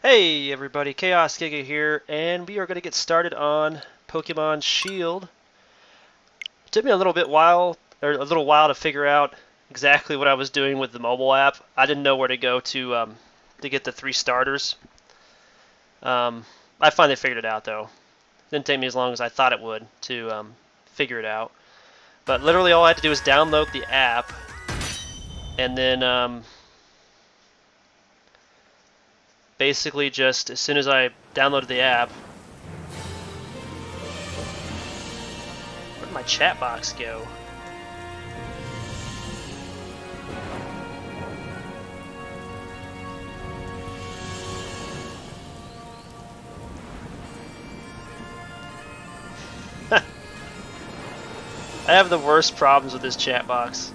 Hey everybody, Chaos Giga here, and we are going to get started on Pokemon Shield. It took me a little while to figure out exactly what I was doing with the mobile app. I didn't know where to go to get the 3 starters. I finally figured it out though. It didn't take me as long as I thought it would to figure it out. But literally all I had to do was download the app, and then basically just as soon as I downloaded the app, where did my chat box go? I have the worst problems with this chat box.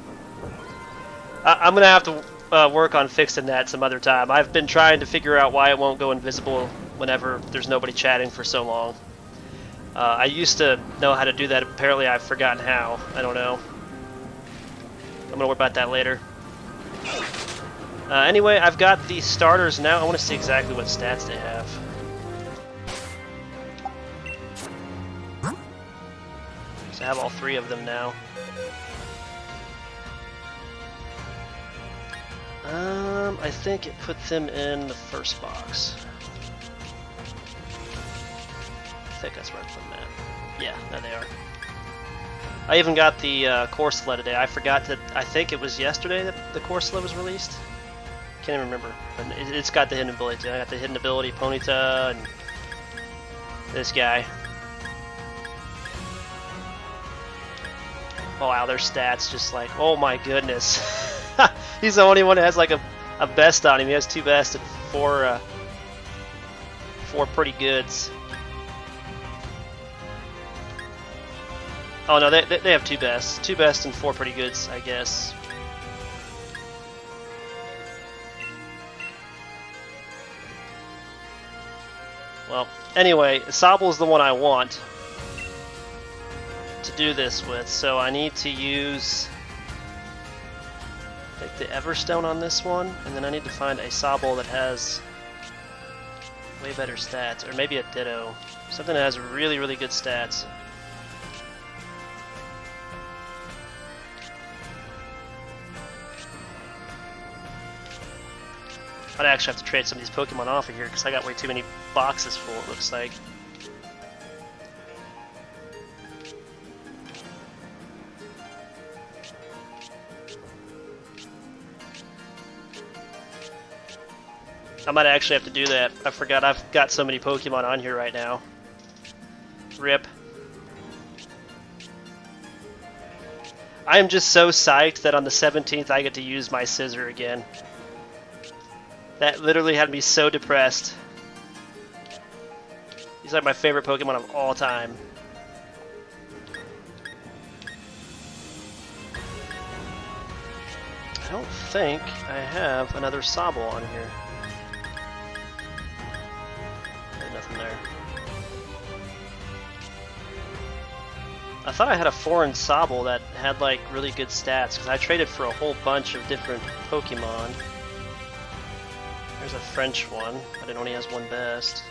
I'm gonna have to work on fixing that some other time. I've been trying to figure out why it won't go invisible whenever there's nobody chatting for so long. I used to know how to do that. Apparently I've forgotten how. I don't know. I'm gonna worry about that later. Anyway, I've got the starters now. I want to see exactly what stats they have. So I have all 3 of them now. I think it put them in the first box. I think that's where I put them at. Yeah, there they are. I even got the Corsola today. I forgot that. I think it was yesterday that the Corsola was released. Can't even remember. But it's got the hidden ability too. I got the hidden ability Ponyta and this guy. Oh wow, their stats just like, oh my goodness. He's the only one that has like a best on him. He has 2 best and 4 pretty goods. Oh no, they have 2 bests. 2 best and 4 pretty goods, I guess. Well, anyway, Sobble is the one I want to do this with, so I need to use like the Everstone on this one, and then I need to find a Sobble that has way better stats, or maybe a Ditto, something that has really, really good stats. I'd actually have to trade some of these Pokemon off of here because I got way too many boxes full, it looks like. I might actually have to do that. I forgot I've got so many Pokemon on here right now. RIP. I am just so psyched that on the 17th I get to use my Scizor again. That literally had me so depressed. He's like my favorite Pokemon of all time. I don't think I have another Sobble on here. There's nothing there. I thought I had a foreign Sobble that had like really good stats because I traded for a whole bunch of different Pokemon. There's a French one, but it only has 1 best.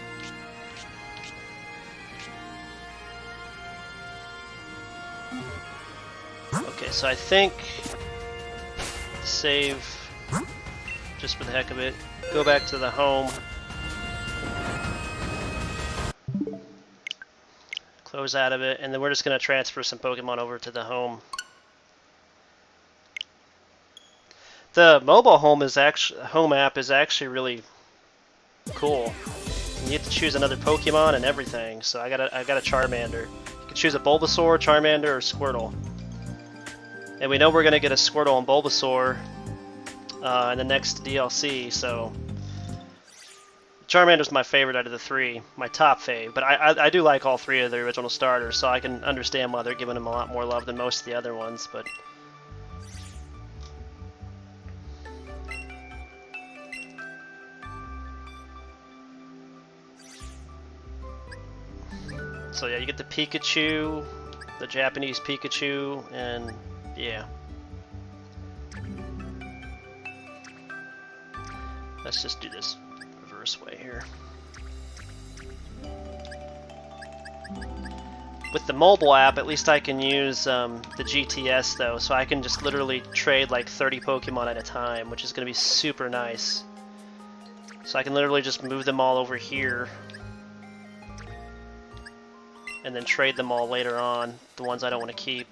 Okay, so I think save just for the heck of it. Go back to the home. Close out of it, and then we're just going to transfer some Pokemon over to the home. The mobile home app is actually really cool. You have to choose another Pokemon and everything. So I got a Charmander. You can choose a Bulbasaur, Charmander, or Squirtle. And we know we're gonna get a Squirtle and Bulbasaur in the next DLC. So Charmander's my favorite out of the 3, my top fave. But I do like all 3 of the original starters, so I can understand why they're giving them a lot more love than most of the other ones. But so yeah, you get the Pikachu, the Japanese Pikachu, and yeah. Let's just do this. Reverse Expressway here. With the mobile app, at least I can use the GTS though, so I can just literally trade like 30 Pokemon at a time, which is going to be super nice. So I can literally just move them all over here and then trade them all later on, the ones I don't want to keep.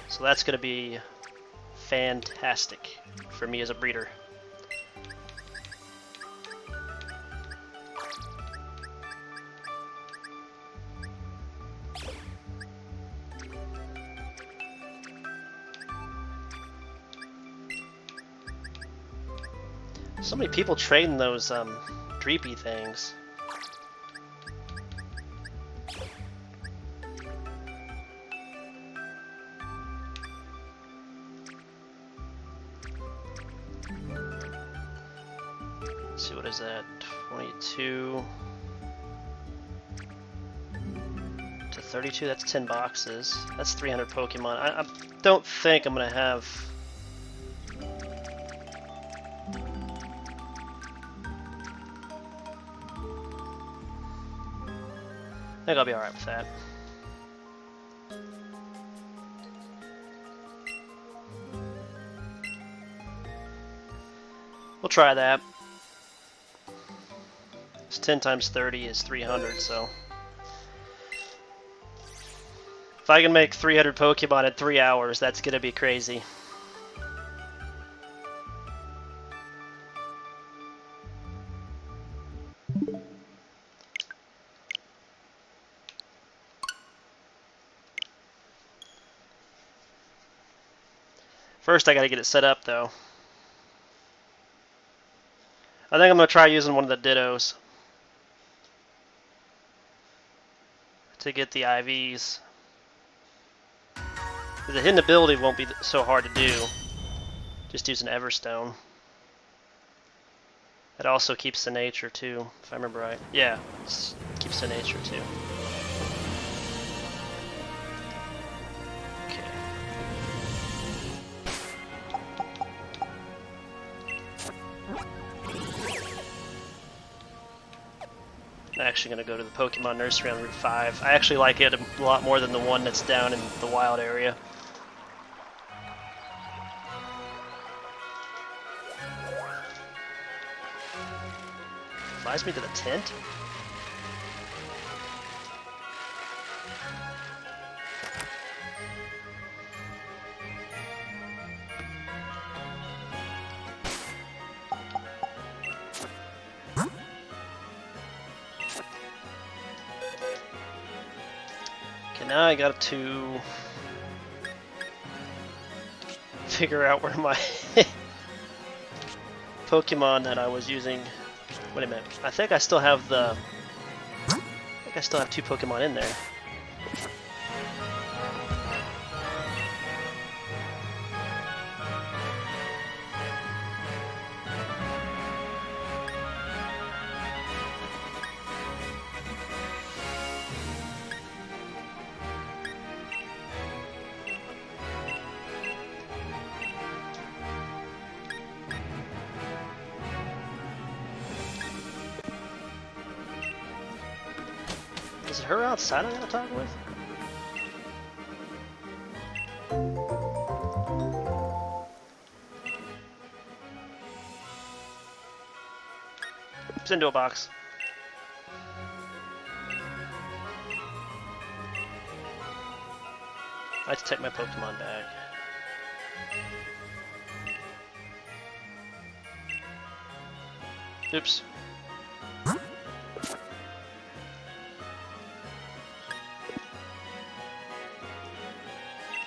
So that's going to be fantastic for me as a breeder. So many people trading those Dreepy things. Let's see, what is that? 22 to 32, that's 10 boxes. That's 300 Pokemon. I don't think I'm gonna have... I think I'll be alright with that. We'll try that. It's 10 times 30 is 300, so... If I can make 300 Pokemon in 3 hours, that's gonna be crazy. First, I gotta get it set up, though. I think I'm gonna try using one of the Dittos to get the IVs. The hidden ability won't be so hard to do. Just use an Everstone. It also keeps the nature too, if I remember right. Yeah, it keeps the nature too. I'm actually going to go to the Pokemon Nursery on Route 5. I actually like it a lot more than the one that's down in the wild area. Flies me to the tent? Now I got to figure out where my Pokemon that I was using. Wait a minute. I think I still have the. I think I still have 2 Pokemon in there. Is it her outside I gotta talk with? It's into a box. I have to take my Pokemon back. Oops.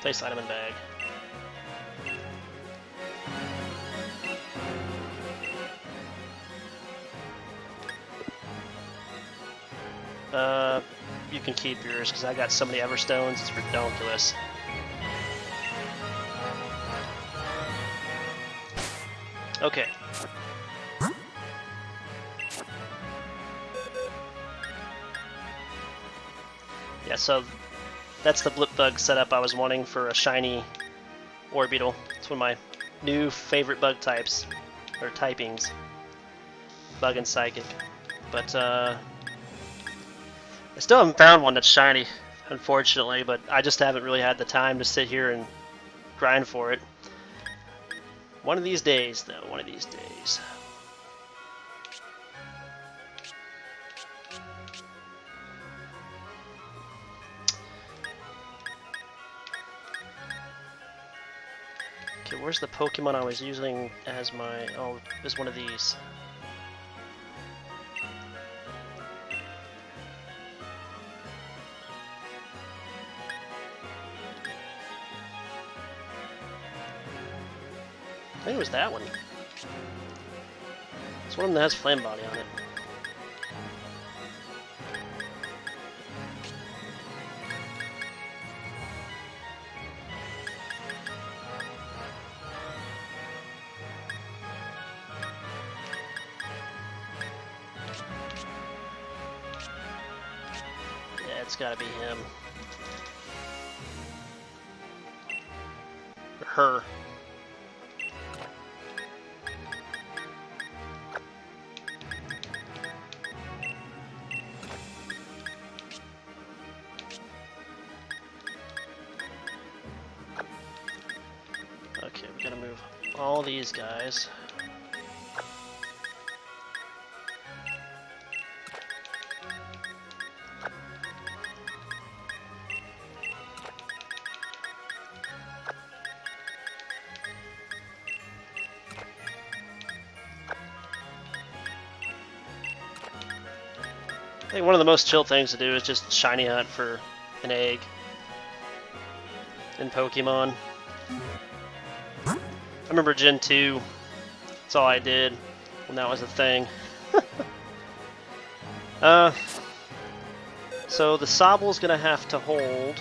Place item in bag. You can keep yours because I got so many Everstones, it's ridiculous. Okay. Yeah, so that's the Blipbug setup I was wanting for a shiny Orbeetle. It's one of my new favorite bug types. or typings. Bug and Psychic. But I still haven't found one that's shiny, unfortunately, but I just haven't really had the time to sit here and grind for it. One of these days, though, one of these days. Okay, where's the Pokemon I was using as my... Oh, it was one of these. I think it was that one. It's one of them that has Flame Body on it. Yeah, it's gotta be him. Or her. Okay, we gotta move all these guys. I think one of the most chill things to do is just shiny hunt for an egg in Pokemon. I remember Gen 2, that's all I did when that was a thing. So the Sobble's gonna have to hold.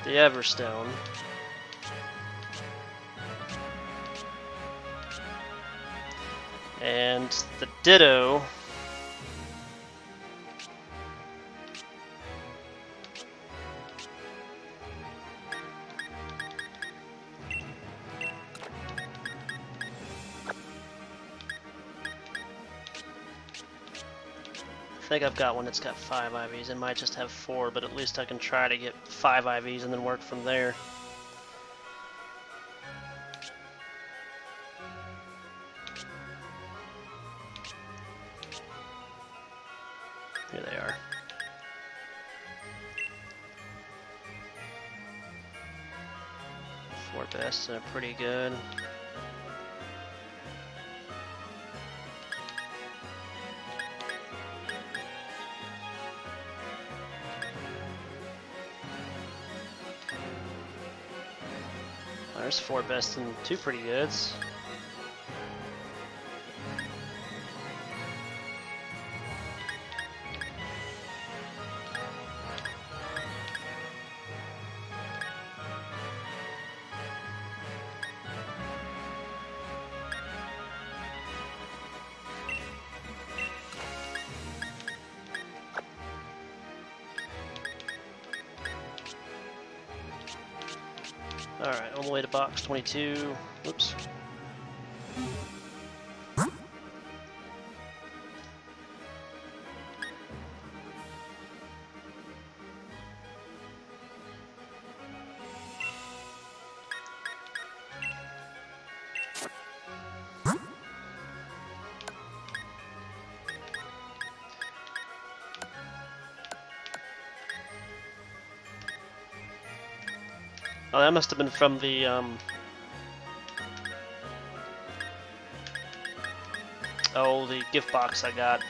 The Everstone. And the Ditto I think I've got one that's got 5 IVs. It might just have 4, but at least I can try to get 5 IVs and then work from there. Here they are. Four bests are pretty good. There's 4 bests and 2 pretty goods. Alright, on the way to box 22. Oops. Oh, that must have been from the, oh, the gift box I got.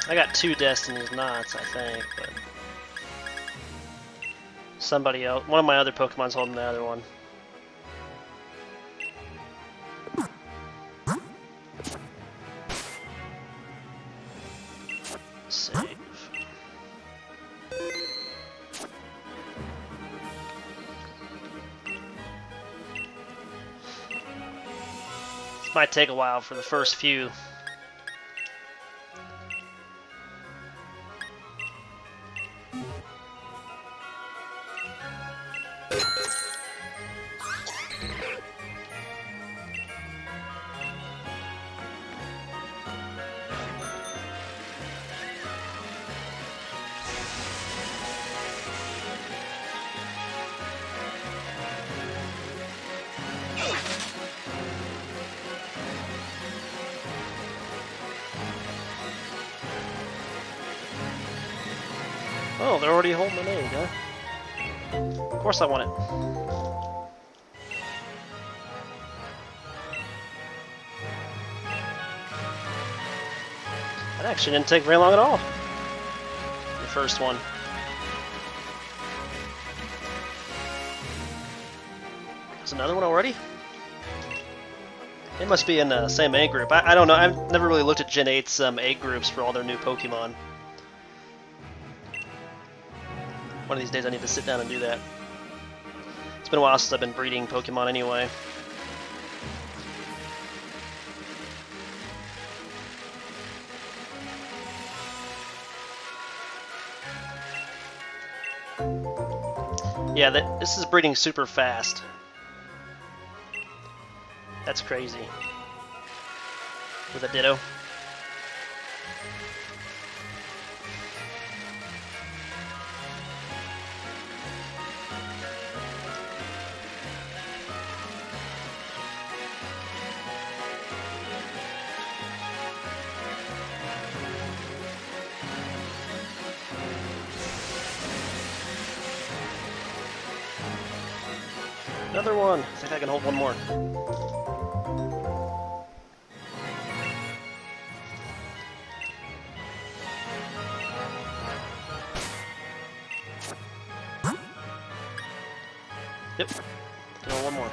I got 2 Destiny's Knots, I think, but somebody else, one of my other Pokemon's holding the other one. Save. This might take a while for the first few. Oh, they're already holding an egg, huh? Of course I want it. That actually didn't take very long at all. The first one. There's another one already? It must be in the same egg group. I don't know. I've never really looked at Gen 8's egg groups for all their new Pokemon. One of these days I need to sit down and do that. It's been a while since I've been breeding Pokemon anyway. Yeah, this is breeding super fast. That's crazy. With a Ditto. Another one. I think I can hold one more. Yep. Can hold one more.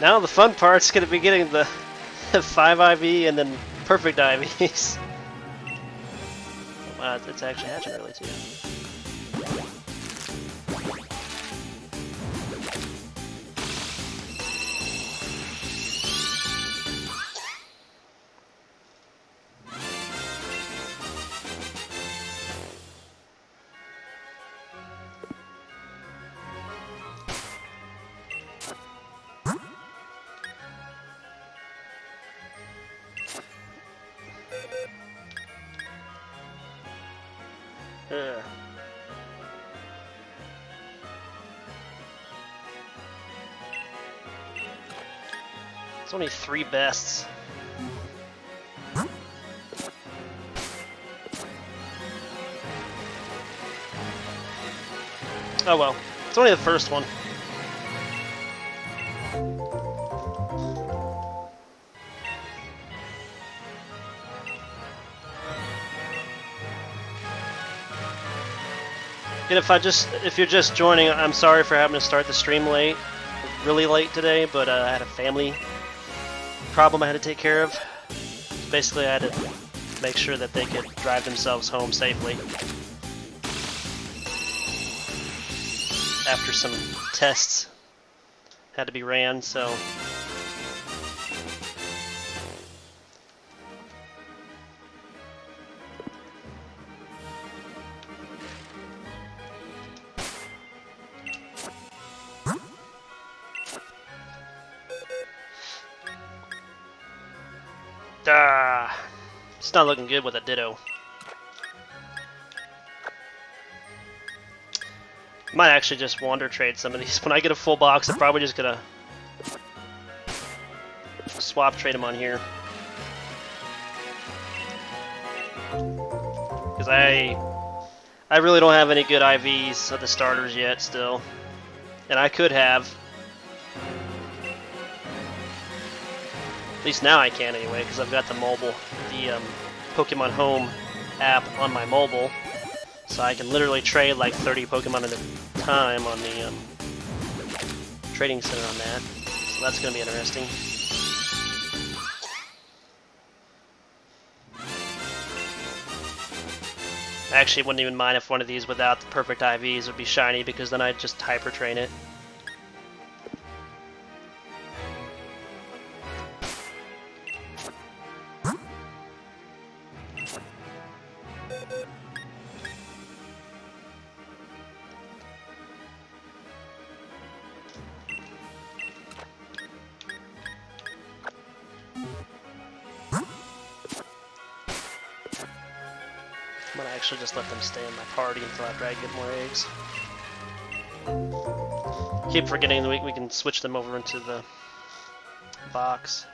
Now the fun part's gonna be getting the 5 IV and then perfect IVs. Wow, it's actually hatching early too. It's only 3 bests. Oh well, it's only the first one. And if you're just joining, I'm sorry for having to start the stream late, really late today, but I had a family problem I had to take care of. Basically, I had to make sure that they could drive themselves home safely after some tests had to be ran, so it's not looking good with a Ditto. Might actually just wander trade some of these. When I get a full box, I'm probably just gonna swap trade them on here. Because I really don't have any good IVs of the starters yet still. And I could have. At least now I can anyway, because I've got the Pokemon Home app on my mobile. So I can literally trade like 30 Pokemon at a time on the trading center on that. So that's going to be interesting. I actually wouldn't even mind if one of these without the perfect IVs would be shiny, because then I'd just hyper train it. I'm gonna actually just let them stay in my party until after I get more eggs. Keep forgetting that we can switch them over into the box.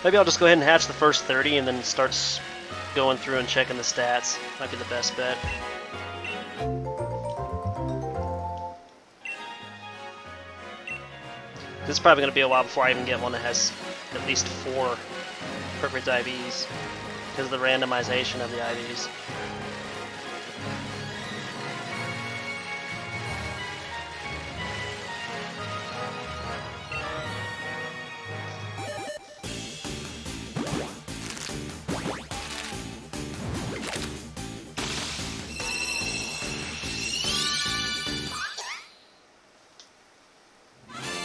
Maybe I'll just go ahead and hatch the first 30 and then start going through and checking the stats. Might be the best bet. This is probably going to be a while before I even get one that has at least 4 perfect IVs because of the randomization of the IVs.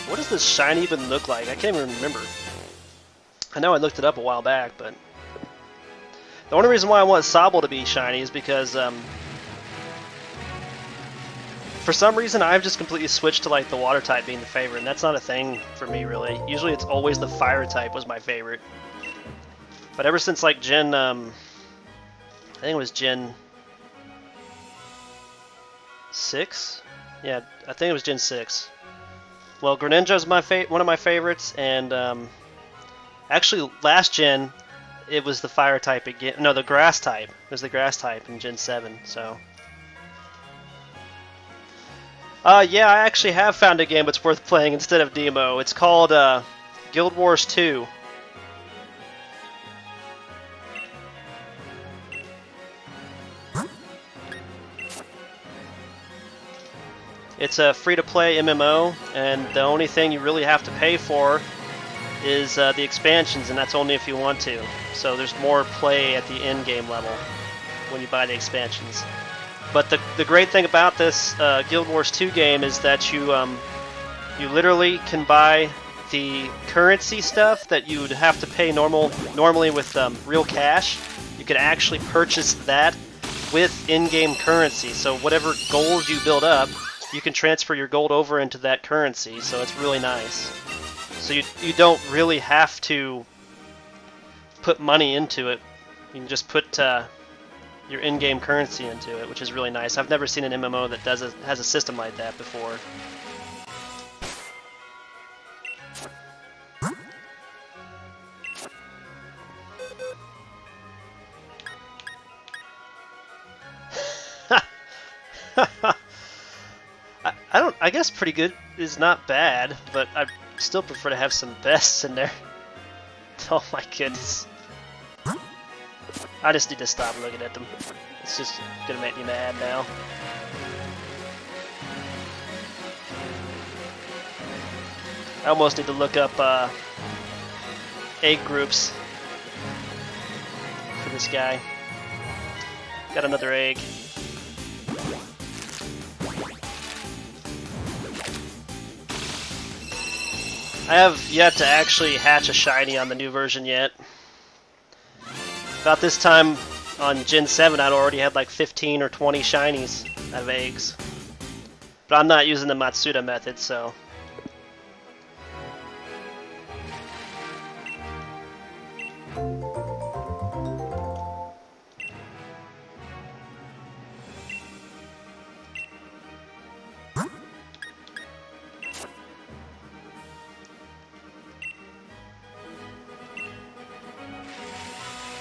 What does this shiny even look like? I can't even remember. I know I looked it up a while back, but the only reason why I want Sobble to be shiny is because for some reason I've just completely switched to like the water type being the favorite, and that's not a thing for me really. Usually it's always the fire type was my favorite. But ever since like Gen, I think it was Gen 6? Yeah, I think it was Gen 6. Well, Greninja's one of my favorites, and actually last gen it was the fire type again. No, the grass type. It was the grass type in Gen 7. So, yeah, I actually have found a game that's worth playing instead of Demo. It's called Guild Wars 2. It's a free-to-play MMO, and the only thing you really have to pay for is the expansions, and that's only if you want to. So there's more play at the end-game level when you buy the expansions. But the great thing about this Guild Wars 2 game is that you literally can buy the currency stuff that you would have to pay normally with real cash. You can actually purchase that with in-game currency. So whatever gold you build up, you can transfer your gold over into that currency, so it's really nice. So you don't really have to put money into it. You can just put your in-game currency into it, which is really nice. I've never seen an MMO that has a system like that before. I guess pretty good is not bad, but I still prefer to have some bests in there. Oh my goodness. I just need to stop looking at them. It's just gonna make me mad now. I almost need to look up egg groups for this guy. Got another egg. I have yet to actually hatch a shiny on the new version yet. About this time on Gen 7 I'd already had like 15 or 20 shinies out of eggs. But I'm not using the Matsuda method, so...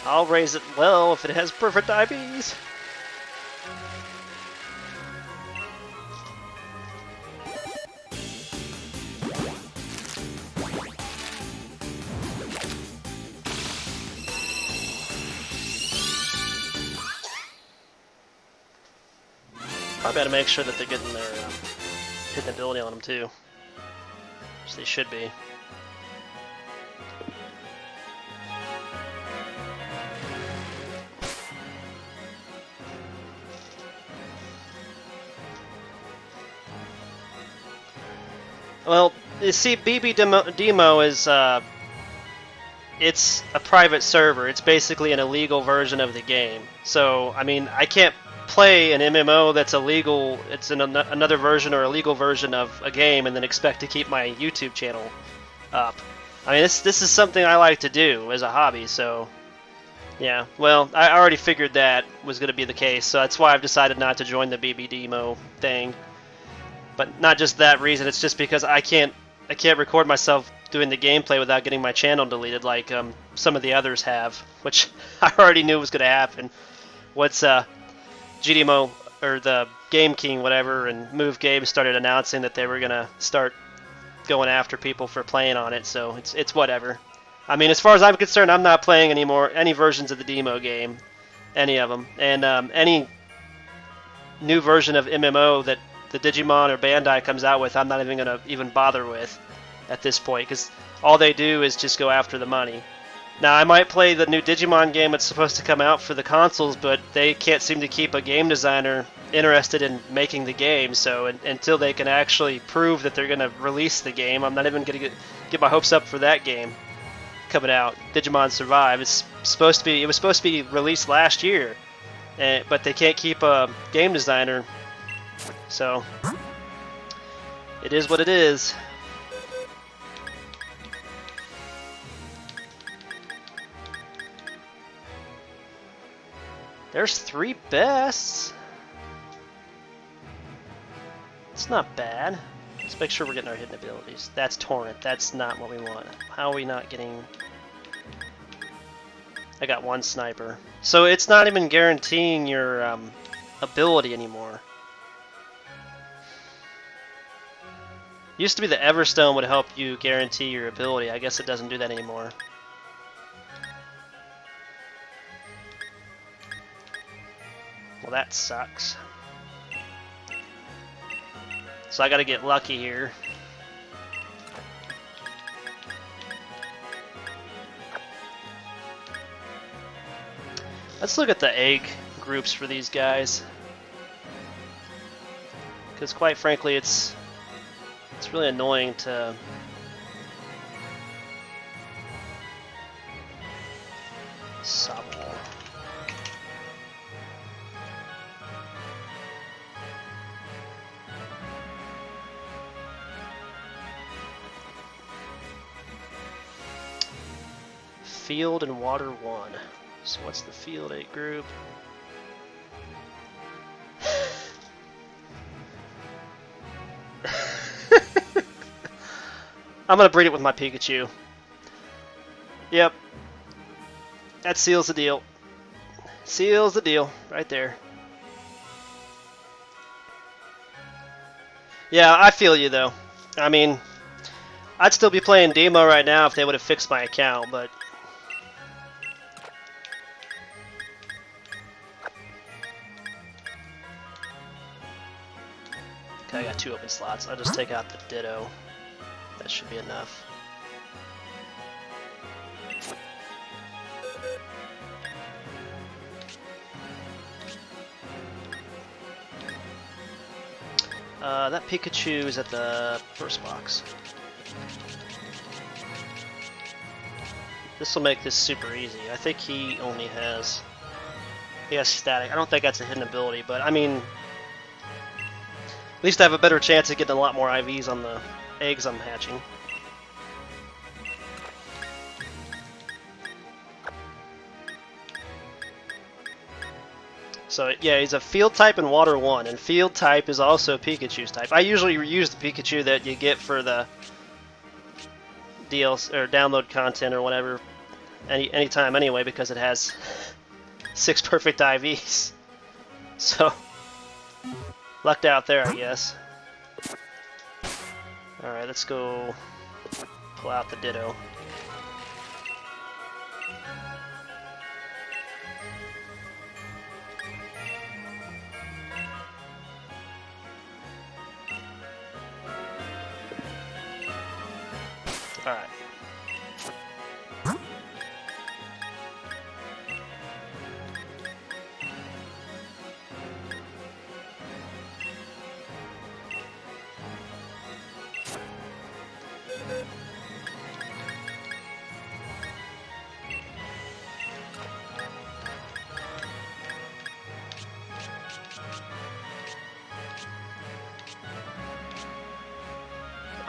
I'll raise it well if it has perfect IVs. Probably gotta make sure that they're getting their hidden ability on them too. Which they should be. Well, you see, BB Demo is it's a private server. It's basically an illegal version of the game. So, I mean, I can't play an MMO that's illegal. It's in another version or a legal version of a game, and then expect to keep my YouTube channel up. I mean, this is something I like to do as a hobby. So, yeah. Well, I already figured that was going to be the case. So that's why I've decided not to join the BB Demo thing. But not just that reason. It's just because I can't record myself doing the gameplay without getting my channel deleted like some of the others have, which I already knew was going to happen. What's GDMO or the Game King, whatever, and Move Games started announcing that they were going to start going after people for playing on it, so it's whatever. I mean, as far as I'm concerned, I'm not playing any versions of the demo game, any of them, and any new version of MMO that the Digimon or Bandai comes out with, I'm not even going to bother with at this point, because all they do is just go after the money. Now, I might play the new Digimon game that's supposed to come out for the consoles, but they can't seem to keep a game designer interested in making the game, so until they can actually prove that they're going to release the game, I'm not even going to get my hopes up for that game coming out. Digimon Survive. It was supposed to be released last year, but they can't keep a game designer, so it is what it is. There's 3 bests. It's not bad. Let's make sure we're getting our hidden abilities. That's Torrent. That's not what we want. How are we not getting... I got 1 sniper. So it's not even guaranteeing your ability anymore. Used to be the Everstone would help you guarantee your ability. I guess it doesn't do that anymore. Well, that sucks. So I gotta get lucky here. Let's look at the egg groups for these guys. Because quite frankly, it's really annoying to... Sobble. Field and Water 1. So what's the Field 8 group? I'm gonna breed it with my Pikachu. Yep. That seals the deal. Seals the deal. Right there. Yeah, I feel you though. I mean, I'd still be playing demo right now if they would have fixed my account, but... Okay, I got 2 open slots. I'll just take out the Ditto. That should be enough. That Pikachu is at the first box. This will make this super easy. I think he has static. I don't think that's a hidden ability, but I mean, at least I have a better chance of getting a lot more IVs on the eggs I'm hatching. So yeah, he's a Field type and Water 1, and Field type is also Pikachu's type. I usually use the Pikachu that you get for the DLC or download content or whatever, anytime anyway, because it has 6 perfect IVs. So lucked out there, I guess. All right, let's go pull out the Ditto.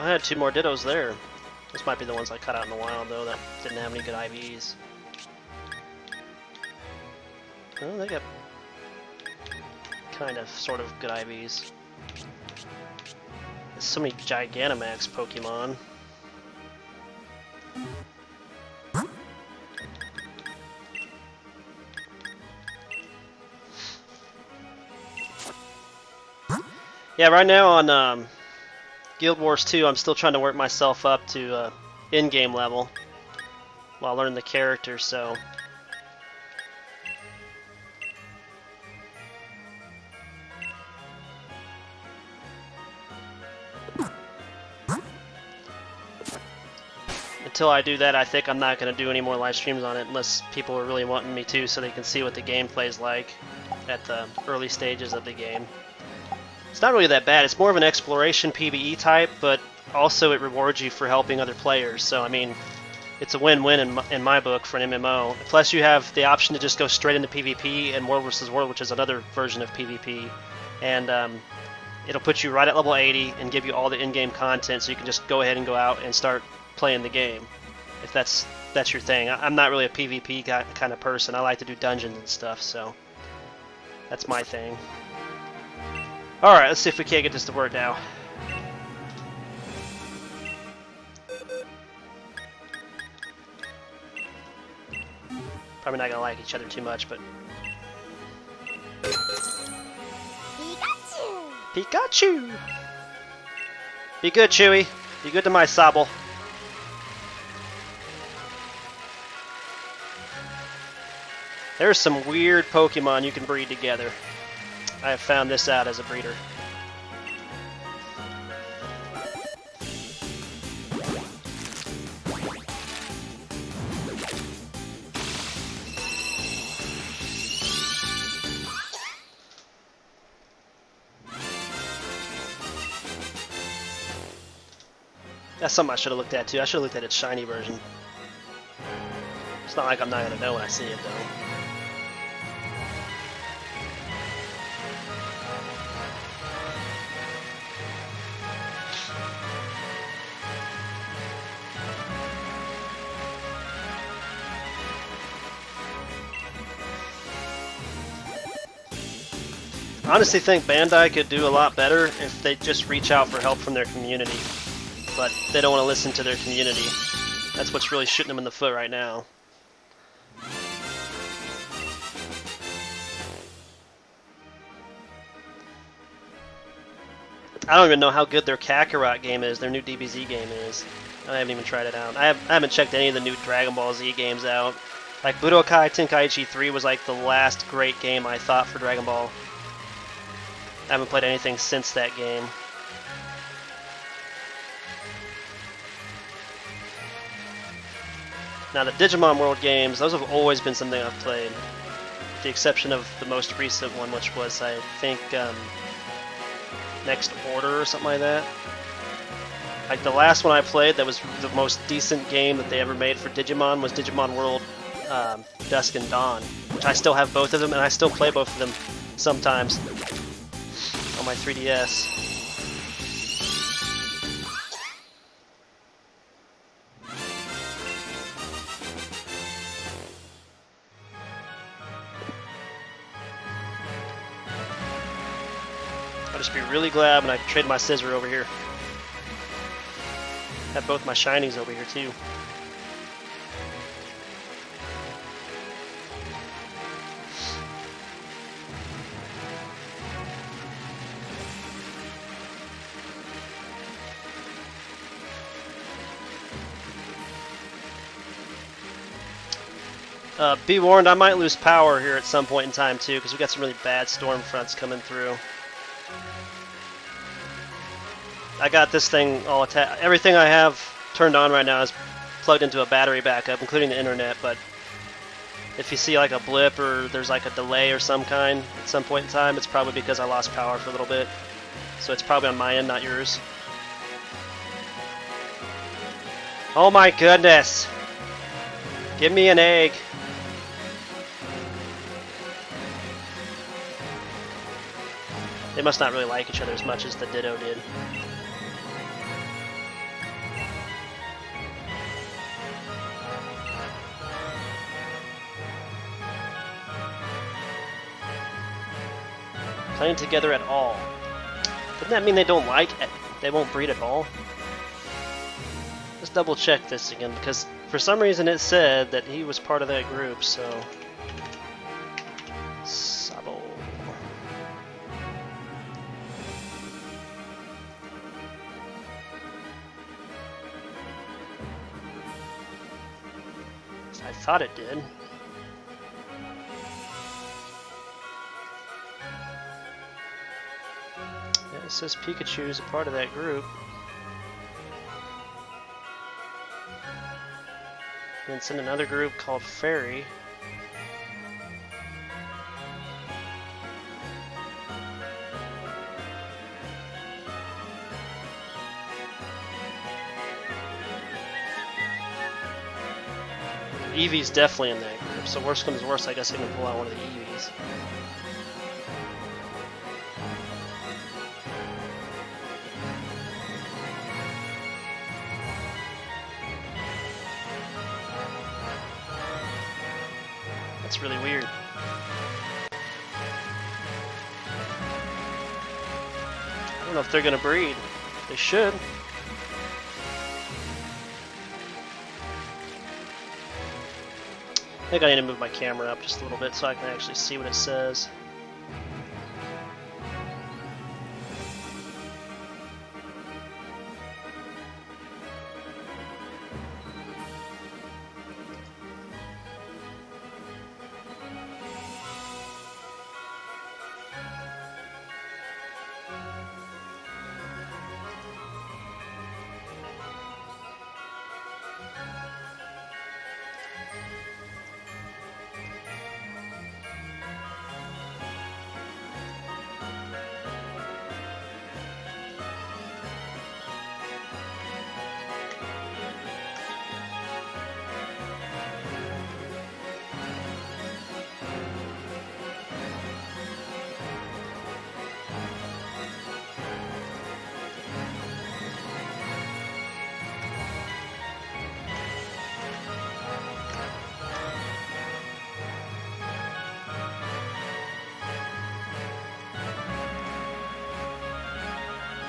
I had 2 more Dittos there. This might be the ones I cut out in the wild, though, that didn't have any good IVs. Well, they got kind of, sort of good IVs. There's so many Gigantamax Pokemon. Yeah, right now on Guild Wars 2, I'm still trying to work myself up to in-game level while learning the character, so... Until I do that, I think I'm not going to do any more live streams on it unless people are really wanting me to, so they can see what the gameplay is like at the early stages of the game. It's not really that bad. It's more of an exploration PvE type, but also it rewards you for helping other players. So, I mean, it's a win-win in my book for an MMO. Plus, you have the option to just go straight into PvP and World vs. World, which is another version of PvP. And it'll put you right at level 80 and give you all the in-game content, so you can just go ahead and go out and start playing the game, if that's your thing. I'm not really a PvP kind of person. I like to do dungeons and stuff, so that's my thing. Alright, let's see if we can't get this to work now. Probably not gonna like each other too much, but... Pikachu! Pikachu! Be good, Chewy. Be good to my Sobble. There's some weird Pokemon you can breed together. I have found this out as a breeder. That's something I should have looked at too. I should have looked at its shiny version. It's not like I'm not gonna know when I see it though. I honestly think Bandai could do a lot better if they just reach out for help from their community. But they don't want to listen to their community. That's what's really shooting them in the foot right now. I don't even know how good their Kakarot game is, their new DBZ game is. I haven't even tried it out. I haven't checked any of the new Dragon Ball Z games out. Like Budokai Tenkaichi 3 was like the last great game I thought for Dragon Ball. I haven't played anything since that game. Now the Digimon World games, those have always been something I've played. With the exception of the most recent one, which was, I think, Next Order or something like that. Like the last one I played that was the most decent game that they ever made for Digimon was Digimon World Dusk and Dawn, which I still have both of them, and I still play both of them sometimes on my 3DS. I'll just be really glad when I trade my scissor over here. Have both my shinies over here too. Be warned, I might lose power here at some point in time too, because we got some really bad storm fronts coming through. I got this thing all everything I have turned on right now is plugged into a battery backup, including the internet, but if you see like a blip or there's like a delay or some kind at some point in time, it's probably because I lost power for a little bit. So it's probably on my end, not yours. Oh my goodness! Give me an egg. They must not really like each other as much as the Ditto did. playing together at all. Doesn't that mean they don't like it? They won't breed at all? Let's double check this again, because for some reason it said that he was part of that group, so... Sabo. I thought it did. Yeah, it says Pikachu is a part of that group. And it's in another group called Fairy. Eevee's definitely in that group, so worst comes to worst, I guess I can pull out one of the Eevees. That's really weird. I don't know if they're gonna breed. They should. I think I need to move my camera up just a little bit so I can actually see what it says.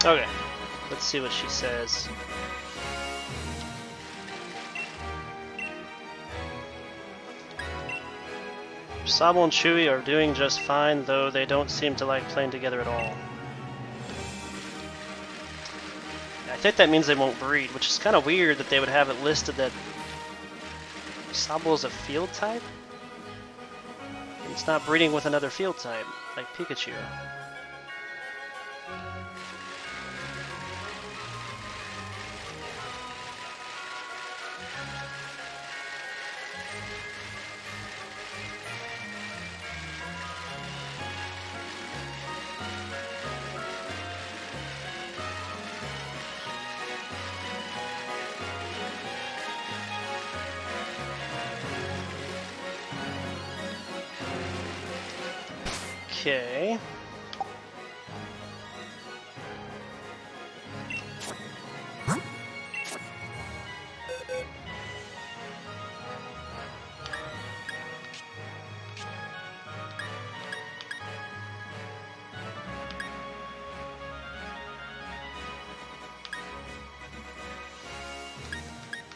Okay, let's see what she says. Sabo and Chewy are doing just fine, though they don't seem to like playing together at all. I think that means they won't breed, which is kind of weird that they would have it listed that Sabo is a field type? It's not breeding with another field type, like Pikachu. Okay.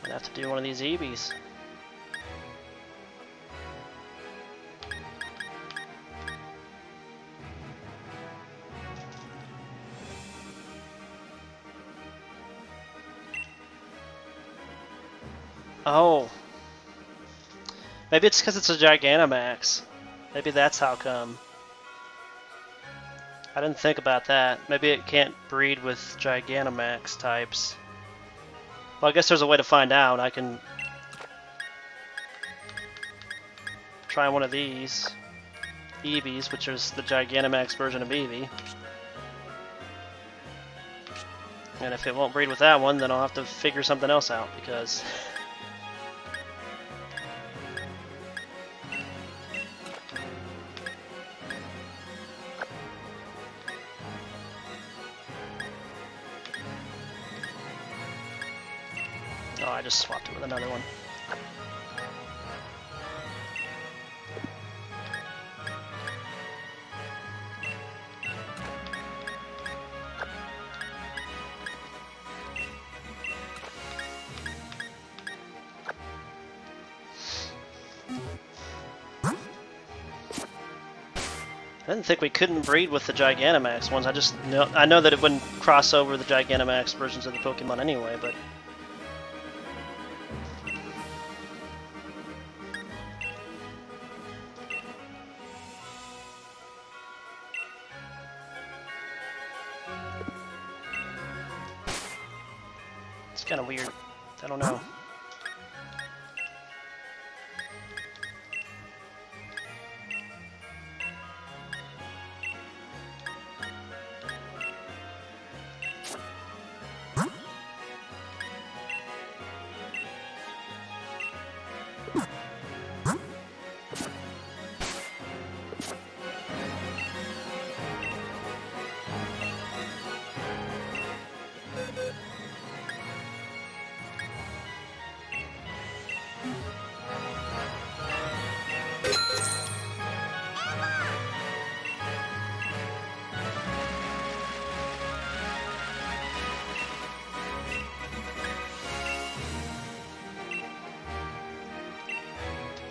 I'd have to do one of these Eevees. Oh. Maybe it's because it's a Gigantamax. Maybe that's how come. I didn't think about that. Maybe it can't breed with Gigantamax types. Well, I guess there's a way to find out. I can try one of these Eevees, which is the Gigantamax version of Eevee. And if it won't breed with that one, then I'll have to figure something else out, because... Oh, I just swapped it with another one. I didn't think we couldn't breed with the Gigantamax ones. I know that it wouldn't cross over the Gigantamax versions of the Pokemon anyway, but it's kind of weird. I don't know.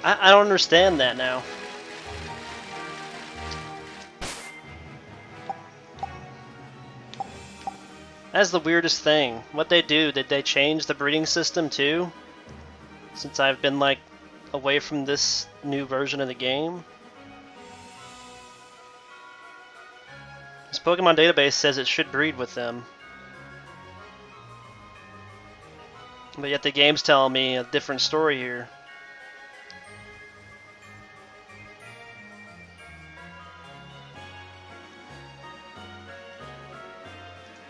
I don't understand that now. That's the weirdest thing. What they do, did they change the breeding system too? Since I've been like away from this new version of the game? This Pokemon database says it should breed with them. But yet the game's telling me a different story here.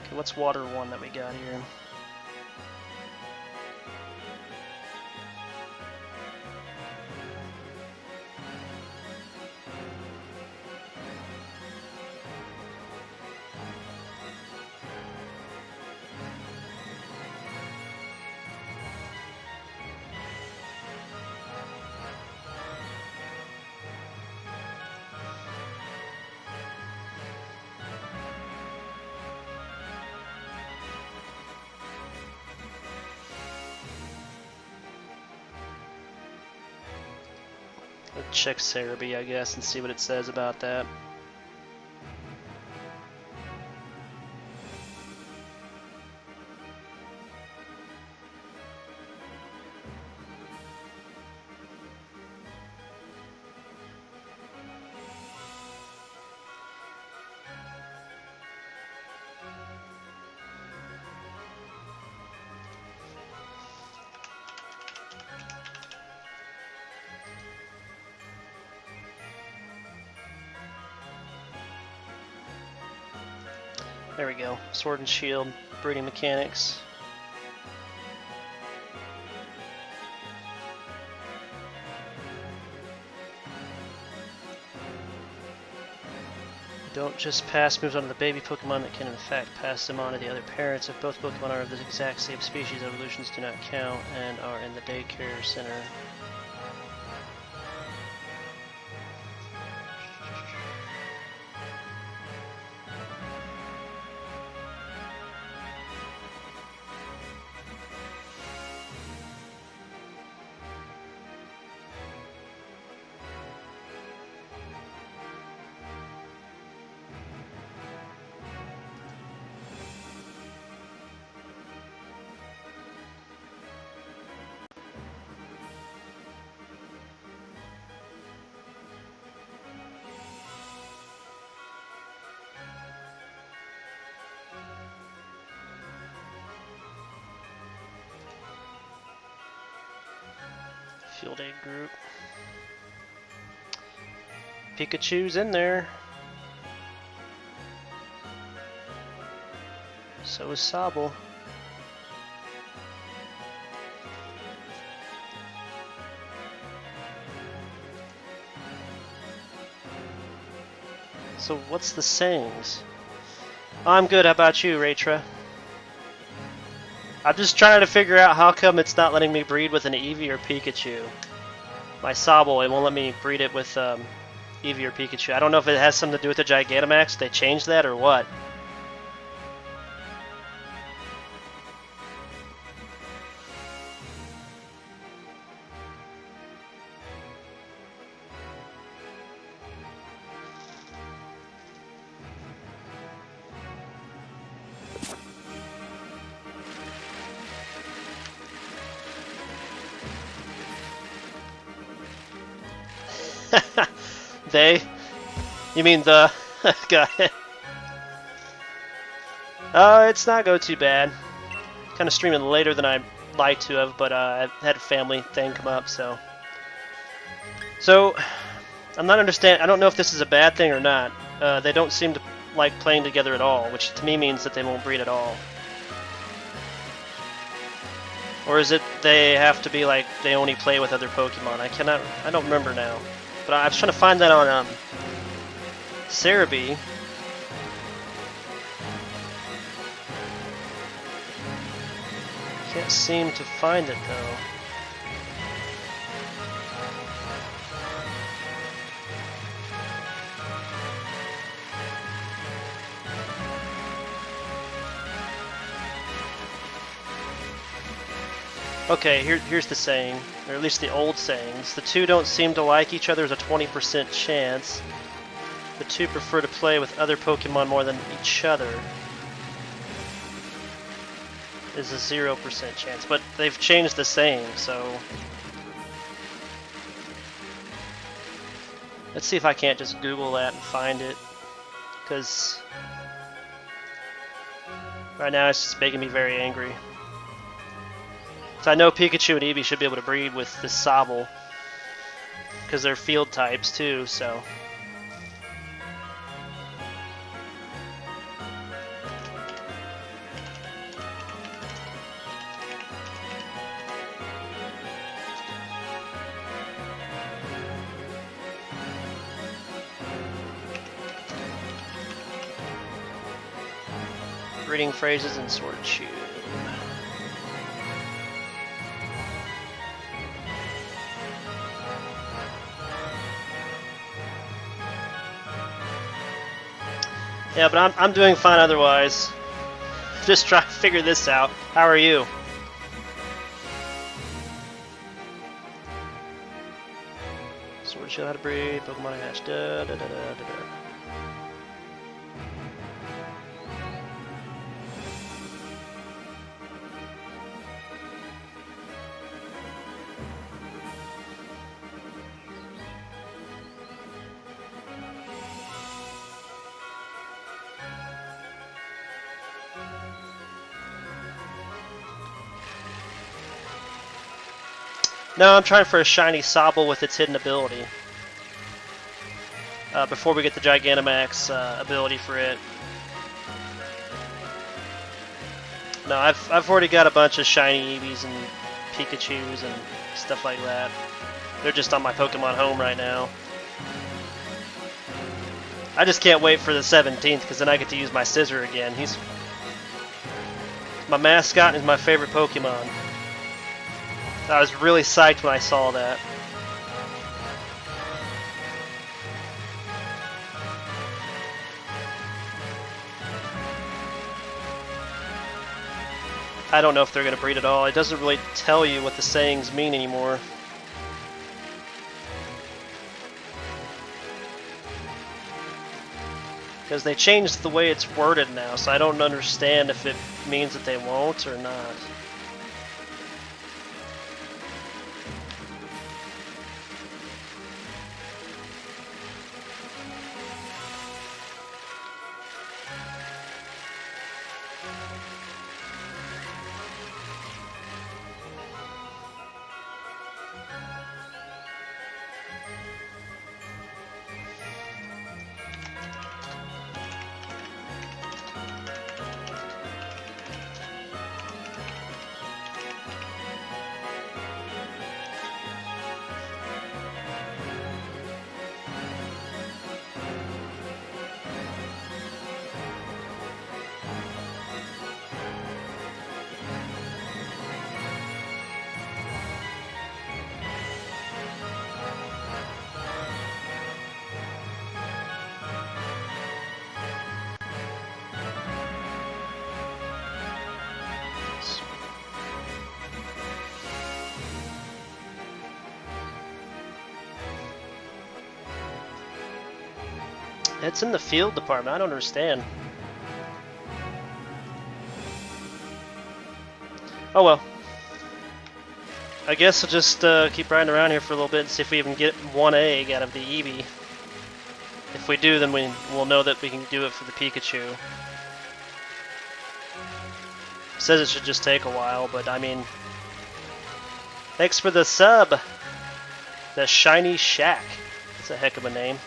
Okay, what's Water 1 that we got here? Let's check Cerebi, I guess, and see what it says about that. There we go. Sword and Shield, breeding mechanics. Don't just pass moves on to the baby Pokemon that can in fact pass them on to the other parents. If both Pokemon are of the exact same species, evolutions do not count and are in the daycare center. Field Aid group. Pikachu's in there. So is Sobble. So what's the sayings? I'm good, how about you, Raytra? I'm just trying to figure out how come it's not letting me breed with an Eevee or Pikachu. My Sobble, it won't let me breed it with Eevee or Pikachu. I don't know if it has something to do with the Gigantamax. They changed that or what? They? You mean the guy? It's not go too bad. Kind of streaming later than I'd like to have, but I had a family thing come up, so. So, I'm not understand. I don't know if this is a bad thing or not. They don't seem to like playing together at all, which to me means that they won't breed at all. Or is it they have to be like they only play with other Pokemon? I don't remember now. But I was trying to find that on Cerebi. Can't seem to find it though. Okay, here's the saying, or at least the old sayings. The two don't seem to like each other. There's a 20% chance. The two prefer to play with other Pokemon more than each other. Is a 0% chance, but they've changed the saying, so... Let's see if I can't just Google that and find it, because... right now it's just making me very angry. So I know Pikachu and Eevee should be able to breed with this Sobble, because they're field types too, so... Breeding phrases in Sword Chew. Yeah, but I'm doing fine otherwise. Just trying to figure this out. How are you? Sword Shield, how to breed, Pokemon hatch, da da da da da da. No, I'm trying for a shiny Sobble with its hidden ability. Before we get the Gigantamax ability for it. No, I've already got a bunch of shiny Eevees and Pikachus and stuff like that. They're just on my Pokemon Home right now. I just can't wait for the 17th because then I get to use my Scizor again. He's my mascot and is my favorite Pokemon. I was really psyched when I saw that. I don't know if they're going to breed at all. It doesn't really tell you what the sayings mean anymore. Because they changed the way it's worded now, so I don't understand if it means that they won't or not. It's in the field department. I don't understand. Oh well. I guess I'll just keep riding around here for a little bit and see if we even get one egg out of the Eevee. If we do, then we'll know that we can do it for the Pikachu. It says it should just take a while, but I mean... Thanks for the sub! The Shiny Shack. That's a heck of a name.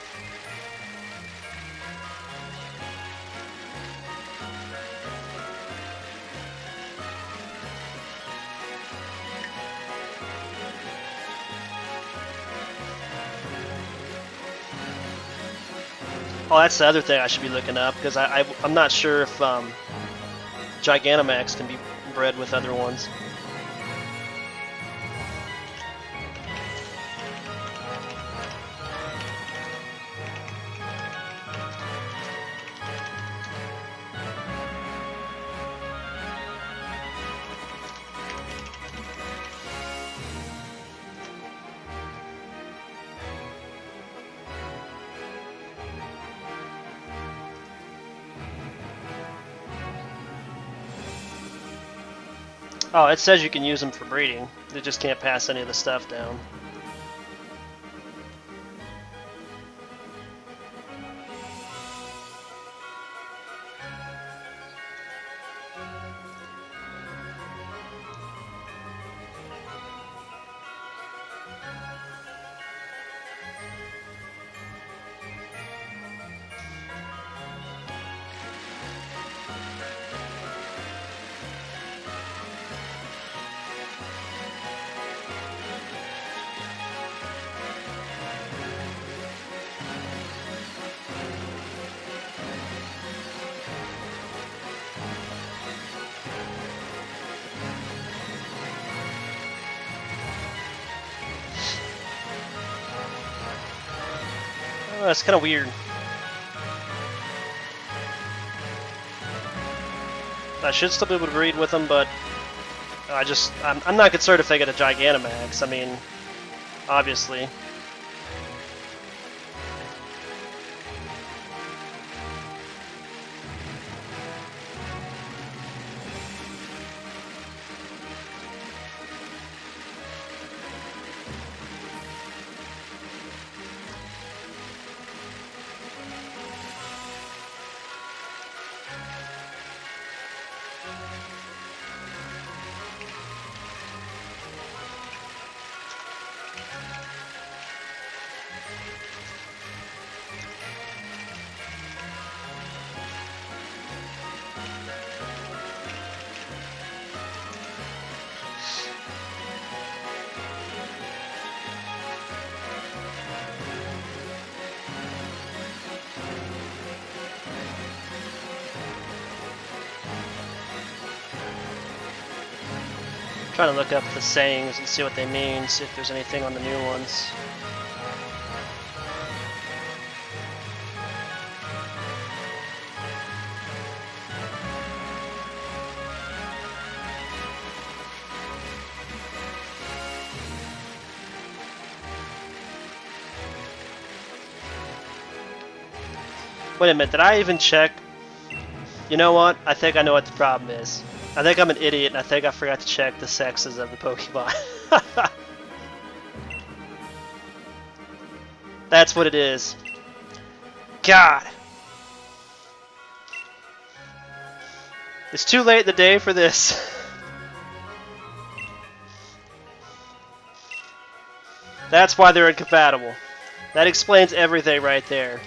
Oh, that's the other thing I should be looking up, because I'm not sure if Gigantamax can be bred with other ones. Oh, it says you can use them for breeding. They just can't pass any of the stuff down. Oh, that's kind of weird. I should still be able to breed with them, but I'm not concerned if they get a Gigantamax. I mean, obviously. Trying to look up the sayings and see what they mean, see if there's anything on the new ones. Wait a minute, did I even check? You know what? I think I know what the problem is. I think I'm an idiot, and I think I forgot to check the sexes of the Pokemon. That's what it is. God! It's too late in the day for this. That's why they're incompatible. That explains everything right there.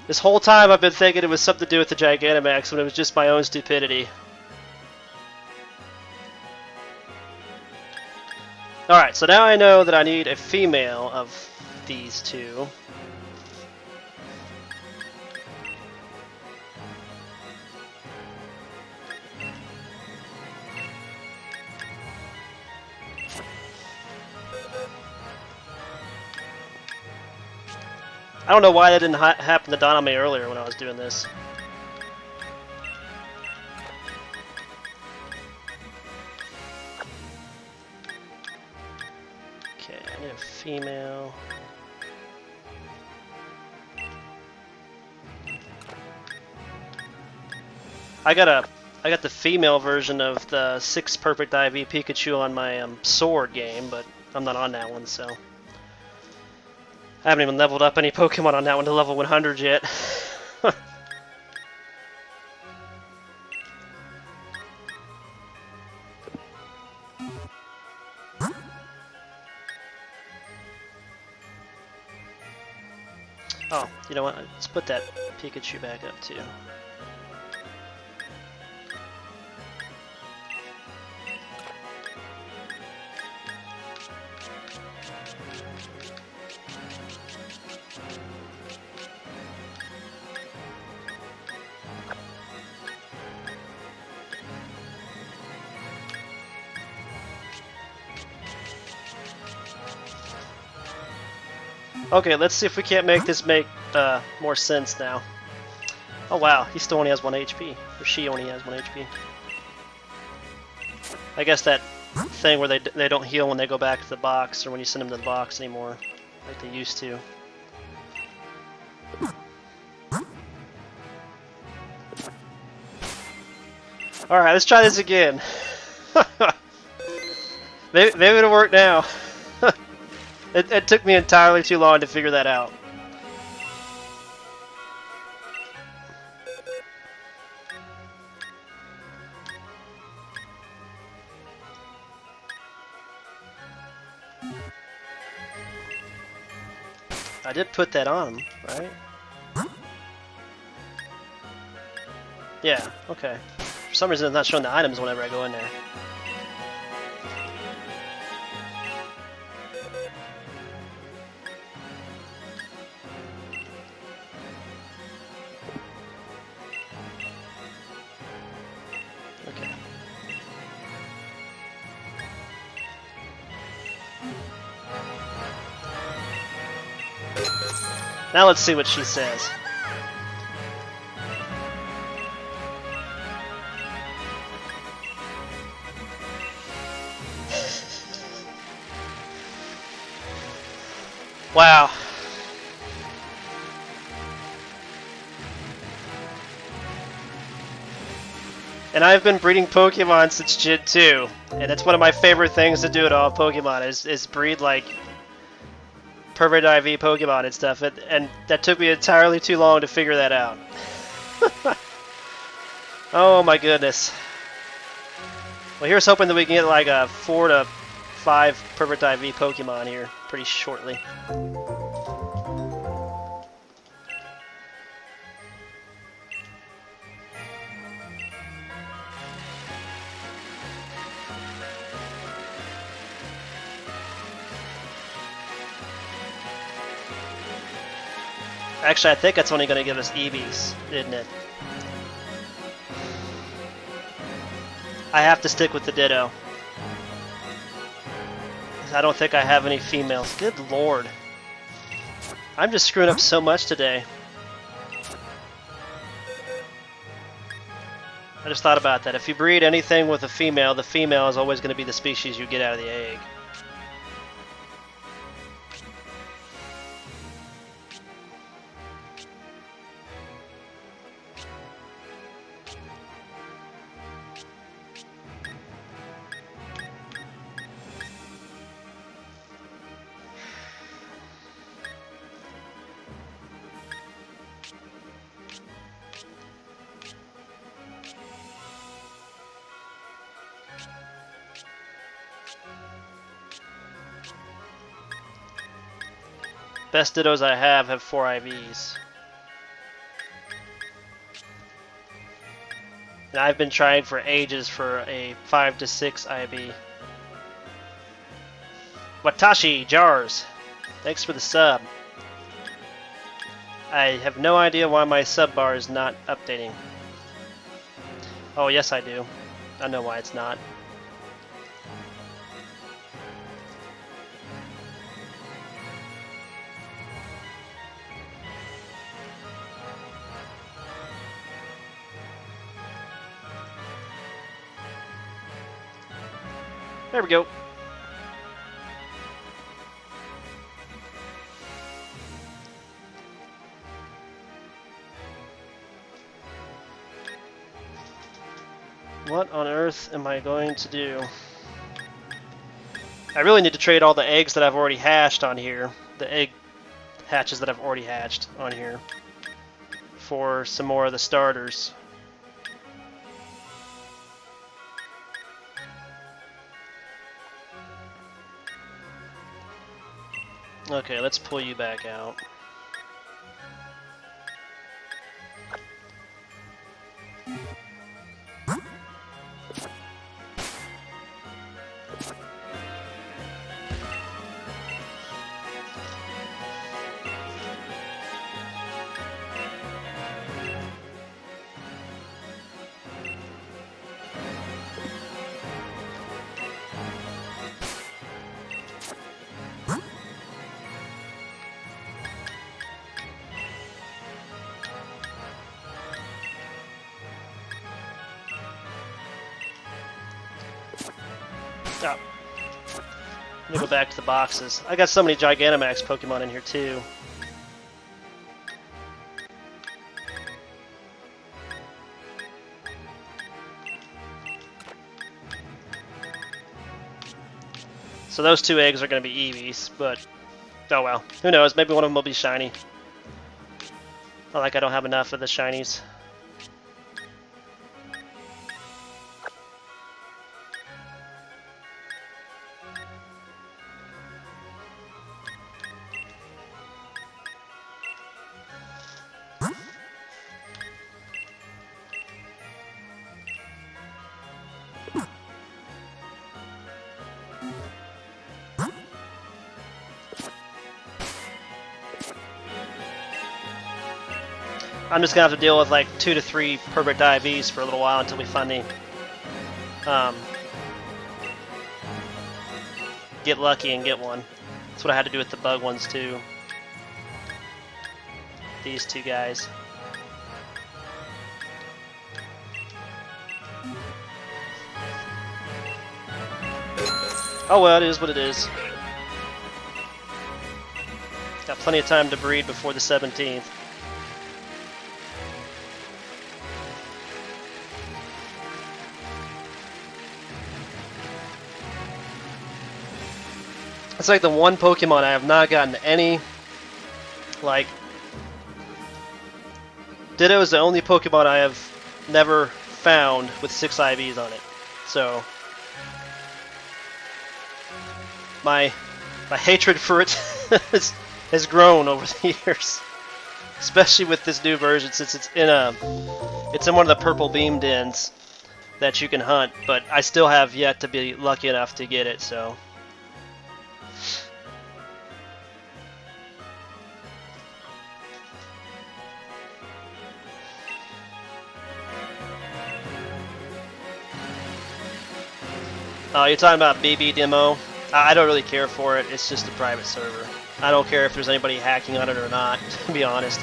This whole time I've been thinking it was something to do with the Gigantamax when it was just my own stupidity. Alright, so now I know that I need a female of these two. I don't know why that didn't happen to dawn on me earlier when I was doing this. Okay, I need a female. I got a I got the female version of the 6 Perfect IV Pikachu on my sword game, but I'm not on that one, so I haven't even leveled up any Pokemon on that one to level 100 yet. Oh, you know what? Let's put that Pikachu back up too. Okay, let's see if we can't make this make more sense now. Oh wow, he still only has 1 HP. Or she only has 1 HP. I guess that thing where they don't heal when they go back to the box, or when you send them to the box anymore, like they used to. Alright, let's try this again. maybe it'll work now. It took me entirely too long to figure that out. I did put that on him, right? Yeah, okay. For some reason it's not showing the items whenever I go in there. Okay. Now let's see what she says. Wow. And I've been breeding Pokemon since Gen 2, and it's one of my favorite things to do at all Pokemon is breed like Perfect IV Pokemon and stuff, and that took me entirely too long to figure that out. Oh my goodness. Well, here's hoping that we can get like a 4 to 5 Perfect IV Pokemon here pretty shortly. Actually, I think that's only going to give us EVs, isn't it? I have to stick with the Ditto. I don't think I have any females. Good lord. I'm just screwing up so much today. I just thought about that. If you breed anything with a female, the female is always going to be the species you get out of the egg. Best Dittos I have 4 IVs. And I've been trying for ages for a 5 to 6 IV. Watashi Jars, thanks for the sub. I have no idea why my sub bar is not updating. Oh yes I do. I know why it's not. There we go. What on earth am I going to do? I really need to trade all the eggs that I've already hatched on here. The egg hatches that I've already hatched on here. For some more of the starters. Okay, let's pull you back out. Oh. Let me go back to the boxes. I got so many Gigantamax Pokemon in here too. So those 2 eggs are going to be Eevees, but oh well. Who knows? Maybe one of them will be shiny. Not like I don't have enough of the shinies. I'm just gonna have to deal with like 2 to 3 perfect IVs for a little while until we finally get lucky and get one. That's what I had to do with the bug ones too. These 2 guys. Oh well, it is what it is. Got plenty of time to breed before the 17th. It's like the one Pokemon I have not gotten any, like, Ditto is the only Pokemon I have never found with 6 IVs on it. So, my hatred for it has grown over the years. Especially with this new version, since it's in one of the purple beam dens that you can hunt, but I still have yet to be lucky enough to get it, so. Oh, you're talking about BB demo? I don't really care for it. It's just a private server. I don't care if there's anybody hacking on it or not, to be honest.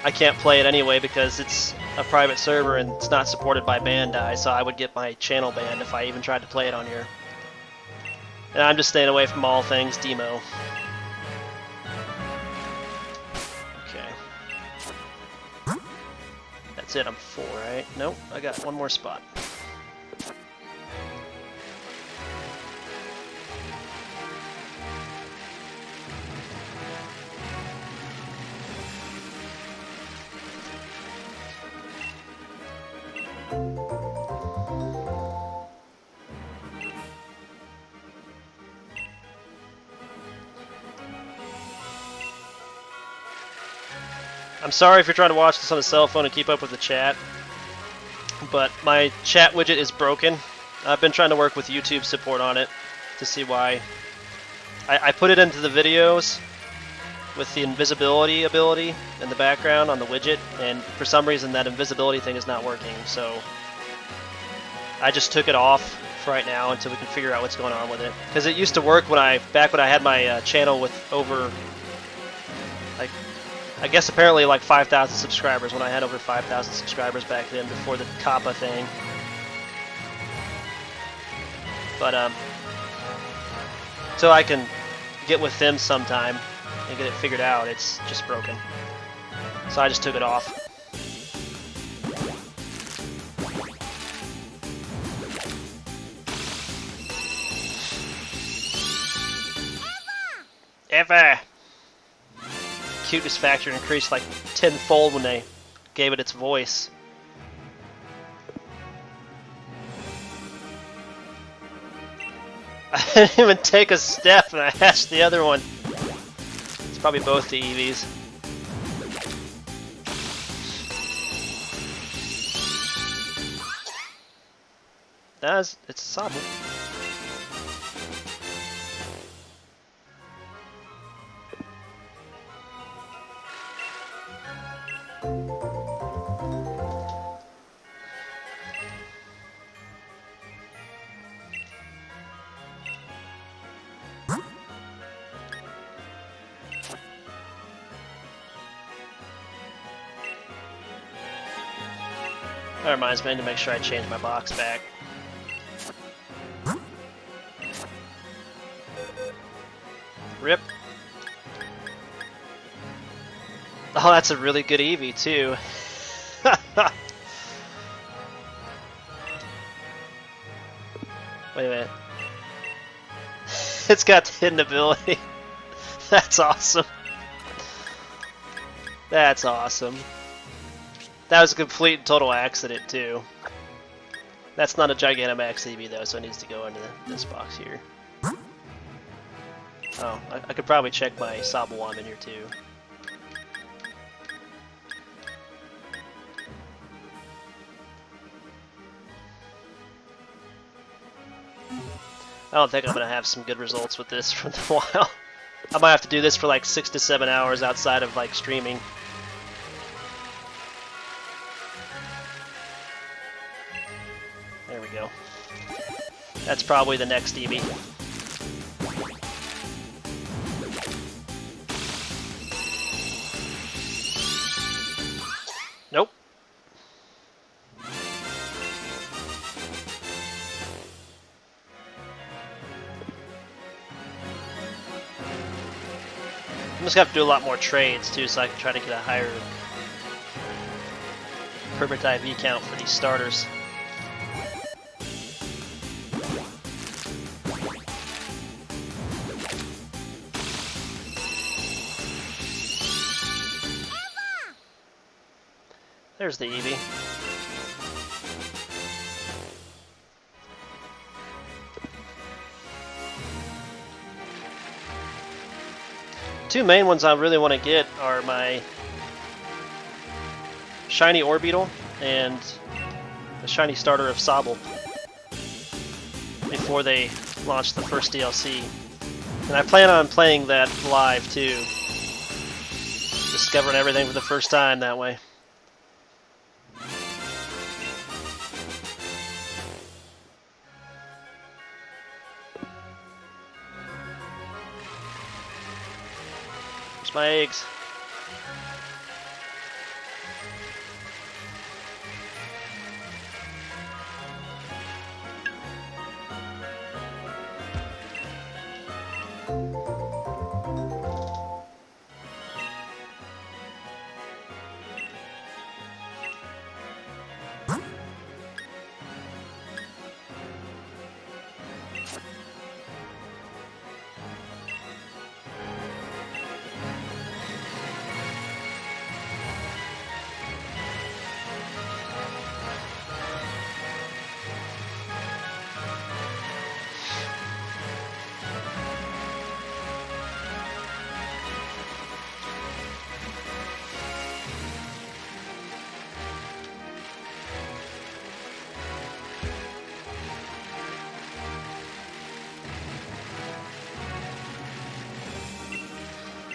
I can't play it anyway because it's a private server and it's not supported by Bandai, so I would get my channel banned if I even tried to play it on here. And I'm just staying away from all things demo. Okay. That's it, I'm full, right? Nope, I got one more spot. I'm sorry if you're trying to watch this on a cell phone and keep up with the chat, but my chat widget is broken. I've been trying to work with YouTube support on it to see why. I put it into the videos with the invisibility ability in the background on the widget, and for some reason that invisibility thing is not working, so I just took it off for right now until we can figure out what's going on with it. Because it used to work back when I had my channel with over, like, I guess apparently like 5,000 subscribers, when I had over 5,000 subscribers back then before the Kappa thing. But until I can get with them sometime and get it figured out, it's just broken. So I just took it off. ever. Cuteness factor increased like tenfold when they gave it its voice. I didn't even take a step and I hatched the other one. It's probably both the EVs. It's a Sobble. That reminds me, I need to make sure I change my box back. Rip. Oh, that's a really good Eevee, too. Wait a minute. It's got hidden ability. That's awesome. That's awesome. That was a complete and total accident, too. That's not a Gigantamax Eevee, though, so it needs to go into this box here. Oh, I could probably check my Sobble in here, too. I don't think I'm going to have some good results with this for a while. I might have to do this for like 6 to 7 hours outside of like streaming. There we go. That's probably the next Eevee. Nope. I'm just gonna have to do a lot more trades too, so I can try to get a higher perfect IV count for these starters. There's the Eevee. Two main ones I really want to get are my Shiny Orbeetle and the Shiny Starter of Sobble before they launch the first DLC. And I plan on playing that live too. Discovering everything for the first time that way. My eggs.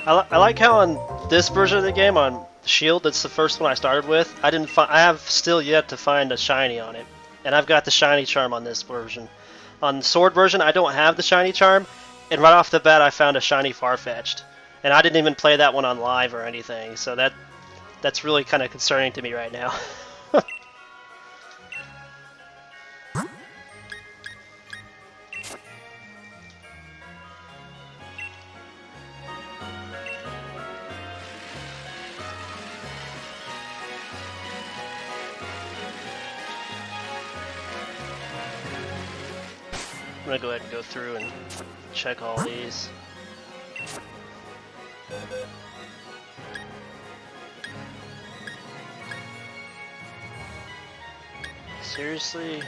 I like how on this version of the game, on Shield, that's the first one I started with, I have still yet to find a shiny on it. And I've got the shiny charm on this version. On the Sword version, I don't have the shiny charm, and right off the bat I found a shiny Farfetch'd. And I didn't even play that one on live or anything, so that's really kind of concerning to me right now. I'm gonna go ahead and go through and check all these. Seriously?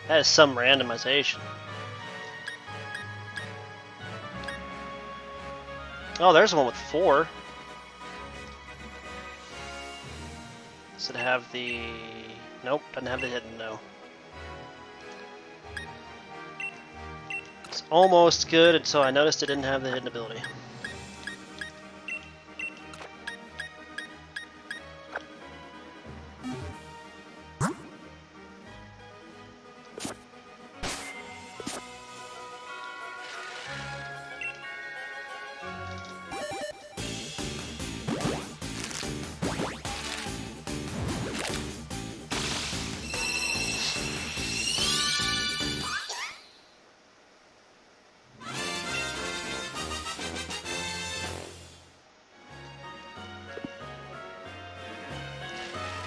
That is some randomization. Oh, there's one with 4. Does it have the... Nope, doesn't have the hidden, no. It's almost good until I noticed it didn't have the hidden ability.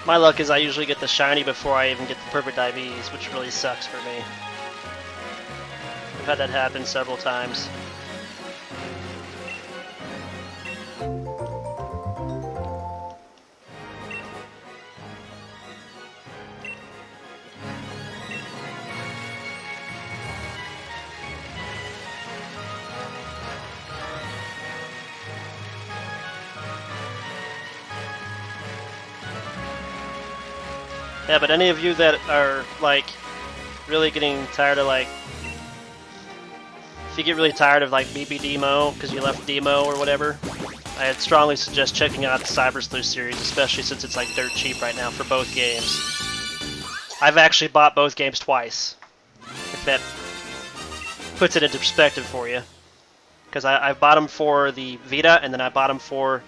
My luck is I usually get the shiny before I even get the perfect IVs, which really sucks for me. I've had that happen several times. Yeah, but any of you that are, like, really getting tired of, like, if you get really tired of, like, BB Demo because you left Demo or whatever, I'd strongly suggest checking out the Cyber Sleuth series, especially since it's, like, dirt cheap right now for both games. I've actually bought both games twice, if that puts it into perspective for you. Because I bought them for the Vita, and then I bought them for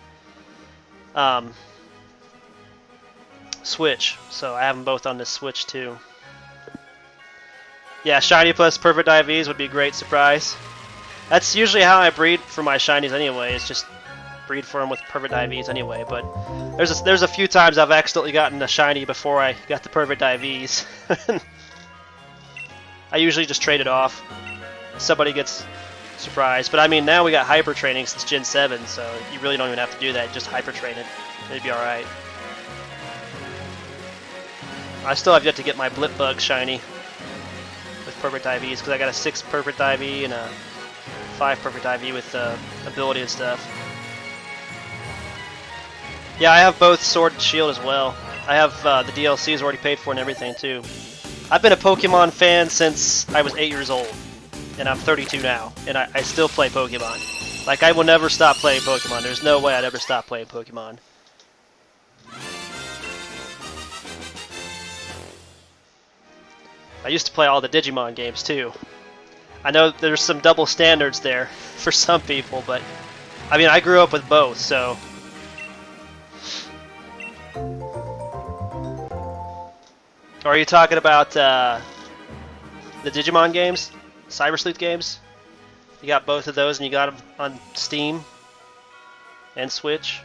Switch, so I have them both on the Switch too. Yeah, shiny plus perfect IVs would be a great surprise. That's usually how I breed for my shinies anyway, is just breed for them with perfect IVs anyway, but there's a few times I've accidentally gotten a shiny before I got the perfect IVs. I usually just trade it off. Somebody gets surprised, but I mean now we got hyper training since Gen 7, so you really don't even have to do that, just hyper train it. It'd be alright. I still have yet to get my Blipbug shiny with perfect IVs because I got a 6 perfect IV and a 5 perfect IV with ability and stuff. Yeah, I have both Sword and Shield as well. I have the DLCs already paid for and everything too. I've been a Pokemon fan since I was 8 years old, and I'm 32 now, and I still play Pokemon. Like, I will never stop playing Pokemon. There's no way I'd ever stop playing Pokemon. I used to play all the Digimon games too. I know there's some double standards there for some people, but I mean, I grew up with both, so. Or are you talking about the Digimon games? Cyber Sleuth games? You got both of those and you got them on Steam and Switch?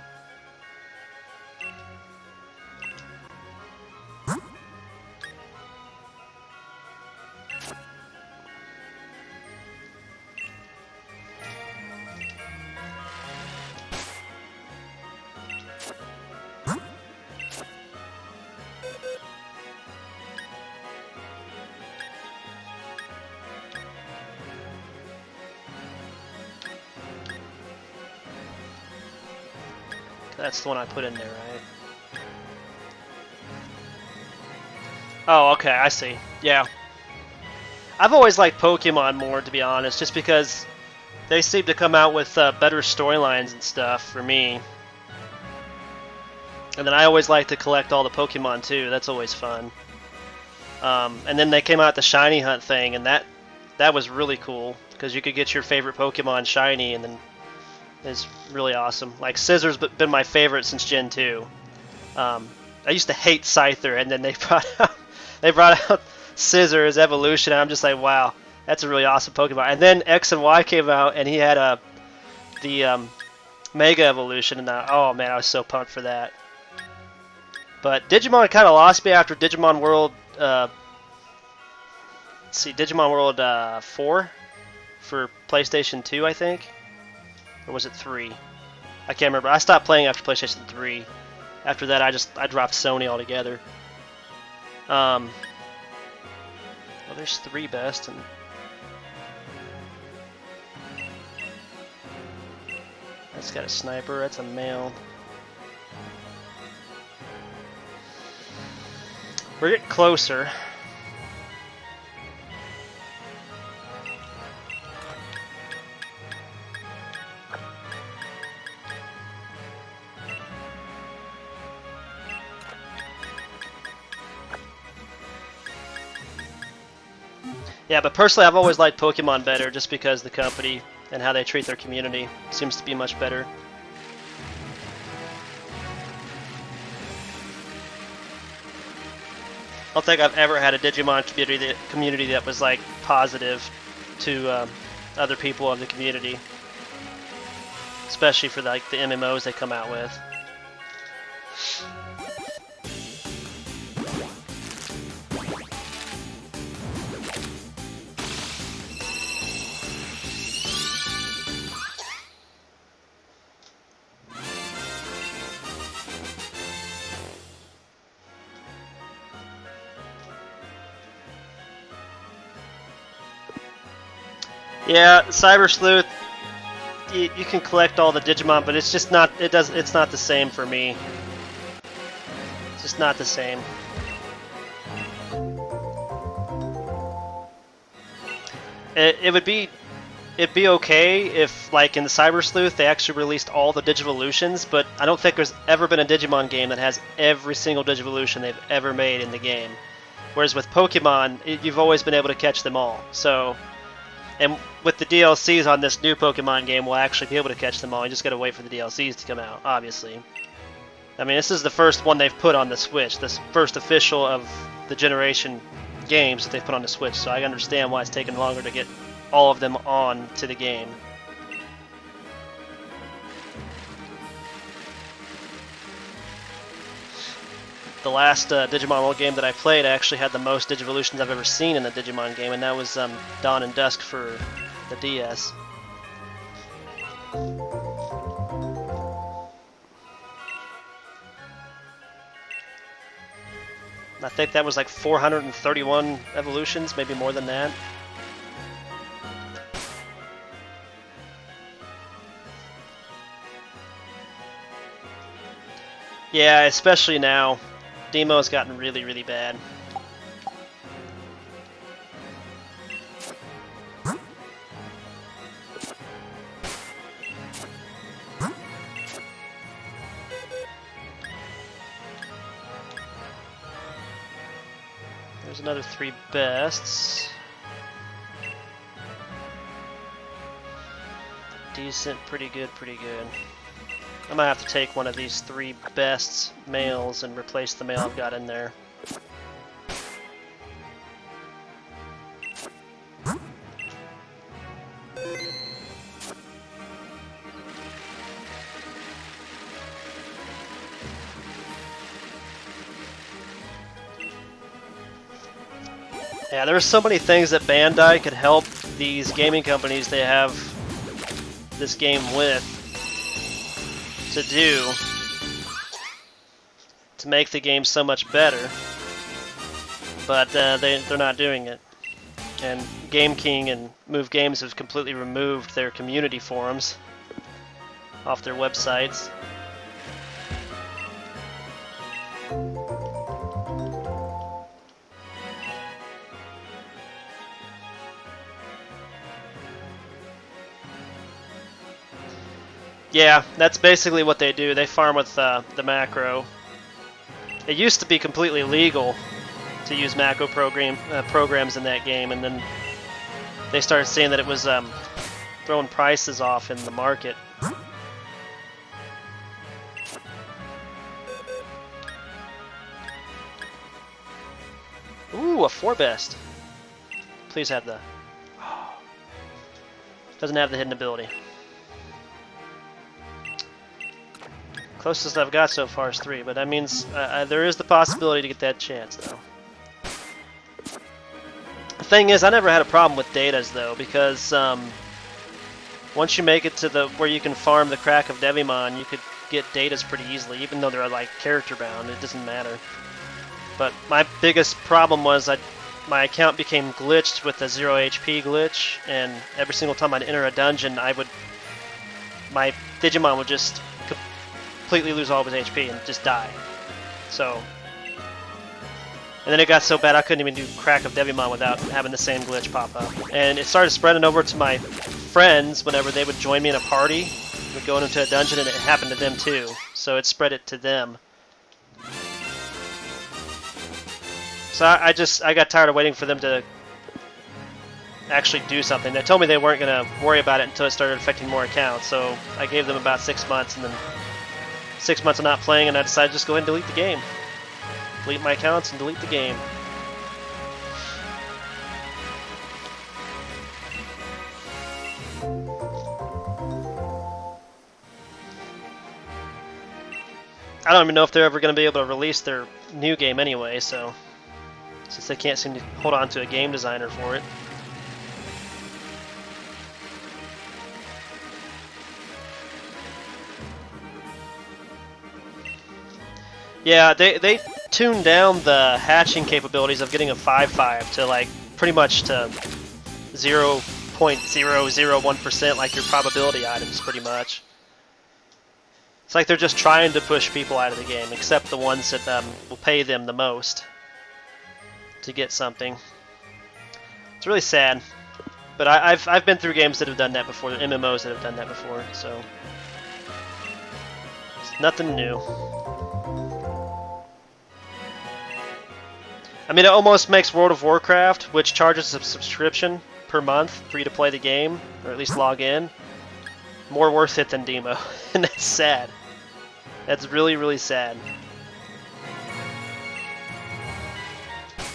That's the one I put in there, right? Oh, okay, I see. Yeah. I've always liked Pokemon more, to be honest, just because they seem to come out with better storylines and stuff for me. And then I always like to collect all the Pokemon too. That's always fun. And then they came out the Shiny Hunt thing, and that was really cool because you could get your favorite Pokemon shiny, and then it's really awesome. Like Scissor's been my favorite since Gen 2. I used to hate Scyther, and then they brought out Scissor as evolution. And I'm just like, wow, that's a really awesome Pokemon. And then X and Y came out, and he had the Mega Evolution, and oh man, I was so pumped for that. But Digimon kind of lost me after Digimon World. Let's see, Digimon World 4 for PlayStation 2, I think. Or was it 3? I can't remember. I stopped playing after PlayStation 3. After that, I dropped Sony altogether. Well, there's 3 best, and that's got a sniper. That's a male. We're getting closer. Yeah, but personally, I've always liked Pokemon better just because the company and how they treat their community seems to be much better. I don't think I've ever had a Digimon community that was like positive to other people of the community, especially for like the MMOs they come out with. Yeah, Cyber Sleuth, you can collect all the Digimon, but it's just not, it's not the same for me. It's just not the same. It'd be okay if, like in the Cyber Sleuth, they actually released all the Digivolutions, but I don't think there's ever been a Digimon game that has every single Digivolution they've ever made in the game. Whereas with Pokemon, you've always been able to catch them all. So, and with the DLCs on this new Pokemon game, we'll actually be able to catch them all. You just gotta wait for the DLCs to come out, obviously. I mean, this is the first one they've put on the Switch, this first official of the generation games that they've put on the Switch, so I understand why it's taken longer to get all of them on to the game. The last Digimon World game that I played actually had the most Digivolutions I've ever seen in a Digimon game, and that was Dawn and Dusk for the DS. I think that was like 431 evolutions, maybe more than that. Yeah, especially now. Demo's gotten really, really bad. There's another 3 bests. Decent, pretty good, pretty good. I might have to take one of these 3 bests males and replace the male I've got in there. Yeah, there's so many things that Bandai could help these gaming companies they have this game with to do to make the game so much better, but they're not doing it. And Game King and Move Games have completely removed their community forums off their websites. Yeah, that's basically what they do. They farm with the macro. It used to be completely legal to use macro programs in that game, and then they started saying that it was throwing prices off in the market. Ooh, a 4 best. Please have the... Doesn't have the hidden ability. Closest I've got so far is 3, but that means there is the possibility to get that chance, though. The thing is, I never had a problem with datas, though, because once you make it to the where you can farm the Crack of Devimon, you could get datas pretty easily, even though they're like character bound. It doesn't matter. But my biggest problem was my account became glitched with the 0 HP glitch, and every single time I'd enter a dungeon, my Digimon would just completely lose all of his HP and just die. So, and then it got so bad I couldn't even do Crack of Devimon without having the same glitch pop up. And it started spreading over to my friends whenever they would join me in a party. We'd go into a dungeon and it happened to them too. So it spread it to them. So I got tired of waiting for them to actually do something. They told me they weren't going to worry about it until it started affecting more accounts. So I gave them about 6 months, and then 6 months of not playing, and I decided to just go ahead and delete the game. Delete my accounts and delete the game. I don't even know if they're ever going to be able to release their new game anyway, so since they can't seem to hold on to a game designer for it. Yeah, they tuned down the hatching capabilities of getting a 5/5 to like pretty much to 0.001%, like your probability items pretty much. It's like they're just trying to push people out of the game, except the ones that will pay them the most to get something. It's really sad, but I've been through games that have done that before, MMOs that have done that before, so it's nothing new. I mean, it almost makes World of Warcraft, which charges a subscription per month for you to play the game, or at least log in, more worth it than Demo, and that's sad. That's really, really sad.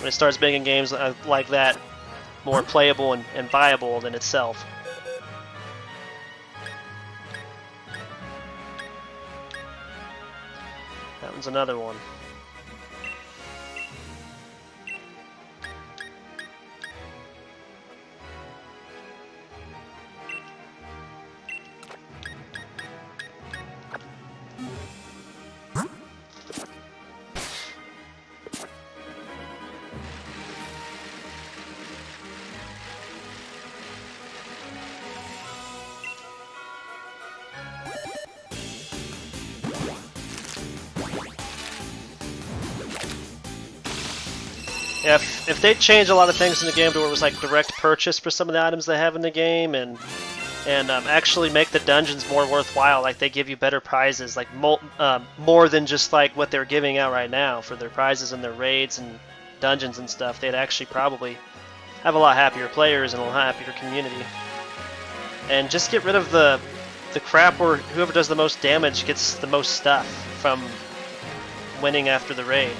When it starts making games like that more playable and viable than itself. That one's another one. Yeah, if they change a lot of things in the game to where it was like direct purchase for some of the items they have in the game, and actually make the dungeons more worthwhile, like they give you better prizes, like more than just like what they're giving out right now for their prizes and their raids and dungeons and stuff, they'd actually probably have a lot happier players and a lot happier community. And just get rid of the crap where whoever does the most damage gets the most stuff from winning after the raid.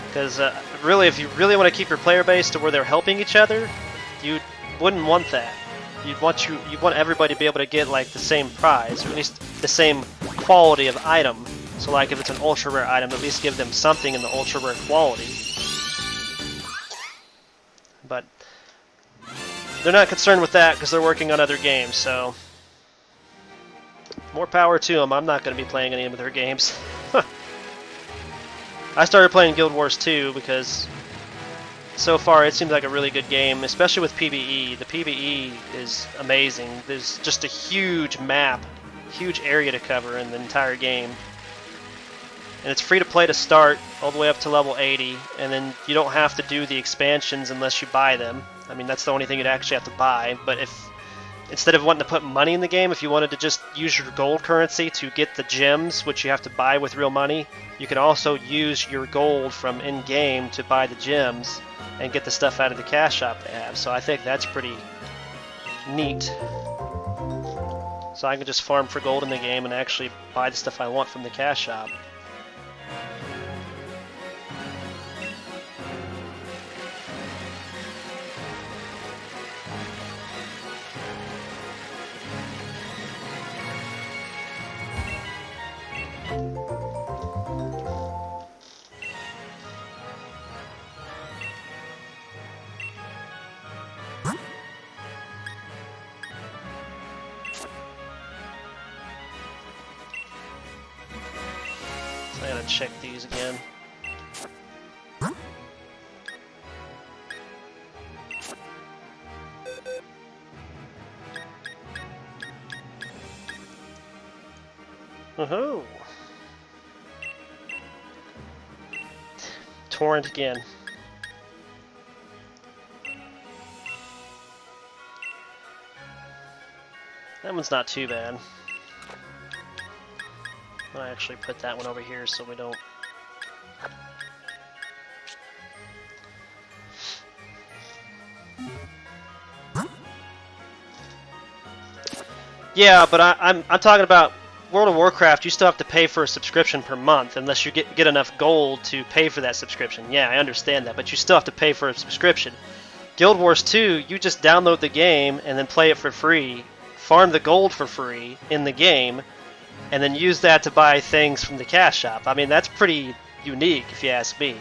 Because really, if you really want to keep your player base to where they're helping each other, you wouldn't want that. You'd want everybody to be able to get like the same prize, or at least the same quality of item. So like if it's an ultra rare item, at least give them something in the ultra rare quality. But they're not concerned with that because they're working on other games. So more power to them. I'm not going to be playing any of their games. I started playing Guild Wars 2 because so far it seems like a really good game, especially with PvE. The PvE is amazing. There's just a huge map, huge area to cover in the entire game. And it's free to play to start, all the way up to level 80, and then you don't have to do the expansions unless you buy them. I mean, that's the only thing you'd actually have to buy, but if instead of wanting to put money in the game, if you wanted to just use your gold currency to get the gems, which you have to buy with real money, you can also use your gold from in-game to buy the gems and get the stuff out of the cash shop they have. So I think that's pretty neat. So I can just farm for gold in the game and actually buy the stuff I want from the cash shop. gotta check these again. Woohoo! Torrent again. That one's not too bad. I'll actually put that one over here so we don't... Yeah, but I'm talking about World of Warcraft. You still have to pay for a subscription per month unless you get enough gold to pay for that subscription. Yeah, I understand that, but you still have to pay for a subscription. Guild Wars 2, you just download the game and then play it for free, farm the gold for free in the game, and then use that to buy things from the cash shop. I mean, that's pretty unique if you ask me.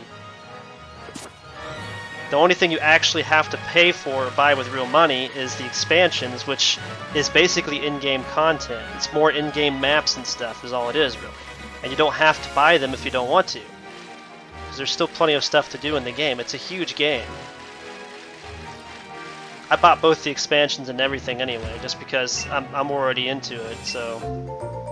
The only thing you actually have to pay for or buy with real money is the expansions, which is basically in-game content. It's more in-game maps and stuff is all it is, really. And you don't have to buy them if you don't want to, because there's still plenty of stuff to do in the game. It's a huge game. I bought both the expansions and everything anyway, just because I'm already into it, so...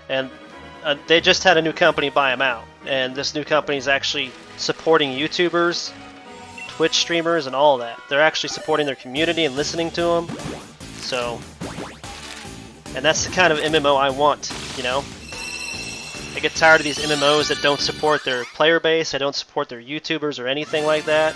And they just had a new company buy them out, and this new company is actually supporting YouTubers, Twitch streamers, and all that. They're actually supporting their community and listening to them. So, and that's the kind of MMO I want, you know? I get tired of these MMOs that don't support their player base, they don't support their YouTubers or anything like that.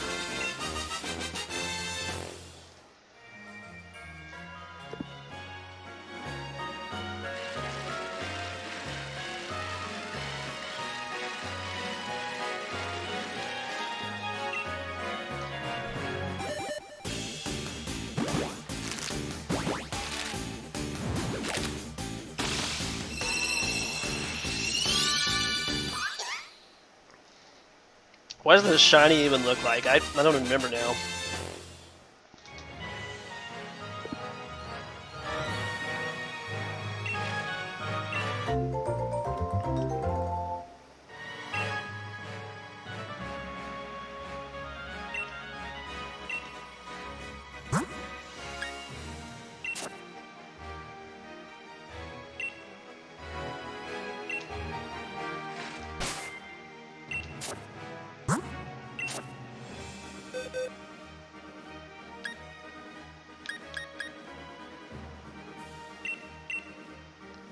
What does this shiny even look like? I don't remember now.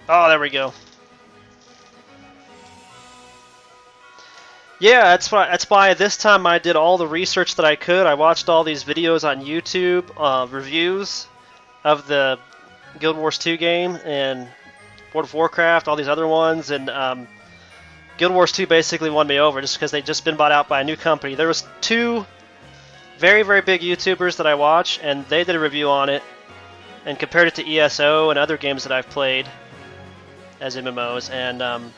Oh, there we go. Yeah, that's why this time I did all the research that I could. I watched all these videos on YouTube, reviews of the Guild Wars 2 game and World of Warcraft, all these other ones, and Guild Wars 2 basically won me over just because they'd just been bought out by a new company. There was two very, very big YouTubers that I watch, and they did a review on it and compared it to ESO and other games that I've played as MMOs, and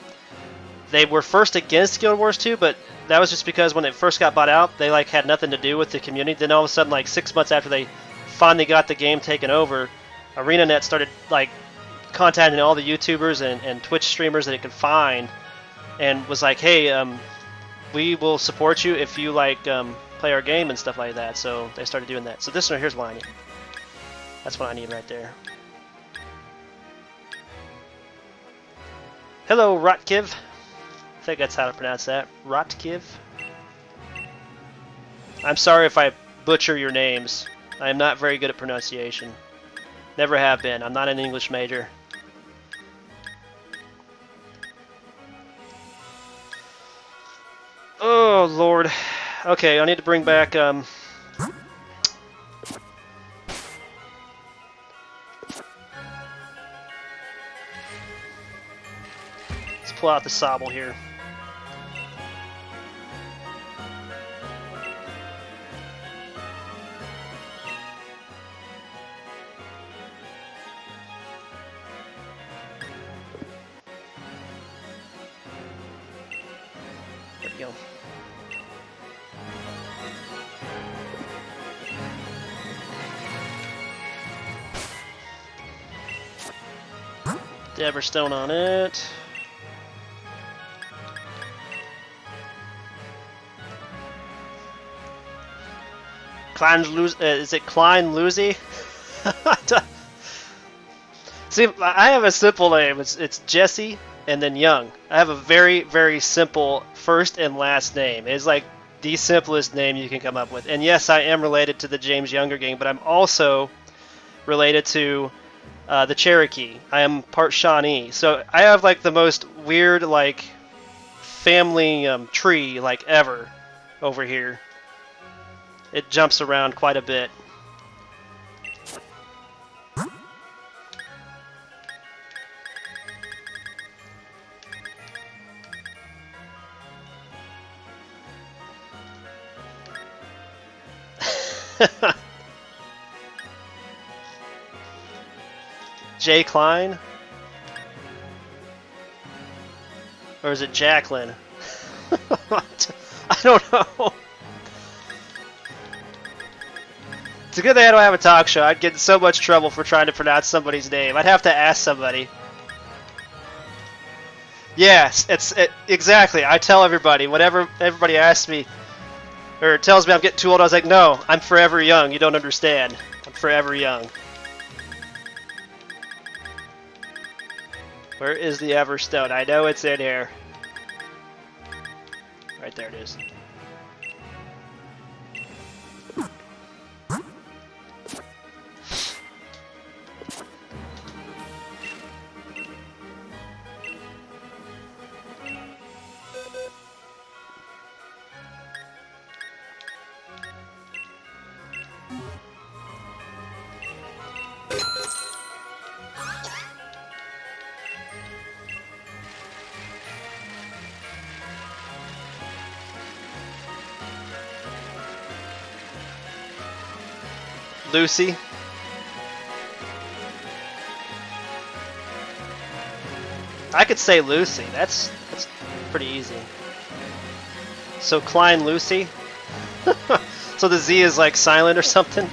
they were first against Guild Wars 2, but that was just because when it first got bought out, they like had nothing to do with the community. Then all of a sudden, like 6 months after they finally got the game taken over, ArenaNet started like contacting all the YouTubers and Twitch streamers that it could find, and was like, hey, we will support you if you like play our game and stuff like that. So they started doing that. So this one here's what I need. That's what I need right there. Hello, Rotkiv. I think that's how to pronounce that. Rotkiv. I'm sorry if I butcher your names. I am not very good at pronunciation. Never have been. I'm not an English major. Oh, Lord. Okay, I need to bring back... pull out the Sobble here. There we go. the Everstone on it. Is it Klein Lucy? See, I have a simple name. It's Jesse and then Young. I have a very, very simple first and last name. It's like the simplest name you can come up with. And yes, I am related to the James Younger gang, but I'm also related to the Cherokee. I am part Shawnee. So I have like the most weird like family tree like ever over here. It jumps around quite a bit. Jay Klein? Or is it Jacqueline? I don't know. It's a good thing I don't have a talk show. I'd get in so much trouble for trying to pronounce somebody's name. I'd have to ask somebody. Yes, exactly. I tell everybody, whenever everybody asks me, or tells me I'm getting too old, I was like, no, I'm forever young. You don't understand. I'm forever young. Where is the Everstone? I know it's in here. Right there it is. Lucy. I could say Lucy. That's pretty easy. So Klein Lucy. So the Z is like silent or something.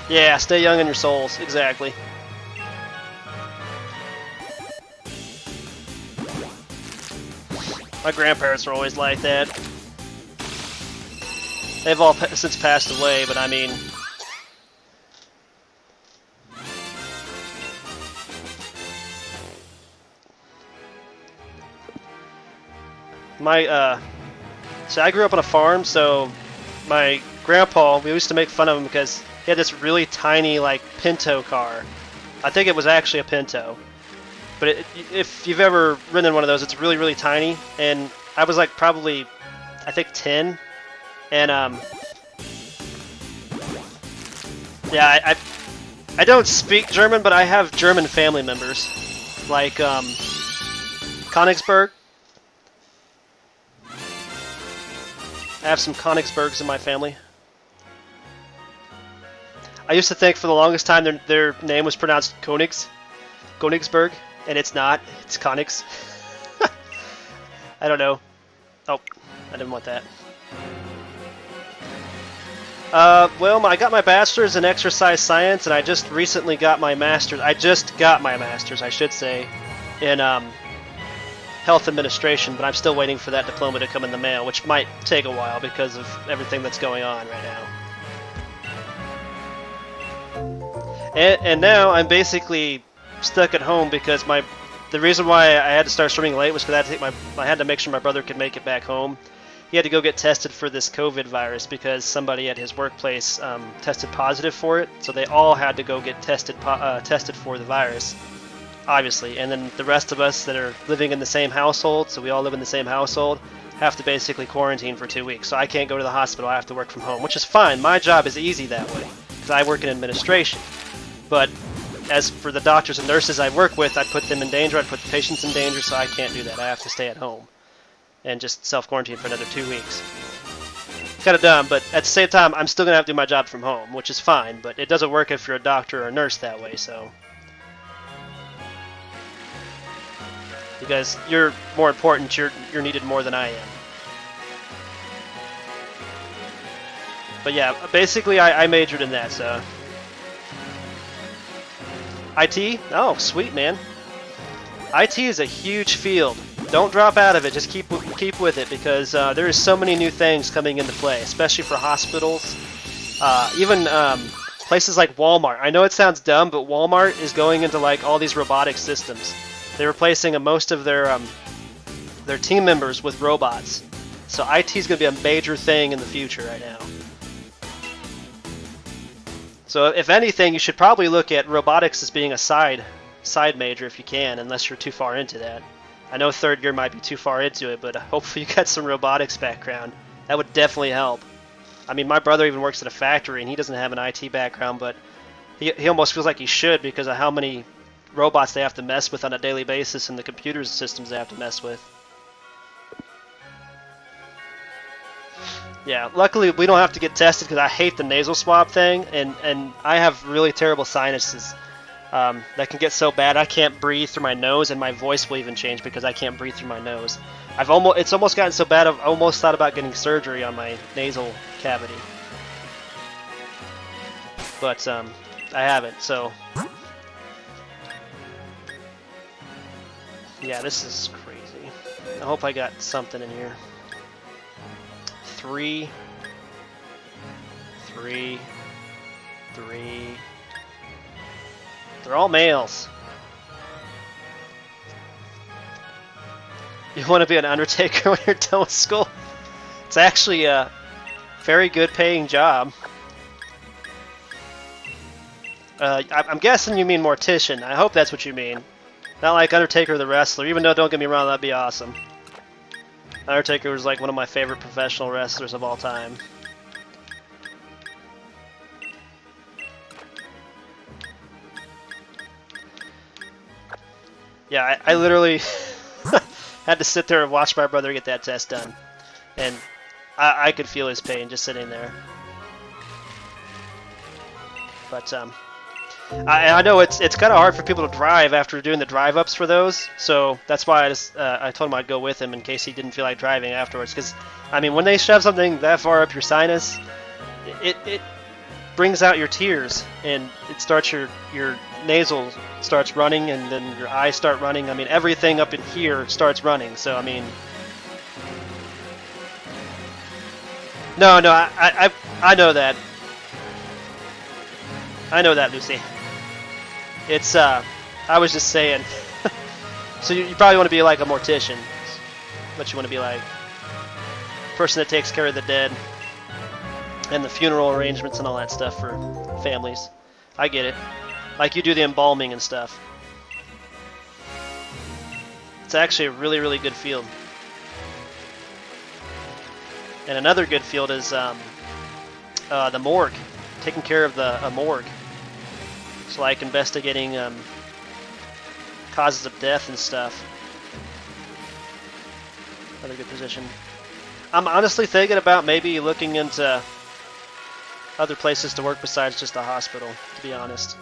Yeah, stay young in your souls. Exactly. My grandparents were always like that. They've all since passed away, but I mean... So I grew up on a farm, so my grandpa, we used to make fun of him because he had this really tiny, like, Pinto car. I think it was actually a Pinto. But if you've ever ridden in one of those, it's really, really tiny. And I was like probably, I think 10. And yeah, I don't speak German, but I have German family members, like Königsberg. I have some Königsbergs in my family. I used to think for the longest time their name was pronounced Königsberg, and it's not. It's Königs. I don't know. Oh, I didn't want that. Well, I got my bachelor's in exercise science, and I just recently got my master's. I just got my master's, I should say, in health administration, but I'm still waiting for that diploma to come in the mail, which might take a while because of everything that's going on right now. And now I'm basically stuck at home because the reason why I had to start streaming late was because I had to make sure my brother could make it back home. He had to go get tested for this COVID virus because somebody at his workplace tested positive for it. So they all had to go get tested for the virus, obviously. And then the rest of us that are living in the same household, so we all live in the same household, have to basically quarantine for 2 weeks. So I can't go to the hospital. I have to work from home, which is fine. My job is easy that way because I work in administration. But as for the doctors and nurses I work with, I put them in danger. I put the patients in danger, so I can't do that. I have to stay at home and just self-quarantine for another 2 weeks. It's kind of dumb, but at the same time, I'm still going to have to do my job from home, which is fine, but it doesn't work if you're a doctor or a nurse that way, so... Because you're more important, you're needed more than I am. But yeah, basically I majored in that, so IT? Oh, sweet, man. IT is a huge field. Don't drop out of it. Just keep with it, because there is so many new things coming into play, especially for hospitals. Even places like Walmart. I know it sounds dumb, but Walmart is going into like all these robotic systems. They're replacing most of their team members with robots. So IT is going to be a major thing in the future right now. So if anything, you should probably look at robotics as being a side major if you can, unless you're too far into that. I know third year might be too far into it, but hopefully you got some robotics background. That would definitely help. I mean, my brother even works at a factory, and he doesn't have an IT background, but he almost feels like he should because of how many robots they have to mess with on a daily basis and the computer systems they have to mess with. Yeah, luckily we don't have to get tested because I hate the nasal swab thing, and I have really terrible sinuses that can get so bad I can't breathe through my nose, and my voice will even change because I can't breathe through my nose. It's almost gotten so bad I've almost thought about getting surgery on my nasal cavity, but I haven't. So yeah, this is crazy. I hope I got something in here. 3, 3, 3. They're all males. You want to be an undertaker when you're done with school? It's actually a very good paying job. I'm guessing you mean mortician. I hope that's what you mean. Not like Undertaker the wrestler, even though, don't get me wrong, that'd be awesome. Undertaker was like one of my favorite professional wrestlers of all time. Yeah, I literally had to sit there and watch my brother get that test done. And I could feel his pain just sitting there. But I know it's kind of hard for people to drive after doing the drive-ups for those, so that's why I told him I'd go with him in case he didn't feel like driving afterwards. Because I mean, when they shove something that far up your sinus, it brings out your tears, and it starts your nasal starts running, and then your eyes start running. I mean, everything up in here starts running. So I mean, no, I know that. I know that, Lucy. It's, I was just saying. So you probably want to be like a mortician. But you want to be like person that takes care of the dead and the funeral arrangements and all that stuff for families. I get it. Like you do the embalming and stuff. It's actually a really, really good field. And another good field is the morgue. Taking care of a morgue. So like investigating causes of death and stuff. Another good position. I'm honestly thinking about maybe looking into other places to work besides just a hospital, to be honest.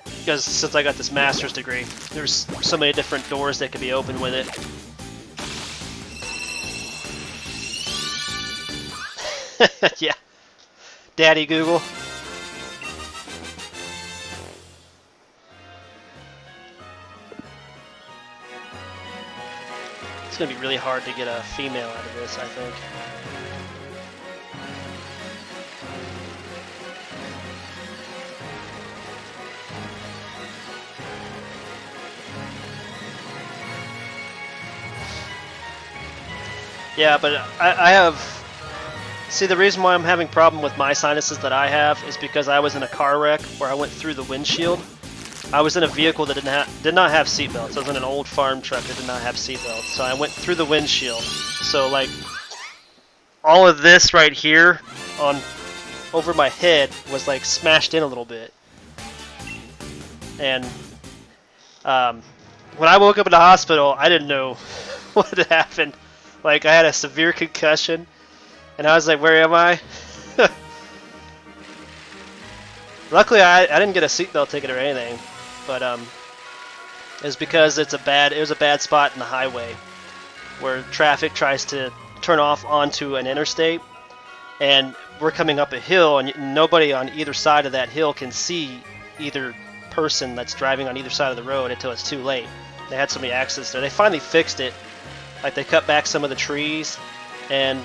Because since I got this master's degree, there's so many different doors that could be opened with it. Yeah. Daddy Google. It's going to be really hard to get a female out of this, I think. Yeah, but I have... See, the reason why I'm having a problem with my sinuses that I have is because I was in a car wreck where I went through the windshield. I was in a vehicle that did not have seatbelts. I was in an old farm truck that did not have seatbelts. So I went through the windshield. So like all of this right here on over my head was like smashed in a little bit. And when I woke up in the hospital, I didn't know what had happened. Like I had a severe concussion. And I was like, where am I? Luckily, I didn't get a seatbelt ticket or anything, but it was because it was a bad spot in the highway where traffic tries to turn off onto an interstate, and we're coming up a hill, and nobody on either side of that hill can see either person that's driving on either side of the road until it's too late. They had so many accidents there. They finally fixed it. Like, they cut back some of the trees and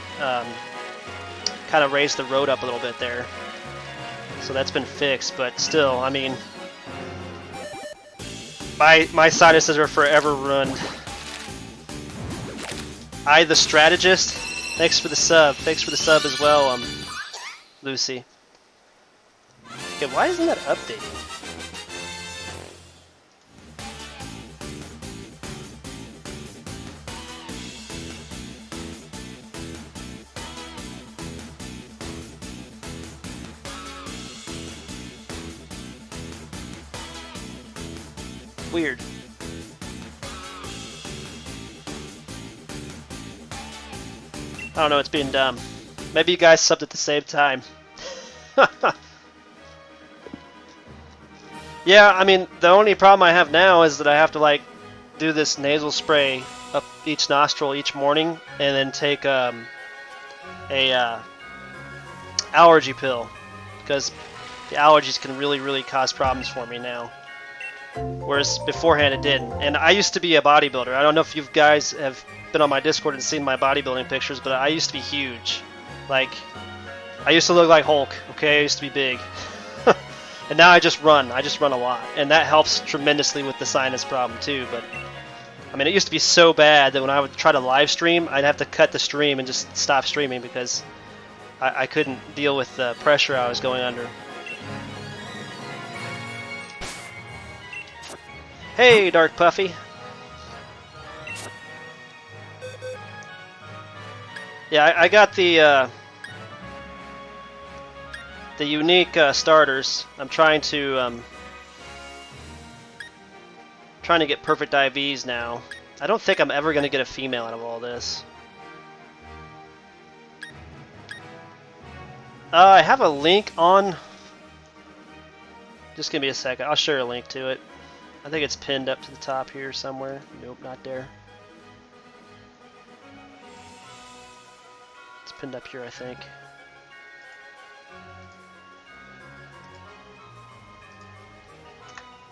kind of raised the road up a little bit there. So that's been fixed, but still, I mean, my sinuses are forever ruined. The strategist, thanks for the sub. Thanks for the sub as well, Lucy. Okay, why isn't that updating? Weird. I don't know, it's being dumb. Maybe you guys subbed at the same time. Yeah, I mean, the only problem I have now is that I have to, like, do this nasal spray up each nostril each morning and then take a allergy pill, because the allergies can really cause problems for me now. Whereas beforehand it didn't. And I used to be a bodybuilder. I don't know if you guys have been on my Discord and seen my bodybuilding pictures, but I used to be huge. Like, I used to look like Hulk, okay? I used to be big. And now I just run. I just run a lot. And that helps tremendously with the sinus problem too. But, I mean, it used to be so bad that when I would try to live stream, I'd have to cut the stream and just stop streaming because I couldn't deal with the pressure I was going under. Hey, Dark Puffy. Yeah, I got the unique starters. I'm trying to get perfect IVs now. I don't think I'm ever gonna get a female out of all this. I have a link on. Just give me a second. I'll share a link to it. I think it's pinned up to the top here somewhere. Nope, not there. It's pinned up here, I think.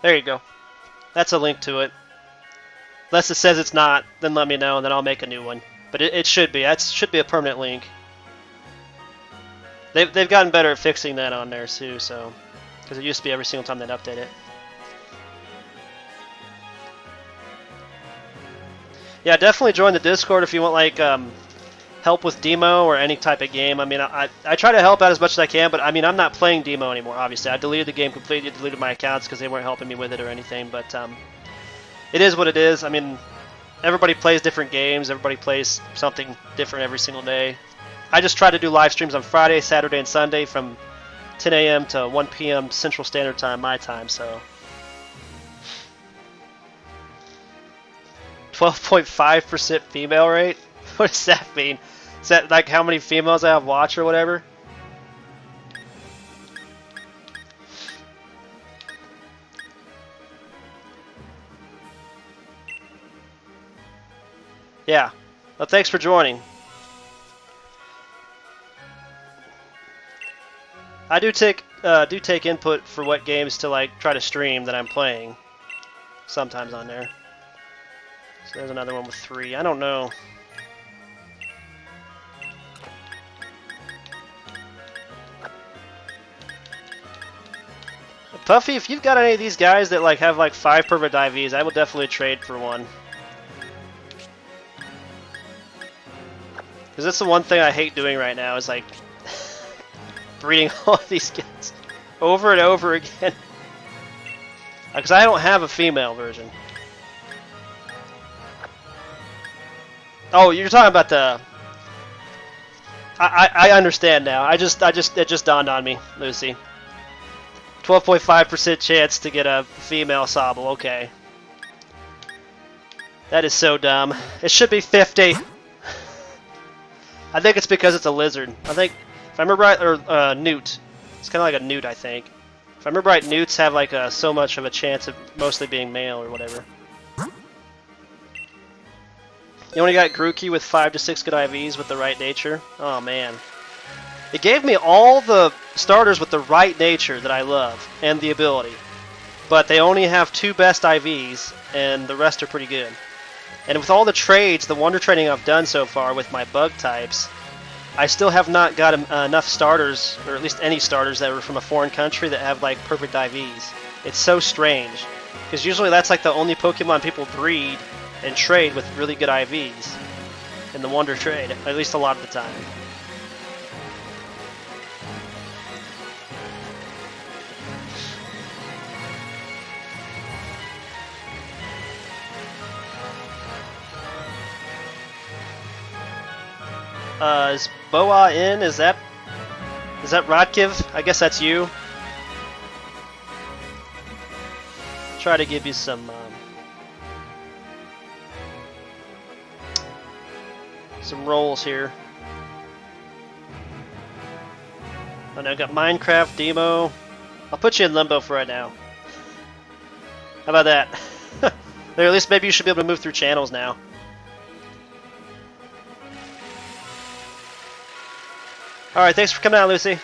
There you go. That's a link to it. Unless it says it's not, then let me know, and then I'll make a new one. But it should be. That should be a permanent link. They've gotten better at fixing that on there too, so because it used to be every single time they'd update it. Yeah, definitely join the Discord if you want, like, help with demo or any type of game. I mean, I try to help out as much as I can, but I mean, I'm not playing demo anymore, obviously. I deleted the game completely, deleted my accounts because they weren't helping me with it or anything, but it is what it is. I mean, everybody plays different games, everybody plays something different every single day. I just try to do live streams on Friday, Saturday, and Sunday from 10 a.m. to 1 p.m. Central Standard Time, my time, so. 12.5% female rate? What does that mean? Is that like how many females I have watch or whatever? Yeah. Well, thanks for joining. I do take input for what games to, like, try to stream that I'm playing sometimes on there. So there's another one with 3. I don't know. Puffy, if you've got any of these guys that, like, have like 5 perfect IVs, I will definitely trade for one. Because that's the one thing I hate doing right now is, like, breeding all these kids over and over again. Because I don't have a female version. Oh, you're talking about the. I understand now. It just dawned on me, Lucy. 12.5% chance to get a female Sobble. Okay. That is so dumb. It should be 50. I think it's because it's a lizard. I think, if I remember right, or newt. It's kind of like a newt, I think. If I remember right, newts have like so much of a chance of mostly being male or whatever. You only got Grookey with 5 to 6 good IVs with the right nature? Oh man. It gave me all the starters with the right nature that I love and the ability. But they only have 2 best IVs, and the rest are pretty good. And with all the trades, the wonder trading I've done so far with my bug types, I still have not got enough starters, or at least any starters that were from a foreign country that have like perfect IVs. It's so strange, because usually that's like the only Pokemon people breed and trade with really good IVs in the wonder trade, at least a lot of the time. Is Boa in? Is that Rodkiv? I guess that's you. Try to give you some rolls here. Oh no, I got Minecraft demo. I'll put you in limbo for right now. How about that? Or at least maybe you should be able to move through channels now. Alright, thanks for coming out, Lucy.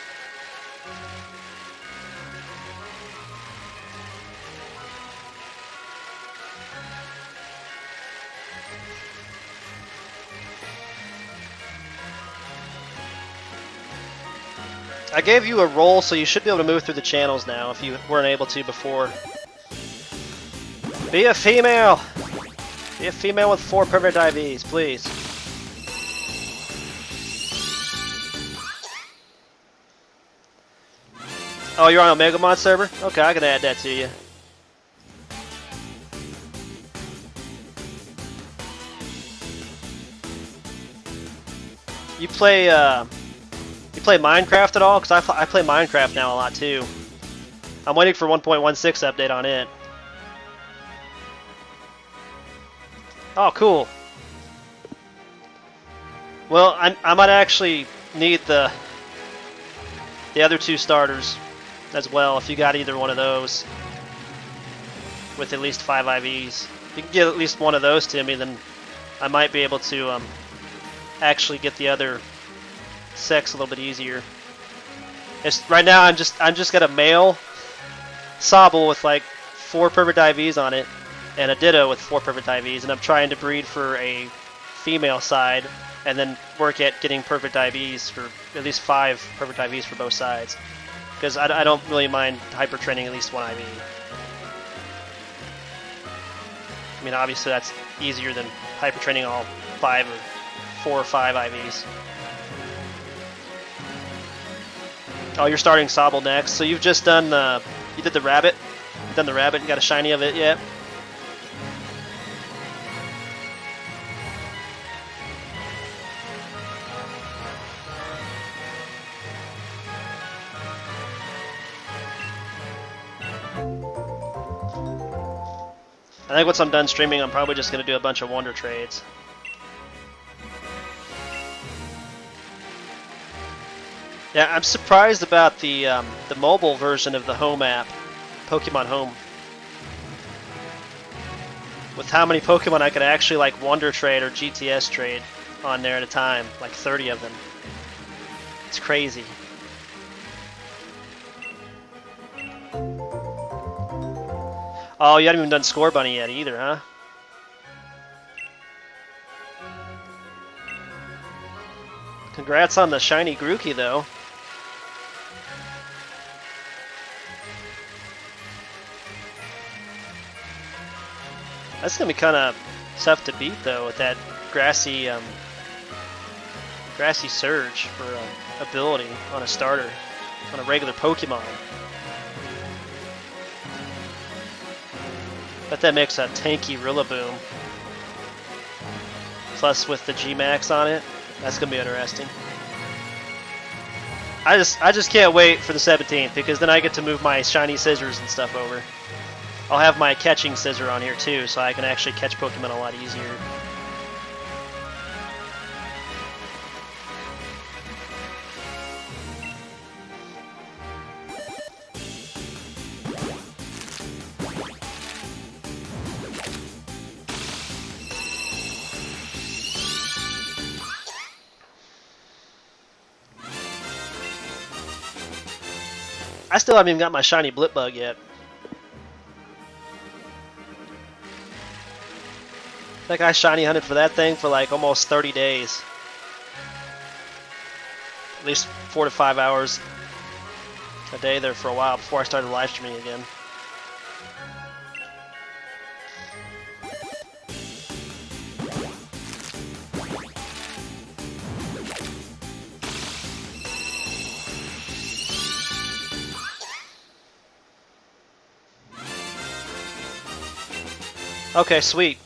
I gave you a roll, so you should be able to move through the channels now if you weren't able to before. Be a female! Be a female with 4 perfect IVs, please. Oh, you're on Omegamon server? Okay, I can add that to you. You play Minecraft at all? Because I play Minecraft now a lot too. I'm waiting for 1.16 update on it. Oh, cool. Well, I might actually need the other 2 starters as well, if you got either one of those with at least 5 IVs. If you can get at least one of those to me, then I might be able to actually get the other 6 a little bit easier. Right now I'm just got a male Sobble with like 4 perfect IVs on it, and a Ditto with 4 perfect IVs, and I'm trying to breed for a female side, and then work at getting perfect IVs for at least 5 perfect IVs for both sides. Because I don't really mind hyper training at least 1 IV. I mean, obviously that's easier than hyper training all 5 or 4 or 5 IVs. Oh, you're starting Sobble next. So you've just done you did the rabbit. You've done the rabbit and got a shiny of it yet? I think once I'm done streaming, I'm probably just going to do a bunch of wonder trades. Yeah, I'm surprised about the mobile version of the Home app, Pokemon Home. With how many Pokemon I could actually like wonder trade or GTS trade on there at a time, like 30 of them. It's crazy. Oh, you haven't even done Score Bunny yet either, huh? Congrats on the shiny Grookey, though. That's gonna be kind of tough to beat, though, with that grassy surge for ability on a starter, on a regular Pokemon. Bet that makes a tanky Rillaboom. Plus with the G-Max on it, that's gonna be interesting. I just can't wait for the 17th, because then I get to move my shiny scissors and stuff over. I'll have my catching scissor on here too, so I can actually catch Pokemon a lot easier. I still haven't even got my shiny Blipbug yet. That guy shiny hunted for that thing for like almost 30 days. At least 4 to 5 hours a day there for a while before I started live streaming again. Okay, sweet.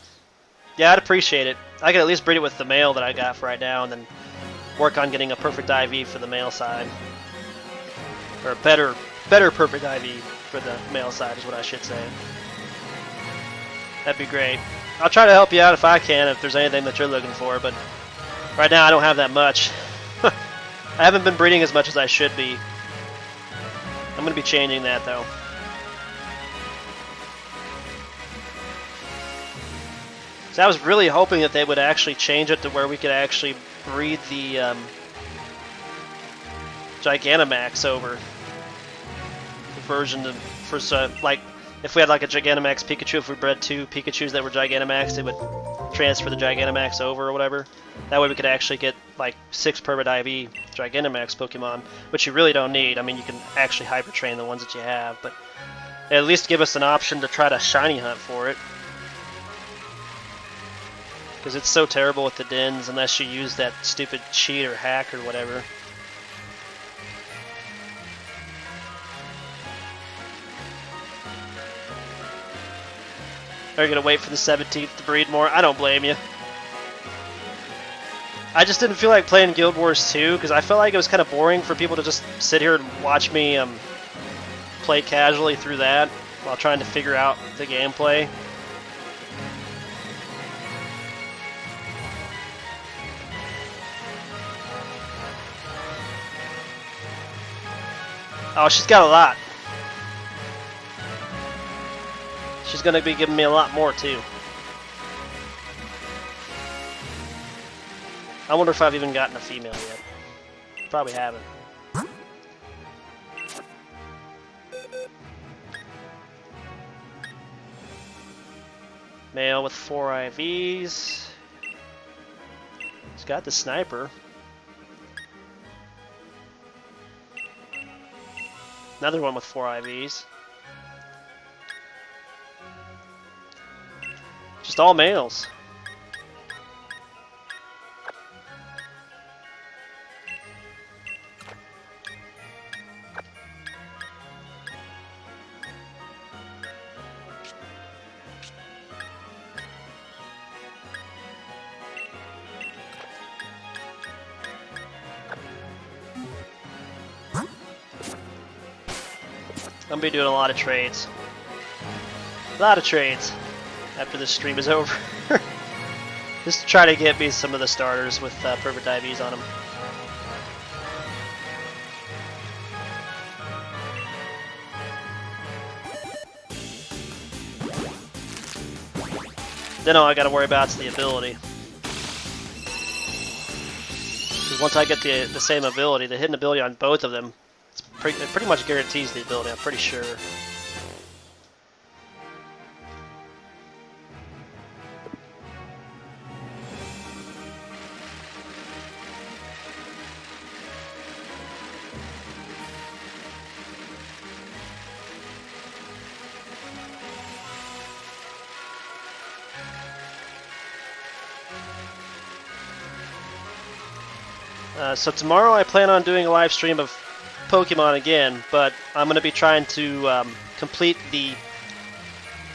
Yeah, I'd appreciate it. I could at least breed it with the male that I got for right now and then work on getting a perfect IV for the male side. Or a better perfect IV for the male side is what I should say. That'd be great. I'll try to help you out if I can, if there's anything that you're looking for, but right now I don't have that much. I haven't been breeding as much as I should be. I'm going to be changing that though. So I was really hoping that they would actually change it to where we could actually breed the Gigantamax over. The version of, for like, if we had like a Gigantamax Pikachu, if we bred 2 Pikachus that were Gigantamax, it would transfer the Gigantamax over or whatever. That way we could actually get like 6 Perfect IV Gigantamax Pokemon, which you really don't need. I mean, you can actually hybrid train the ones that you have, but at least give us an option to try to shiny hunt for it. Because it's so terrible with the dens unless you use that stupid cheat or hack or whatever. Are you going to wait for the 17th to breed more? I don't blame you. I just didn't feel like playing Guild Wars 2 because I felt like it was kind of boring for people to just sit here and watch me play casually through that while trying to figure out the gameplay. Oh, she's got a lot. She's going to be giving me a lot more, too. I wonder if I've even gotten a female yet. Probably haven't. Male with 4 IVs. He's got the sniper. Another one with 4 IVs. Just all males. I'm gonna be doing a lot of trades. A lot of trades after this stream is over. Just to try to get me some of the starters with perfect IVs on them. Then all I gotta worry about is the ability. Because once I get the same ability, the hidden ability on both of them, it pretty much guarantees the ability, I'm pretty sure. So tomorrow I plan on doing a live stream of Pokemon again, but I'm going to be trying to complete the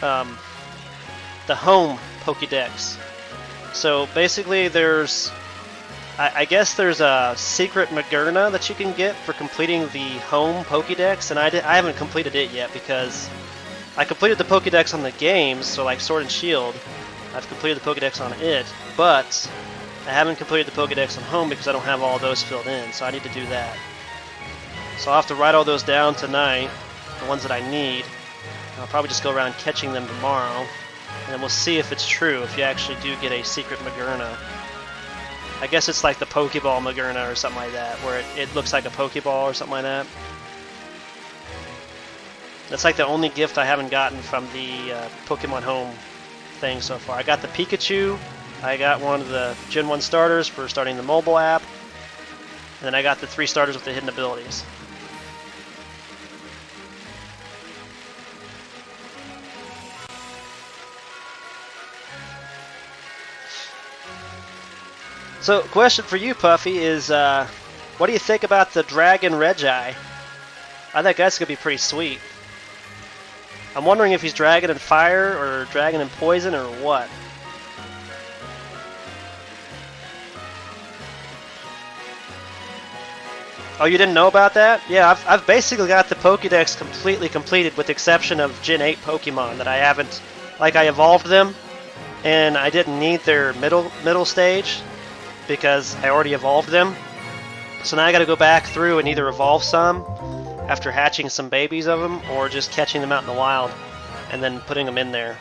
home Pokédex. So basically there's, I guess there's a secret Magearna that you can get for completing the home Pokédex, and I haven't completed it yet because I completed the Pokédex on the games, so like Sword and Shield, I've completed the Pokédex on it, but I haven't completed the Pokédex on home because I don't have all those filled in, so I need to do that. So I'll have to write all those down tonight, the ones that I need. I'll probably just go around catching them tomorrow, and then we'll see if it's true, if you actually do get a secret Magearna. I guess it's like the Pokeball Magearna or something like that, where it looks like a Pokeball or something like that. That's like the only gift I haven't gotten from the Pokemon Home thing so far. I got the Pikachu, I got one of the Gen 1 starters for starting the mobile app, and then I got the 3 starters with the hidden abilities. So, question for you, Puffy, is what do you think about the Dragon Regi? I think that's going to be pretty sweet. I'm wondering if he's Dragon and Fire, or Dragon and Poison, or what. Oh, you didn't know about that? Yeah, I've basically got the Pokédex completely completed with the exception of Gen 8 Pokemon that I haven't... Like, I evolved them, and I didn't need their middle stage because I already evolved them. So now I gotta go back through and either evolve some after hatching some babies of them, or just catching them out in the wild and then putting them in there.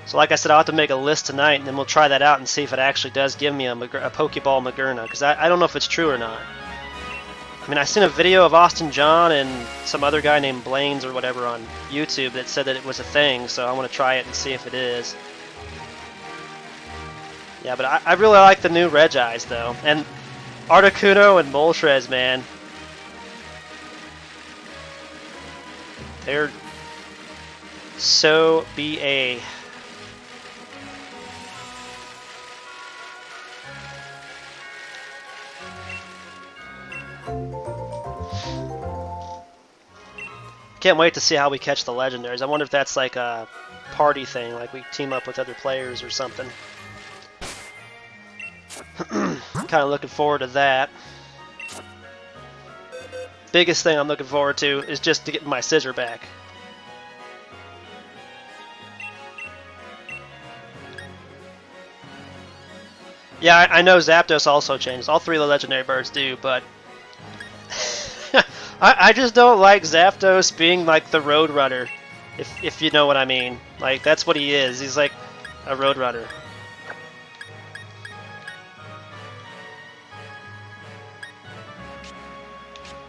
So like I said, I'll have to make a list tonight, and then we'll try that out and see if it actually does give me a Pokeball Magerna, because I don't know if it's true or not. I mean, I seen a video of Austin John and some other guy named Blaines or whatever on YouTube that said that it was a thing, so I want to try it and see if it is. Yeah, but I really like the new Regis, though. And Articuno and Moltres, man. They're so BA. Can't wait to see how we catch the legendaries. I wonder if that's like a party thing, like we team up with other players or something. Kind of looking forward to that. Biggest thing I'm looking forward to is just to get my scissor back. Yeah, I know Zapdos also changed. All 3 of the legendary birds do, but I just don't like Zapdos being like the Roadrunner, if you know what I mean. Like, that's what he is. He's like a Roadrunner.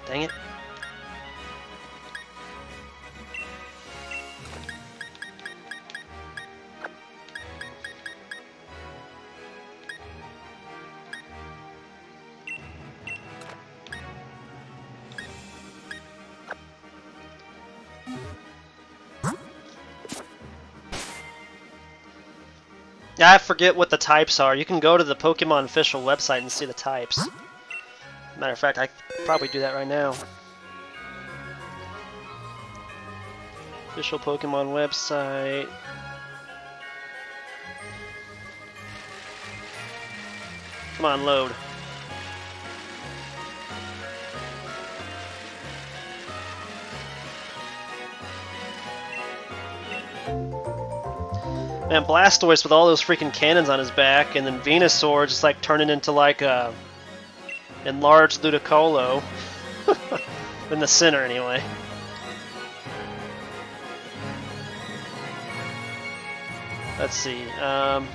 Dang it. Yeah, I forget what the types are. You can go to the Pokemon official website and see the types. Matter of fact, I could probably do that right now. Official Pokemon website. Come on, load. Man, Blastoise with all those freaking cannons on his back, and then Venusaur just like turning into like a enlarged Ludicolo. In the center, anyway. Let's see. Let's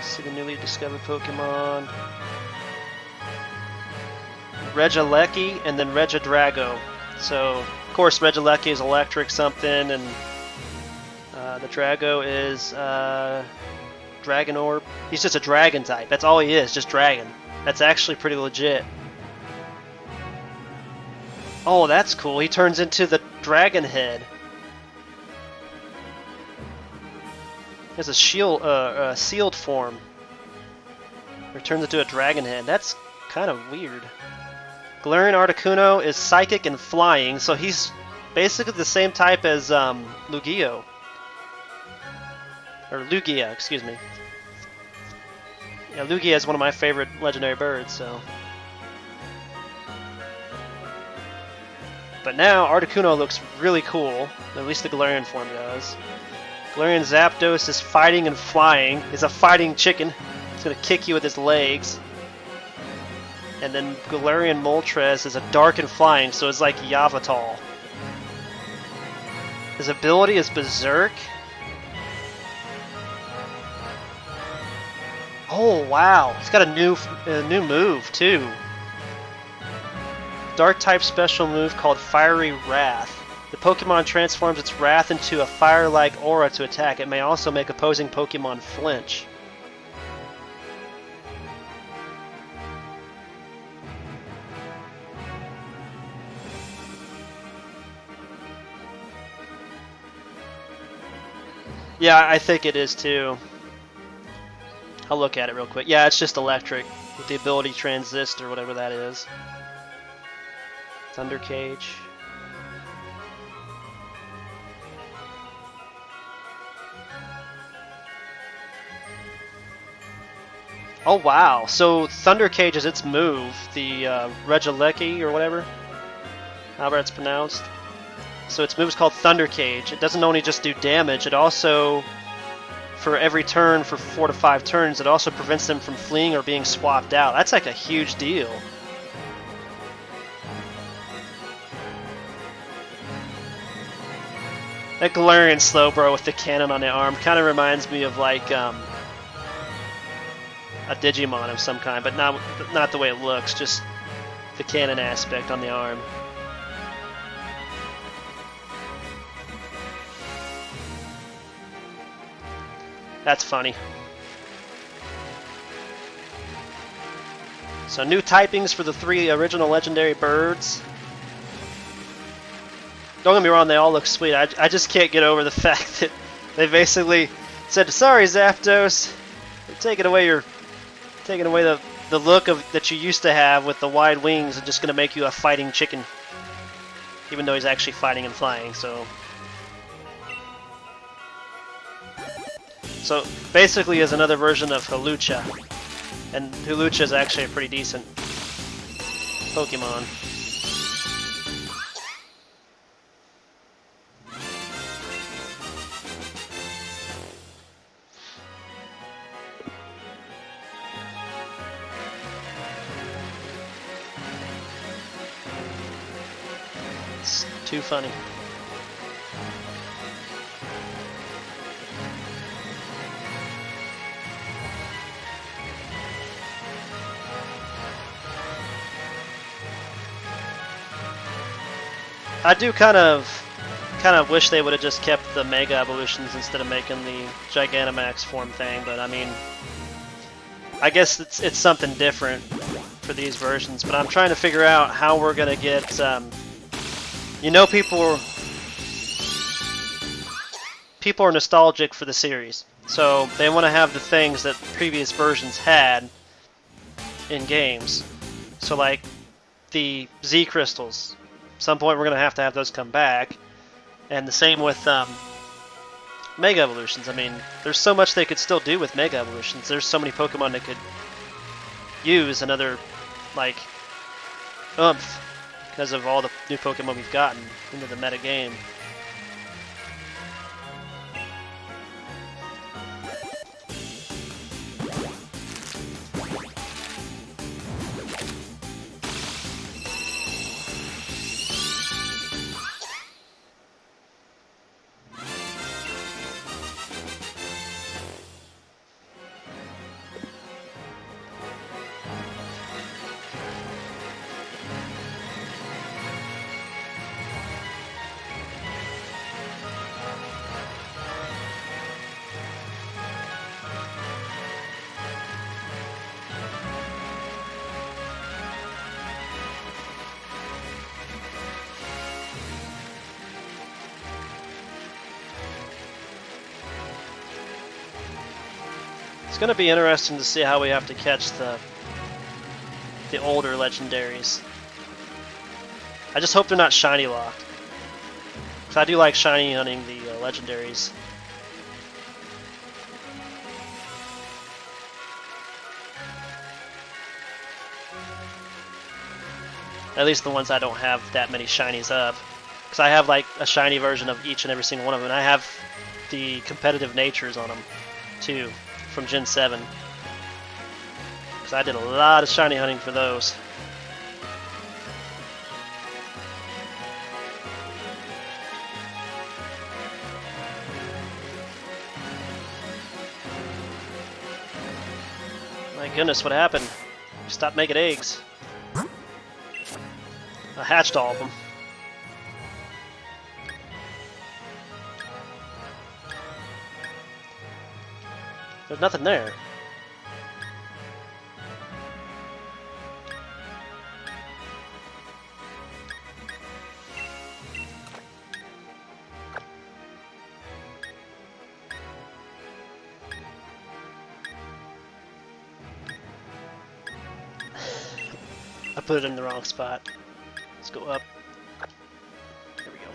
see the newly discovered Pokemon. Regieleki and then Regidrago. So, of course, Regieleki is electric something, and the Drago is Dragon Orb. He's just a dragon type. That's all he is, just dragon. That's actually pretty legit. Oh, that's cool. He turns into the dragon head. He has a shield, sealed form. Or turns into a dragon head. That's kind of weird. Galarian Articuno is psychic and flying, so he's basically the same type as Lugia. Or Lugia, excuse me. Yeah, Lugia is one of my favorite legendary birds, so. But now Articuno looks really cool. At least the Galarian form does. Galarian Zapdos is fighting and flying. He's a fighting chicken. He's gonna kick you with his legs. And then Galarian Moltres is a dark and flying, so it's like Yavatal. His ability is Berserk. Oh wow, he's got a new move too. Dark-type special move called Fiery Wrath. The Pokemon transforms its wrath into a fire-like aura to attack. It may also make opposing Pokemon flinch. Yeah, I think it is too. I'll look at it real quick. Yeah, it's just electric with the ability transist or whatever that is. Thunder Cage. Oh wow, so Thunder Cage is its move, the Regieleki or whatever, however it's pronounced. So its move is called Thunder Cage. It doesn't only just do damage, it also, for every turn for 4 to 5 turns, it also prevents them from fleeing or being swapped out. That's like a huge deal. That Galarian Slowbro with the cannon on the arm kind of reminds me of like a Digimon of some kind, but not the way it looks, just the cannon aspect on the arm. That's funny. So new typings for the 3 original legendary birds. Don't get me wrong, they all look sweet. I just can't get over the fact that they basically said, sorry Zapdos, we're taking away the look that you used to have with the wide wings and just going to make you a fighting chicken. Even though he's actually fighting and flying, so... So basically is another version of Hawlucha. And Hawlucha is actually a pretty decent Pokemon. It's too funny. I do kind of wish they would have just kept the Mega Evolutions instead of making the Gigantamax form thing, but I mean, I guess it's something different for these versions, but I'm trying to figure out how we're going to get, you know, people are nostalgic for the series, so they want to have the things that previous versions had in games. So like the Z Crystals, at some point we're going to have those come back, and the same with Mega Evolutions. I mean, there's so much they could still do with Mega Evolutions. There's so many Pokemon that could use another, like, oomph because of all the new Pokemon we've gotten into the meta game. It's going to be interesting to see how we have to catch the older legendaries. I just hope they're not shiny locked, because I do like shiny hunting the legendaries. At least the ones I don't have that many shinies up, because I have like a shiny version of each and every single one of them, and I have the competitive natures on them too, from Gen 7. Because I did a lot of shiny hunting for those. My goodness, what happened? Stop making eggs. I hatched all of them. There's nothing there. I put it in the wrong spot. Let's go up. There we go.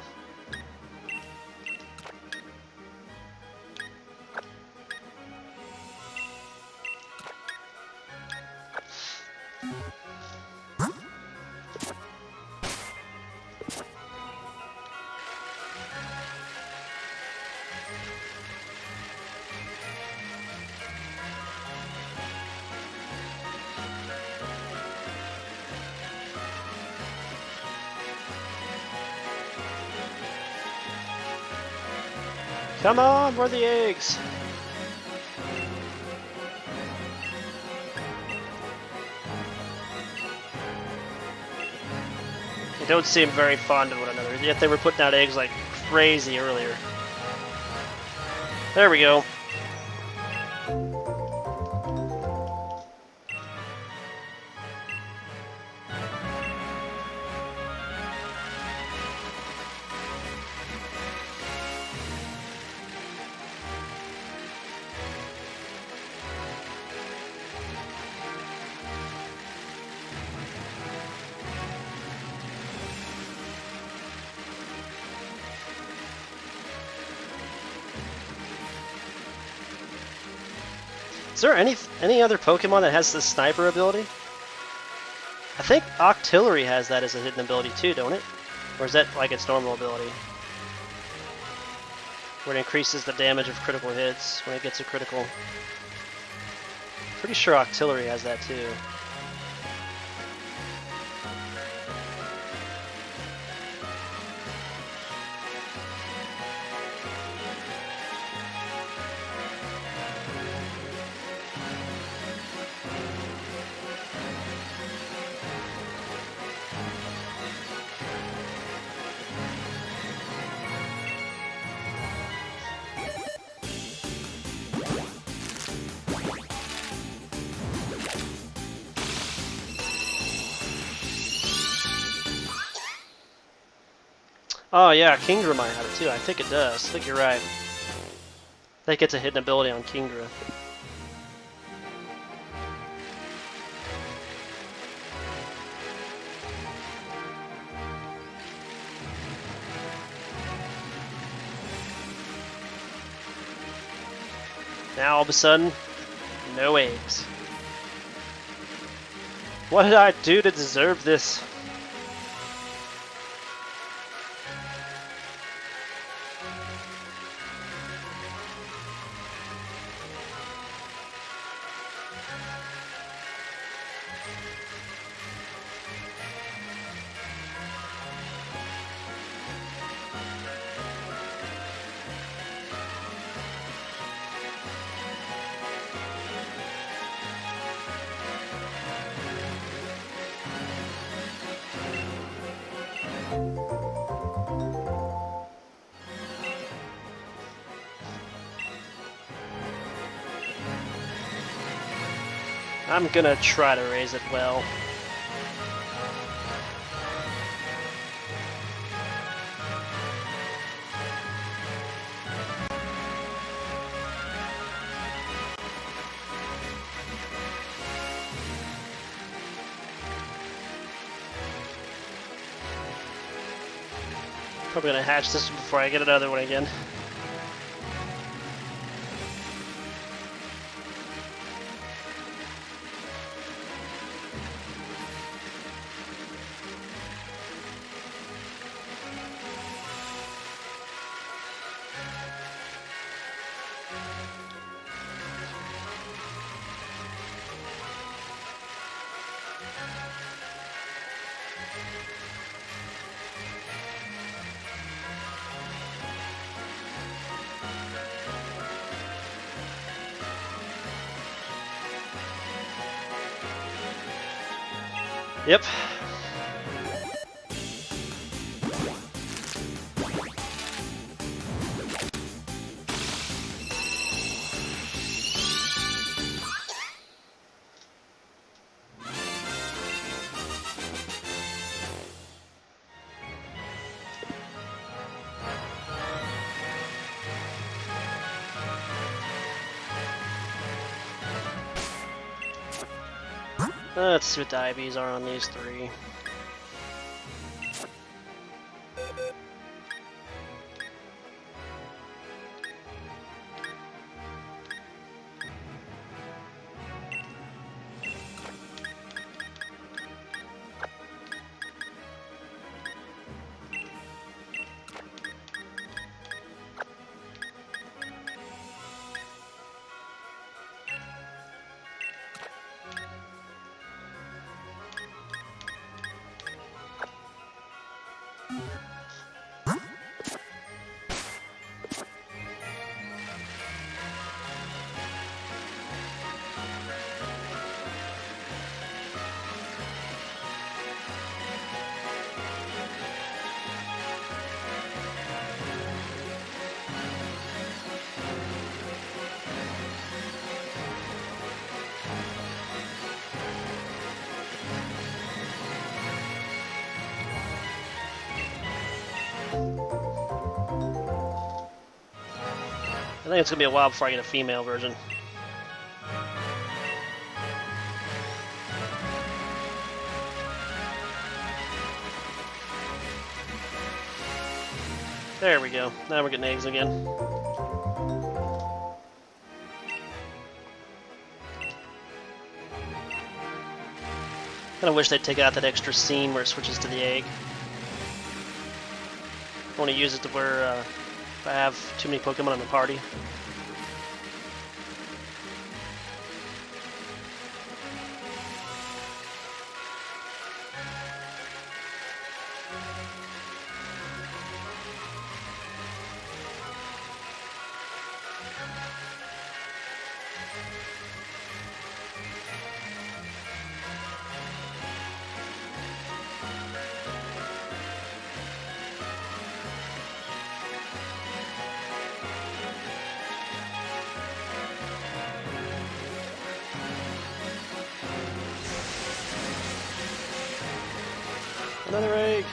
Come on, where are the eggs? They don't seem very fond of one another, yet they were putting out eggs like crazy earlier. There we go. Is there any other Pokemon that has the sniper ability? I think Octillery has that as a hidden ability too, don't it? Or is that like its normal ability? Where it increases the damage of critical hits when it gets a critical. Pretty sure Octillery has that too. Oh yeah, Kingdra might have it too. I think it does. I think you're right. I think it's a hidden ability on Kingdra. Now all of a sudden, no eggs. What did I do to deserve this? I'm gonna try to raise it well. Probably gonna hatch this before I get another one again. Yep. Let's see what the IVs are on these three. I think it's gonna be a while before I get a female version. There we go. Now we're getting eggs again. Kinda wish they'd take out that extra scene where it switches to the egg. I want to use it to where if I have too many Pokemon in the party. Another egg!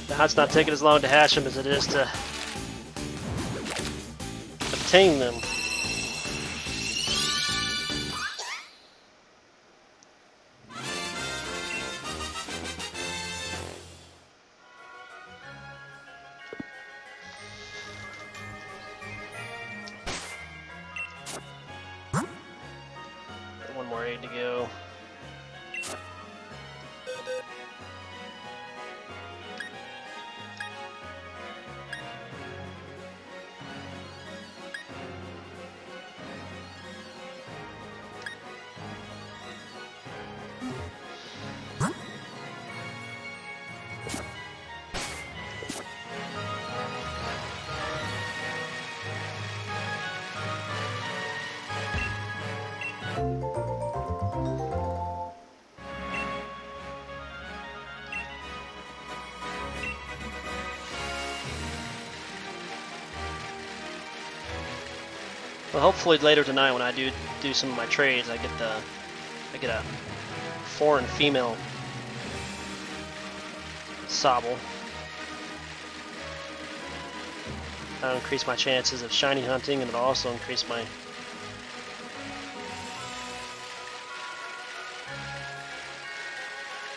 Now it's not taking as long to hatch them as it is to obtain them. One more egg to go. Well, hopefully later tonight when I do some of my trades, I get a foreign female Sobble. That'll increase my chances of shiny hunting, and it'll also increase my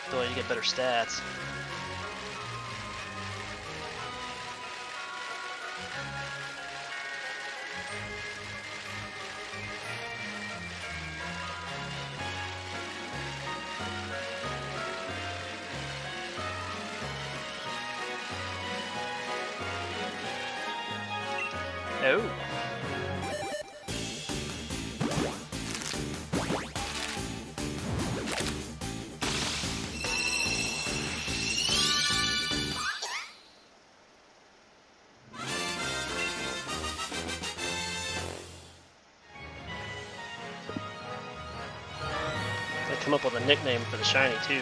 ability to get better stats. Oh. I come up with a nickname for the shiny too.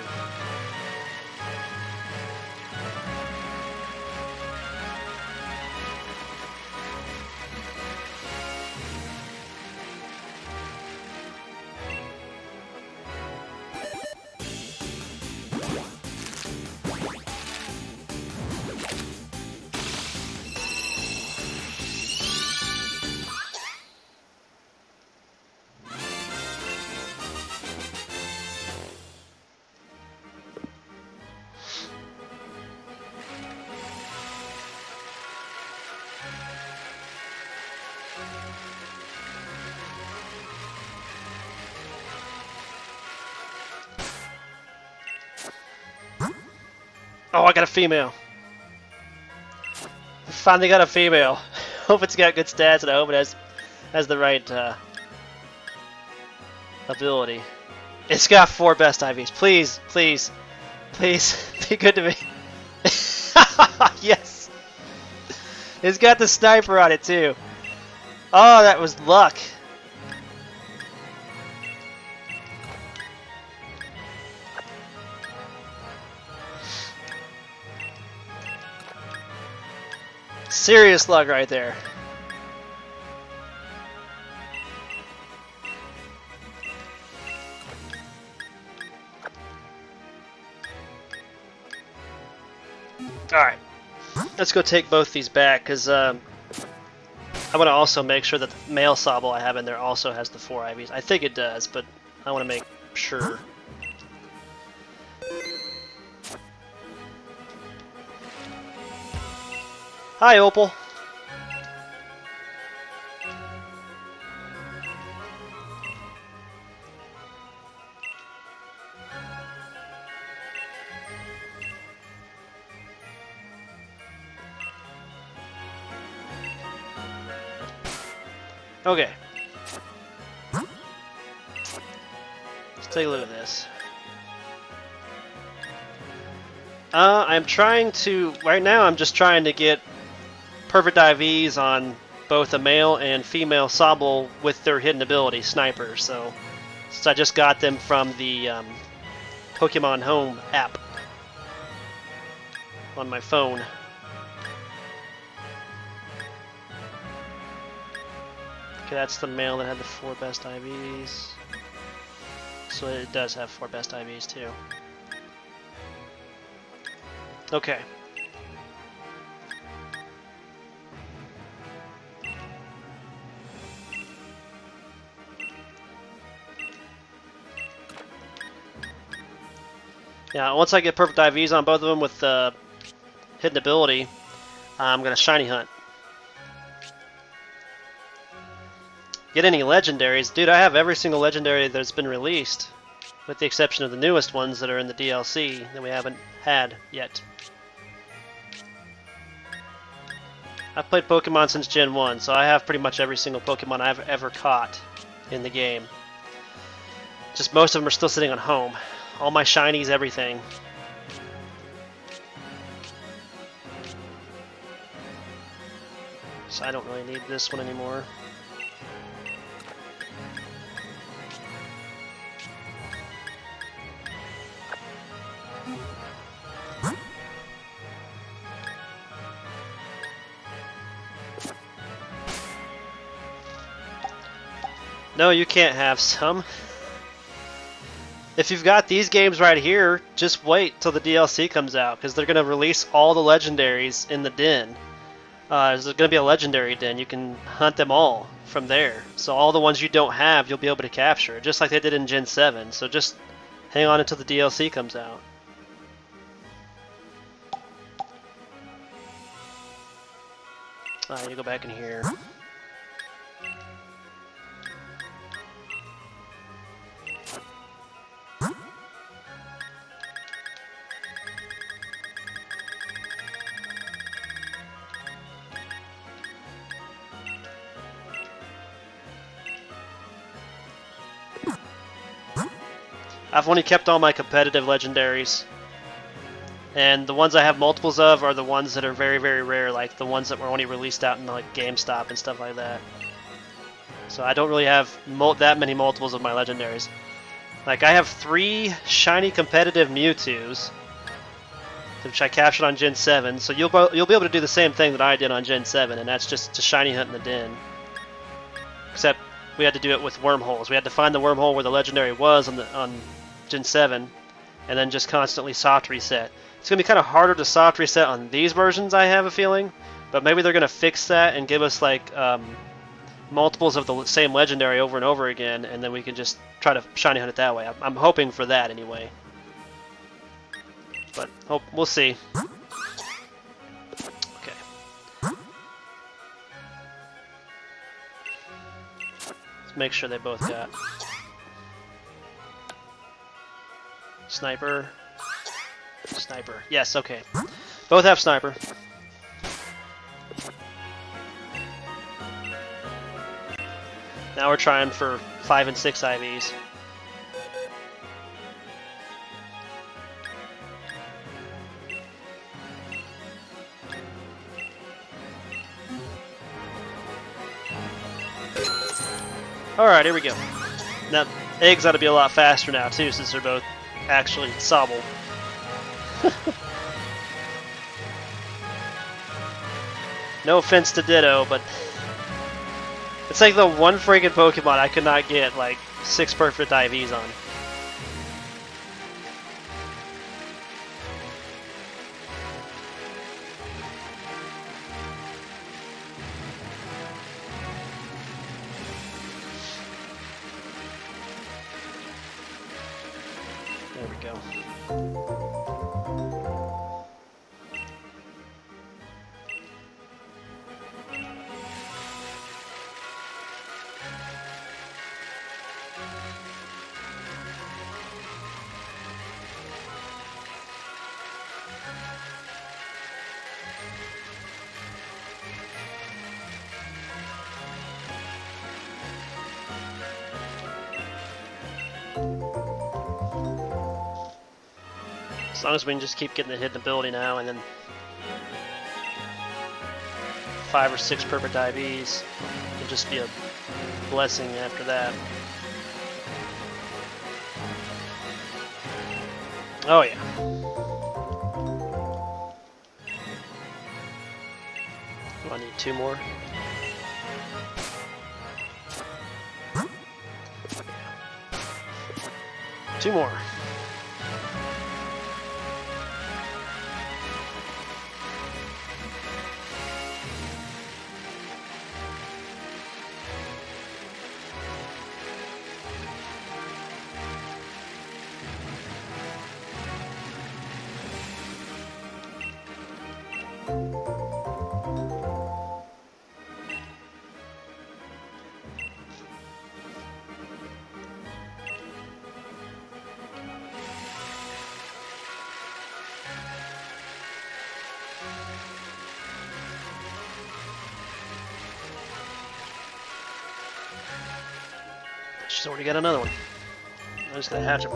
Oh, I got a female. Finally got a female. Hope it's got good stats, and I hope it has the right ability. It's got 4 best IVs. Please, please, please, be good to me. Yes. It's got the sniper on it too. Oh, that was luck. Serious luck right there. Alright. Let's go take both these back, because I want to also make sure that the male Sobble I have in there also has the 4 IVs. I think it does, but I want to make sure. Hi, Opal. Okay. Let's take a look at this. I'm trying to, right now I'm just trying to get perfect IVs on both a male and female Sobble with their hidden ability, Sniper. So, since I just got them from the Pokemon Home app on my phone. Okay, that's the male that had the 4 best IVs. So it does have 4 best IVs too. Okay. Yeah, once I get perfect IVs on both of them with hidden ability, I'm going to shiny hunt. Get any legendaries? Dude, I have every single legendary that's been released, with the exception of the newest ones that are in the DLC that we haven't had yet. I've played Pokemon since Gen 1, so I have pretty much every single Pokemon I've ever caught in the game. Just most of them are still sitting on home. All my shinies, everything. So I don't really need this one anymore. No, you can't have some. If you've got these games right here, just wait till the DLC comes out, because they're going to release all the legendaries in the den. There's going to be a legendary den. You can hunt them all from there. So all the ones you don't have, you'll be able to capture, just like they did in Gen 7. So just hang on until the DLC comes out. You go back in here. I've only kept all my competitive legendaries, and the ones I have multiples of are the ones that are very, very rare, like the ones that were only released out in like GameStop and stuff like that. So I don't really have that many multiples of my legendaries. Like, I have 3 shiny competitive Mewtwo's, which I captured on Gen 7, so you'll be able to do the same thing that I did on Gen 7, and that's just to shiny hunt in the den. Except we had to do it with wormholes. We had to find the wormhole where the legendary was on Gen 7, and then just constantly soft reset. It's going to be kind of harder to soft reset on these versions, I have a feeling, but maybe they're going to fix that and give us like multiples of the same legendary over and over again, and then we can just try to shiny hunt it that way. I'm hoping for that anyway. But we'll see. Okay. Let's make sure they both got Sniper. Sniper. Yes, okay. Both have Sniper. Now we're trying for 5 and 6 IVs. Alright, here we go. Now, eggs ought to be a lot faster now, too, since they're both actually Sobble. No offense to Ditto, but it's like the one freaking Pokemon I could not get like 6 perfect IVs on. There we go. As long as we can just keep getting the hit in the ability now, and then 5 or 6 perfect IVs will just be a blessing after that. Oh yeah. I need 2 more. Two more. She's already got another one. I'm just gonna hatch him.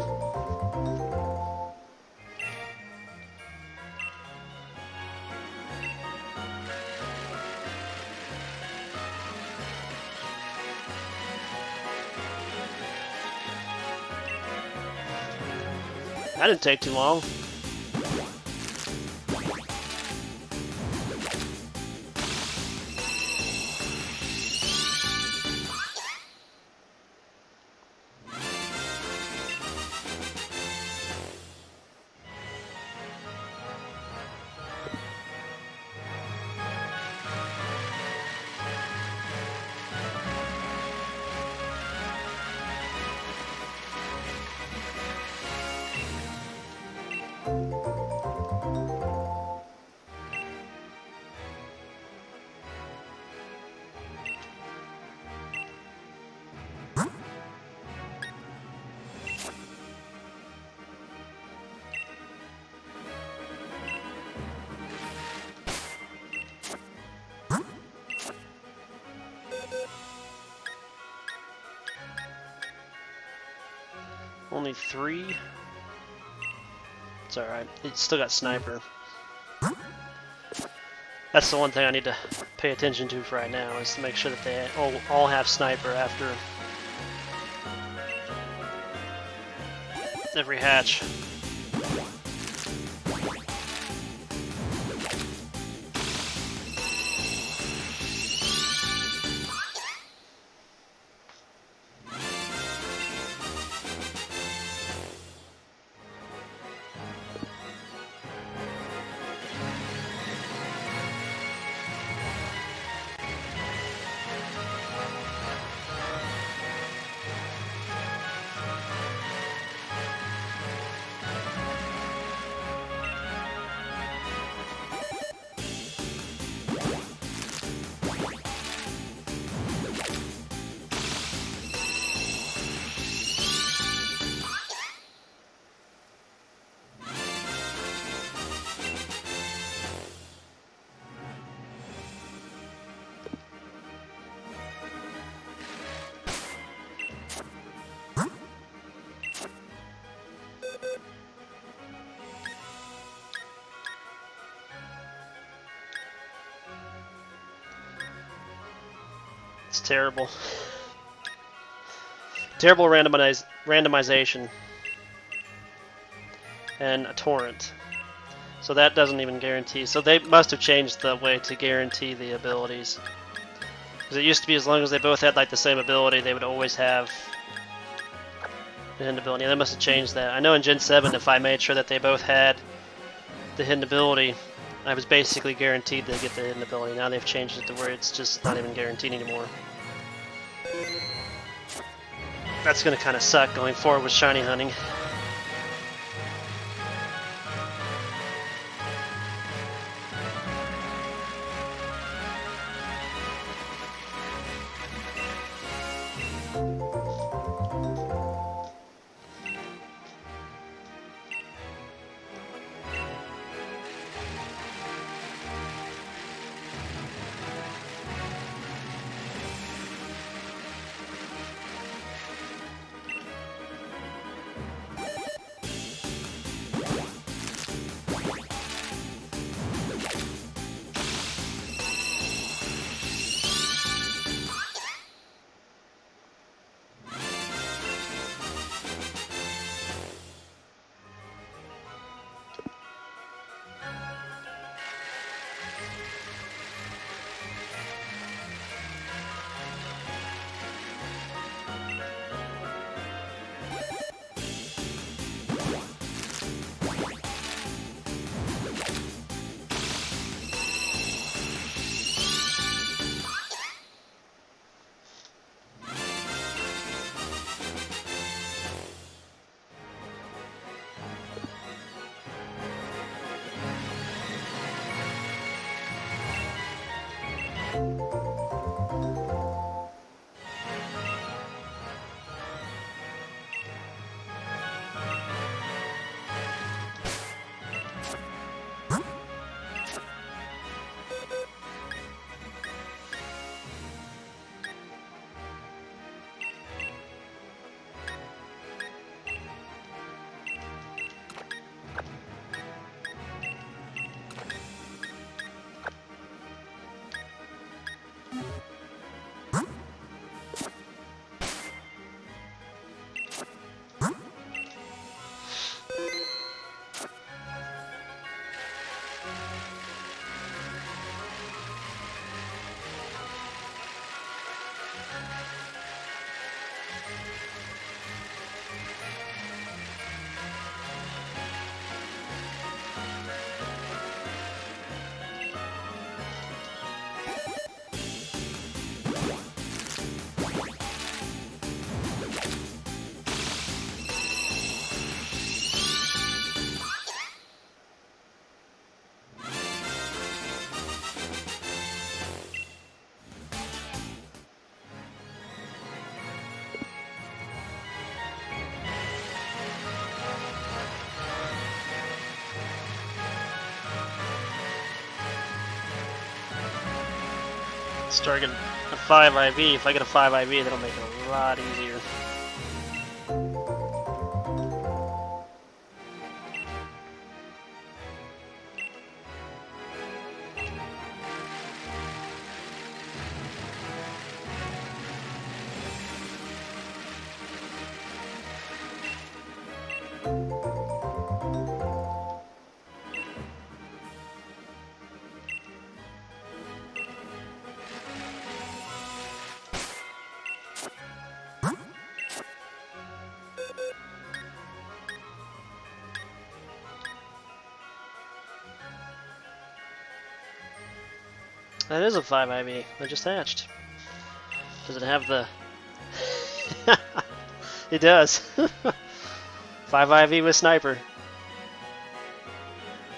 That didn't take too long. Only 3. It's alright. It's still got Sniper. That's the one thing I need to pay attention to for right now, is to make sure that they all have Sniper after every hatch. It's terrible. Terrible randomization. And a torrent. So that doesn't even guarantee. So they must have changed the way to guarantee the abilities. Because it used to be as long as they both had like the same ability, they would always have the hidden ability. They must have changed that. I know in Gen 7, if I made sure that they both had the hidden ability, I was basically guaranteed to get the hidden ability. Now they've changed it to where it's just not even guaranteed anymore. That's going to kind of suck going forward with shiny hunting. Start getting a 5 IV. If I get a 5 IV, that'll make it a lot easier. That is a 5 IV. I just hatched. Does it have the... It does. 5 IV with sniper.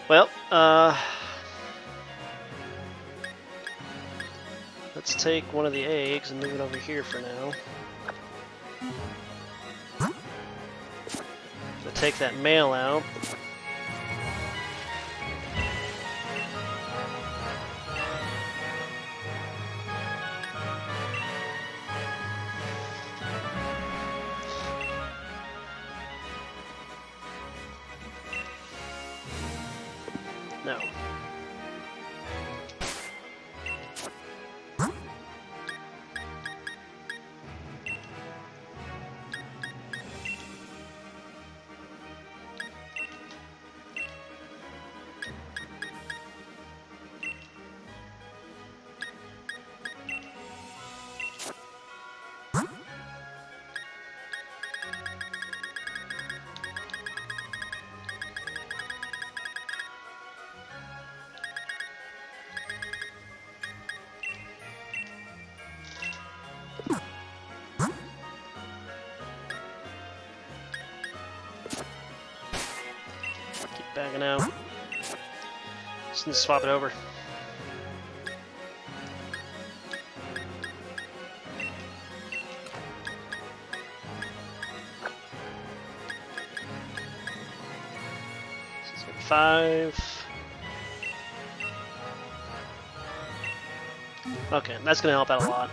Well, let's take one of the eggs and move it over here for now. So take that male out. No. Backing out. Just need to swap it over. So 5. Okay, that's gonna help out a lot.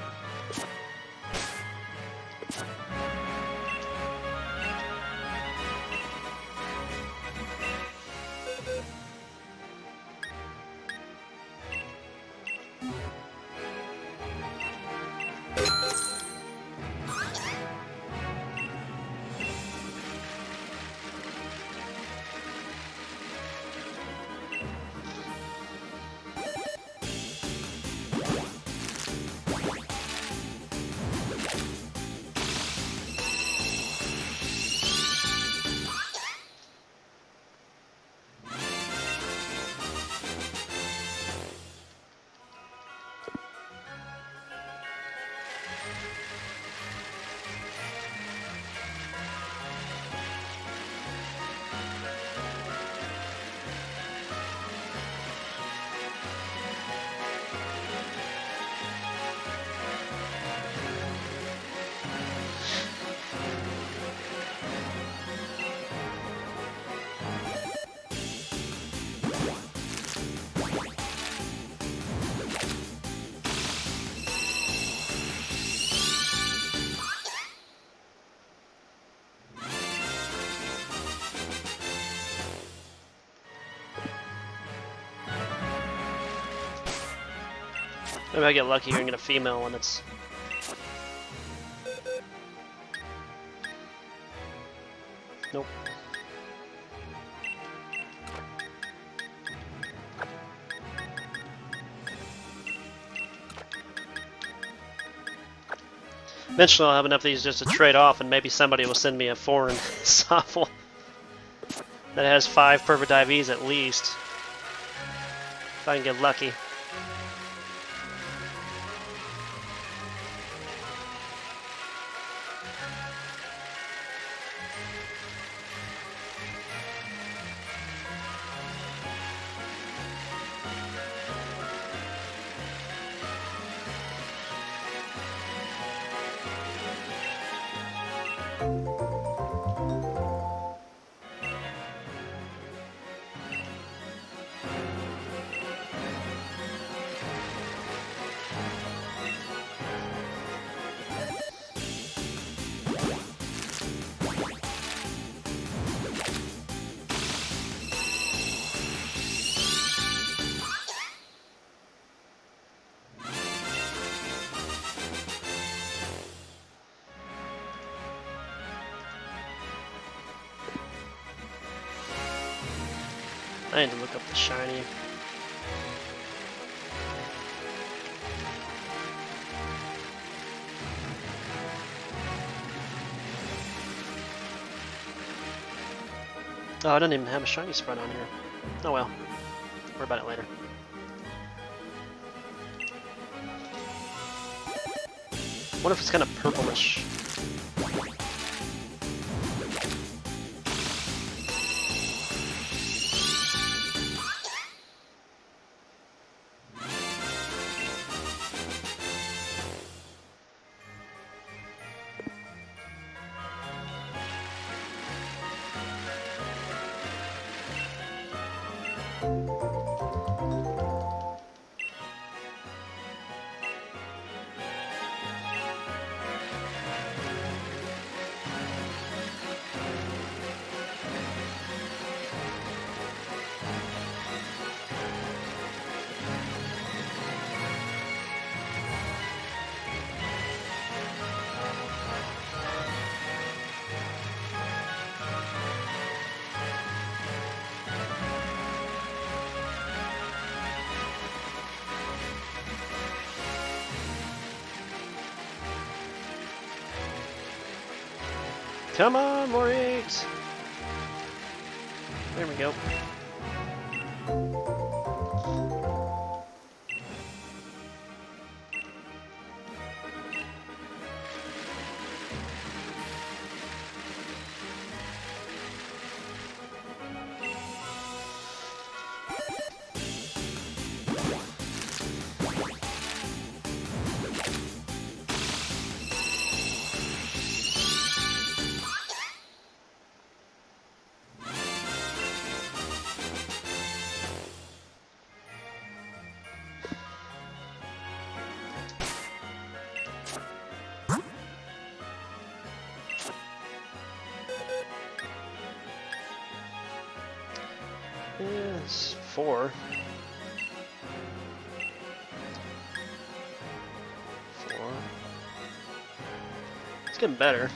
Maybe I get lucky here and get a female one that's... Nope. Eventually I'll have enough of these just to trade off, and maybe somebody will send me a foreign Soffle that has 5 perfect IVs at least. If I can get lucky. I need to look up the shiny. Oh, I don't even have a shiny spread on here. Oh well. Worry about it later. What if it's kind of purplish? Come on, more eggs! There we go. It's 4. 4. It's getting better.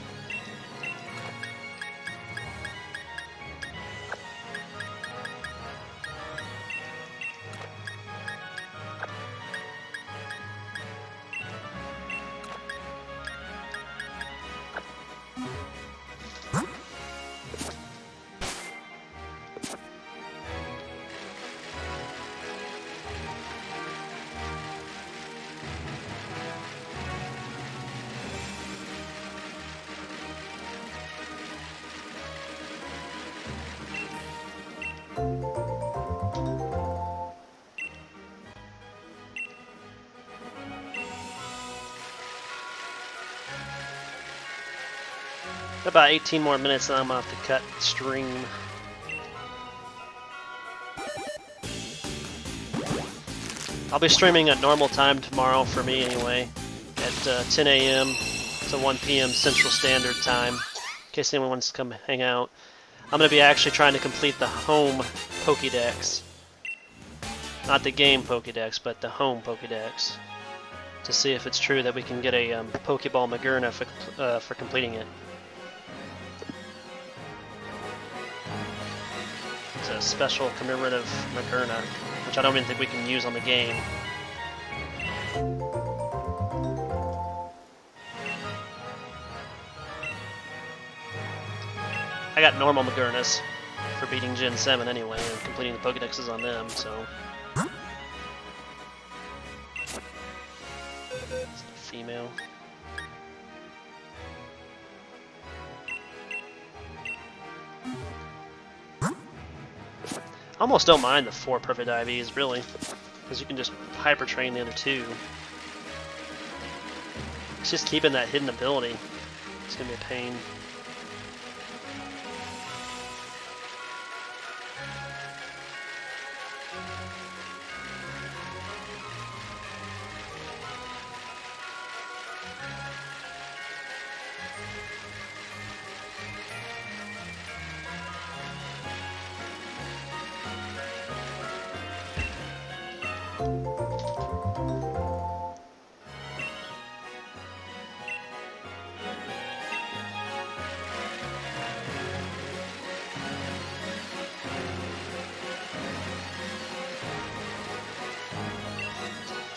About 18 more minutes and I'm gonna have to cut the stream. I'll be streaming at normal time tomorrow for me anyway, at 10 a.m. to 1 p.m. Central Standard Time, in case anyone wants to come hang out. I'm gonna be actually trying to complete the home Pokédex. Not the game Pokédex, but the home Pokédex. To see if it's true that we can get a Pokeball Magearna for completing it. It's a special commemorative Magearna, which I don't even think we can use on the game. I got normal Magearnas for beating Gen 7 anyway, and completing the Pokédexes on them, so... It's the female. I almost don't mind the 4 perfect IVs, really, because you can just hyper train the other 2. It's just keeping that hidden ability. It's gonna be a pain.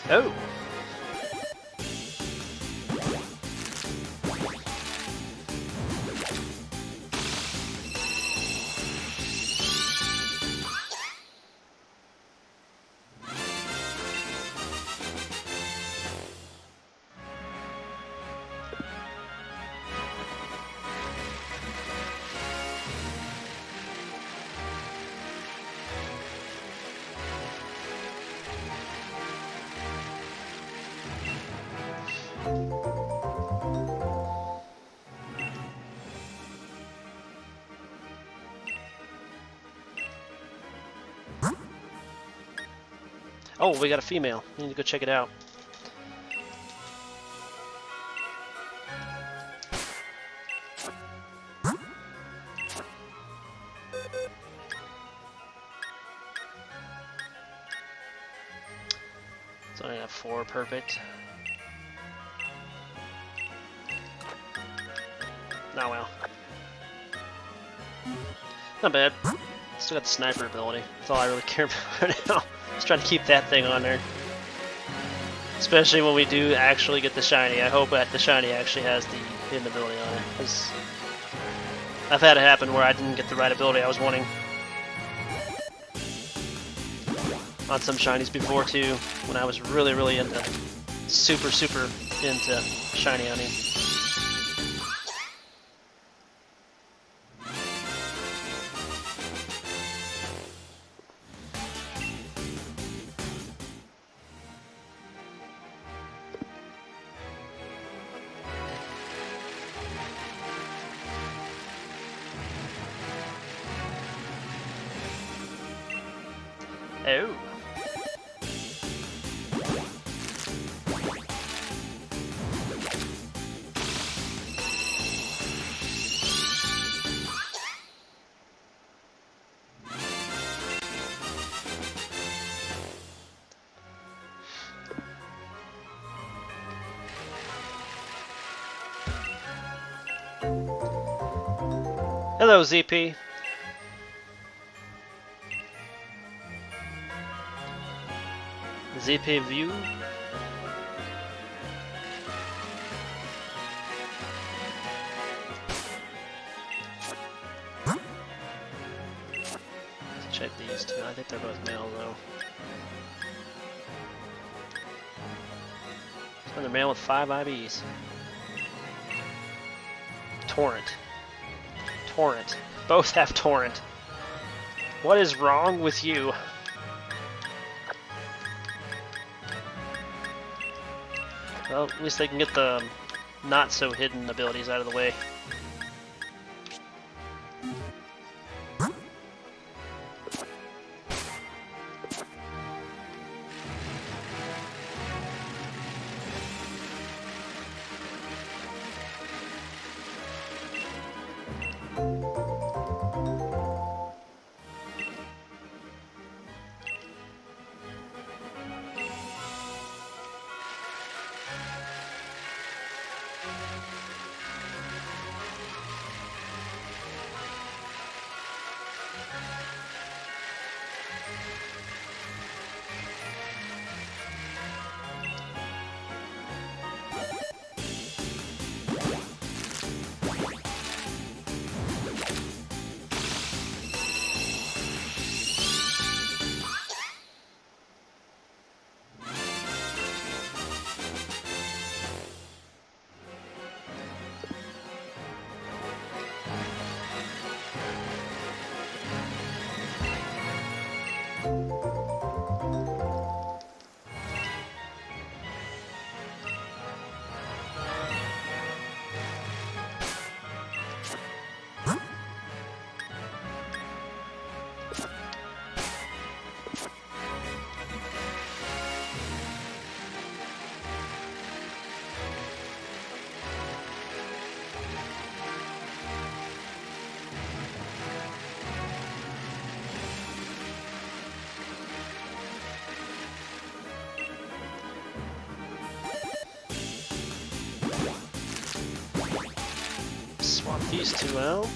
Oh! Oh, we got a female. We need to go check it out. It's only at 4, perfect. Oh well. Not bad. Still got the sniper ability. That's all I really care about right now. Just trying to keep that thing on there. Especially when we do actually get the shiny. I hope that the shiny actually has the hidden ability on it. Because I've had it happen where I didn't get the right ability I was wanting. On some shinies before too, when I was really into super into shiny hunting. Oh. Hello, ZP. ZP view. Let's check these two. I think they're both male though. Another male with 5 IVs. Torrent. Torrent. Both have Torrent. What is wrong with you? Well, at least they can get the not so hidden abilities out of the way. Swap these two out.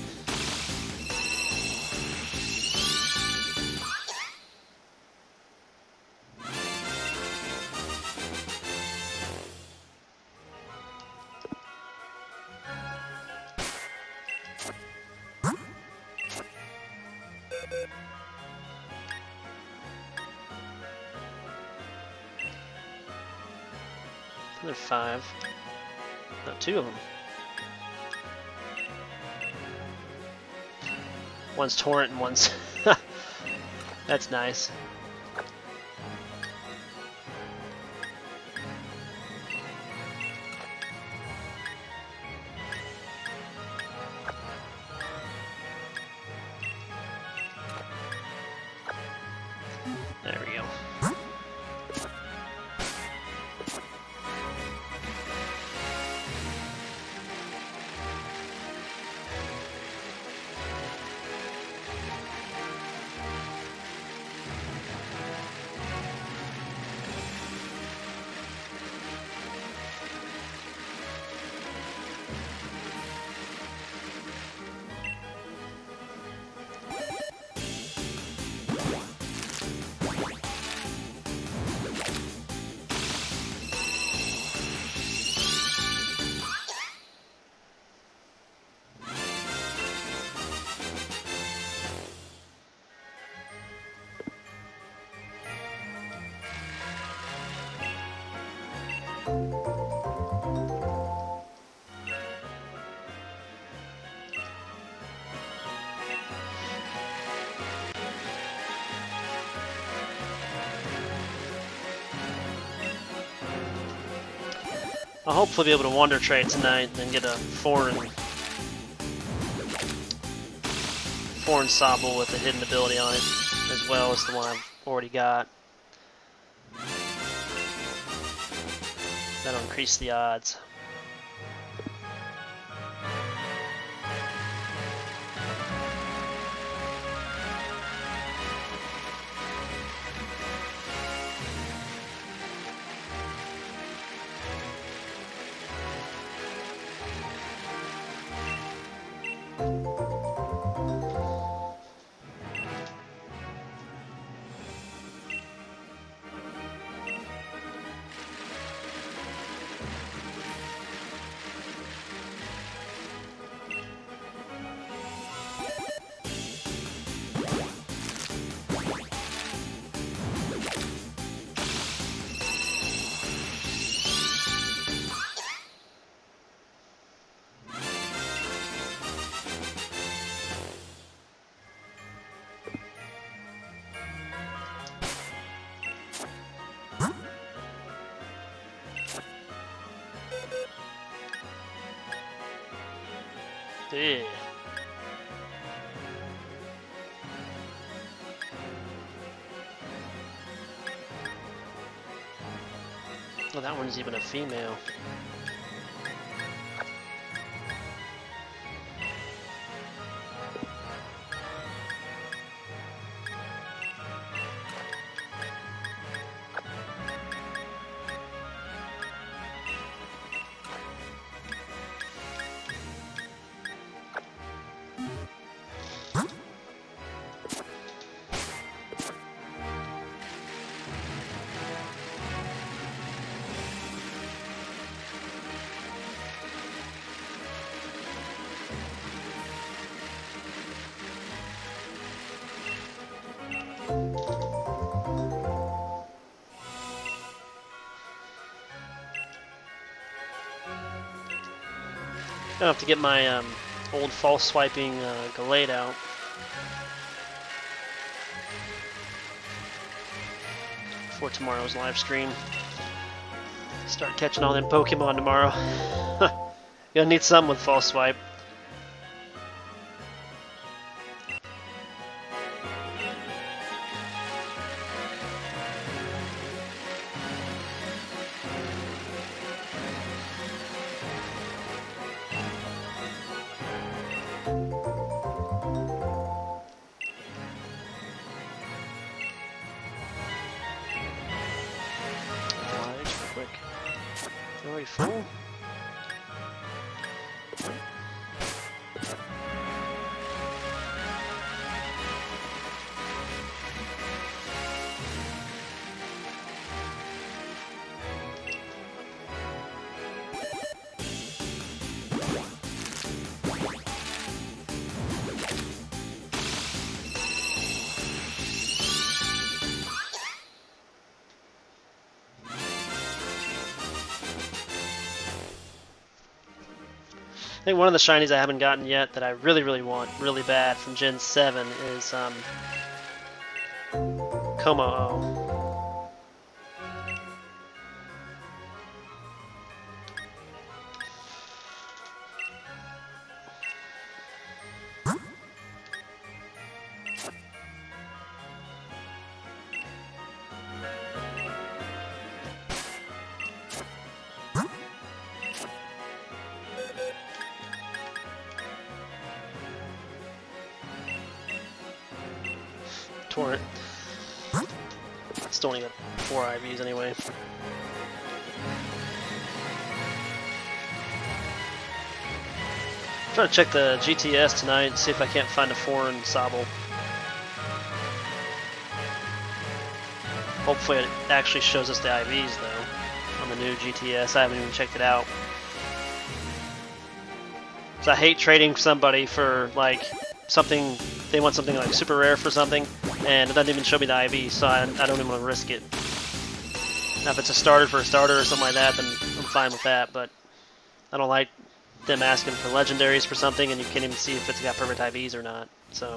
Another 5. No, 2 of them. One's Torrent and one's... That's nice. There we go. I'll hopefully be able to Wonder Trade tonight and get a foreign Sobble with a hidden ability on it, as well as the one I've already got. That'll increase the odds. Yeah. Oh, that one's even a female. I have to get my old false swiping Gallade out. For tomorrow's live stream. Start catching all them Pokemon tomorrow. Gonna need some with false swipe. Already full? think one of the shinies I haven't gotten yet that I really want, really bad from Gen 7 is Como-O. Torrent. Still only got 4 IVs anyway. Try to check the GTS tonight and see if I can't find a foreign Sobble. Hopefully it actually shows us the IVs though on the new GTS. I haven't even checked it out. So I hate trading somebody for like something, they want something like super rare for something and it doesn't even show me the IV, so I don't even want to risk it. Now if it's a starter for a starter or something like that, then I'm fine with that, but I don't like them asking for legendaries for something and you can't even see if it's got perfect IVs or not, so.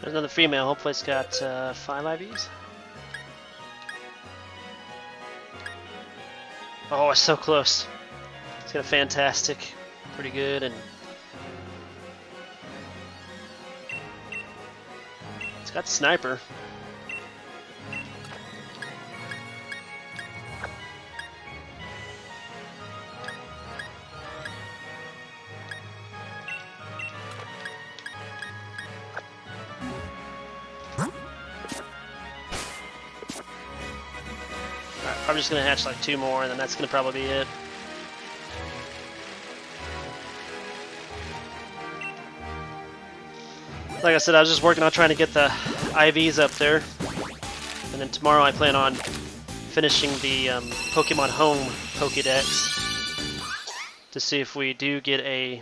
There's another female, hopefully it's got 5 IVs. Oh, it's so close. It's got a fantastic, pretty good, and it's got sniper. I'm just gonna hatch like 2 more, and then that's gonna probably be it. Like I said, I was just working on trying to get the IVs up there, and then tomorrow I plan on finishing the Pokemon Home Pokédex to see if we do get a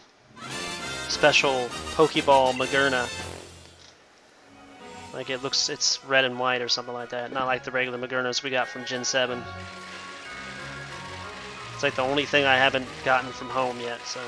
special Pokeball Magerna. Like it looks, it's red and white or something like that. Not like the regular Magernas we got from Gen 7. It's like the only thing I haven't gotten from home yet, so.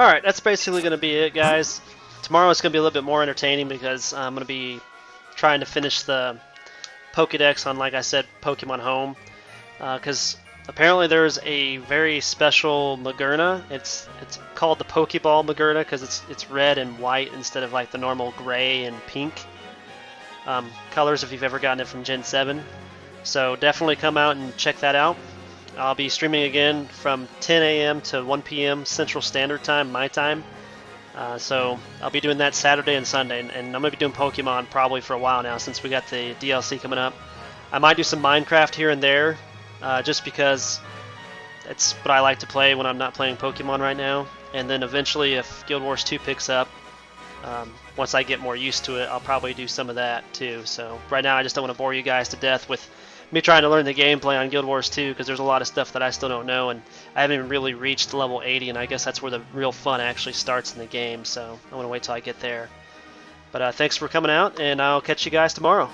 Alright, that's basically going to be it, guys. Tomorrow it's going to be a little bit more entertaining because I'm going to be trying to finish the Pokedex on, like I said, Pokemon Home. Because apparently there's a very special Magerna. It's called the Pokeball Magerna because it's red and white instead of like the normal gray and pink colors if you've ever gotten it from Gen 7. So definitely come out and check that out. I'll be streaming again from 10 a.m. to 1 p.m. Central Standard Time, my time. So I'll be doing that Saturday and Sunday, and I'm going to be doing Pokemon probably for a while now since we got the DLC coming up. I might do some Minecraft here and there, just because it's what I like to play when I'm not playing Pokemon right now. And then eventually, if Guild Wars 2 picks up, once I get more used to it, I'll probably do some of that too. So right now, I just don't want to bore you guys to death with me trying to learn the gameplay on Guild Wars 2 because there's a lot of stuff that I still don't know, and I haven't even really reached level 80, and I guess that's where the real fun actually starts in the game. So I want to wait till I get there. But thanks for coming out, and I'll catch you guys tomorrow.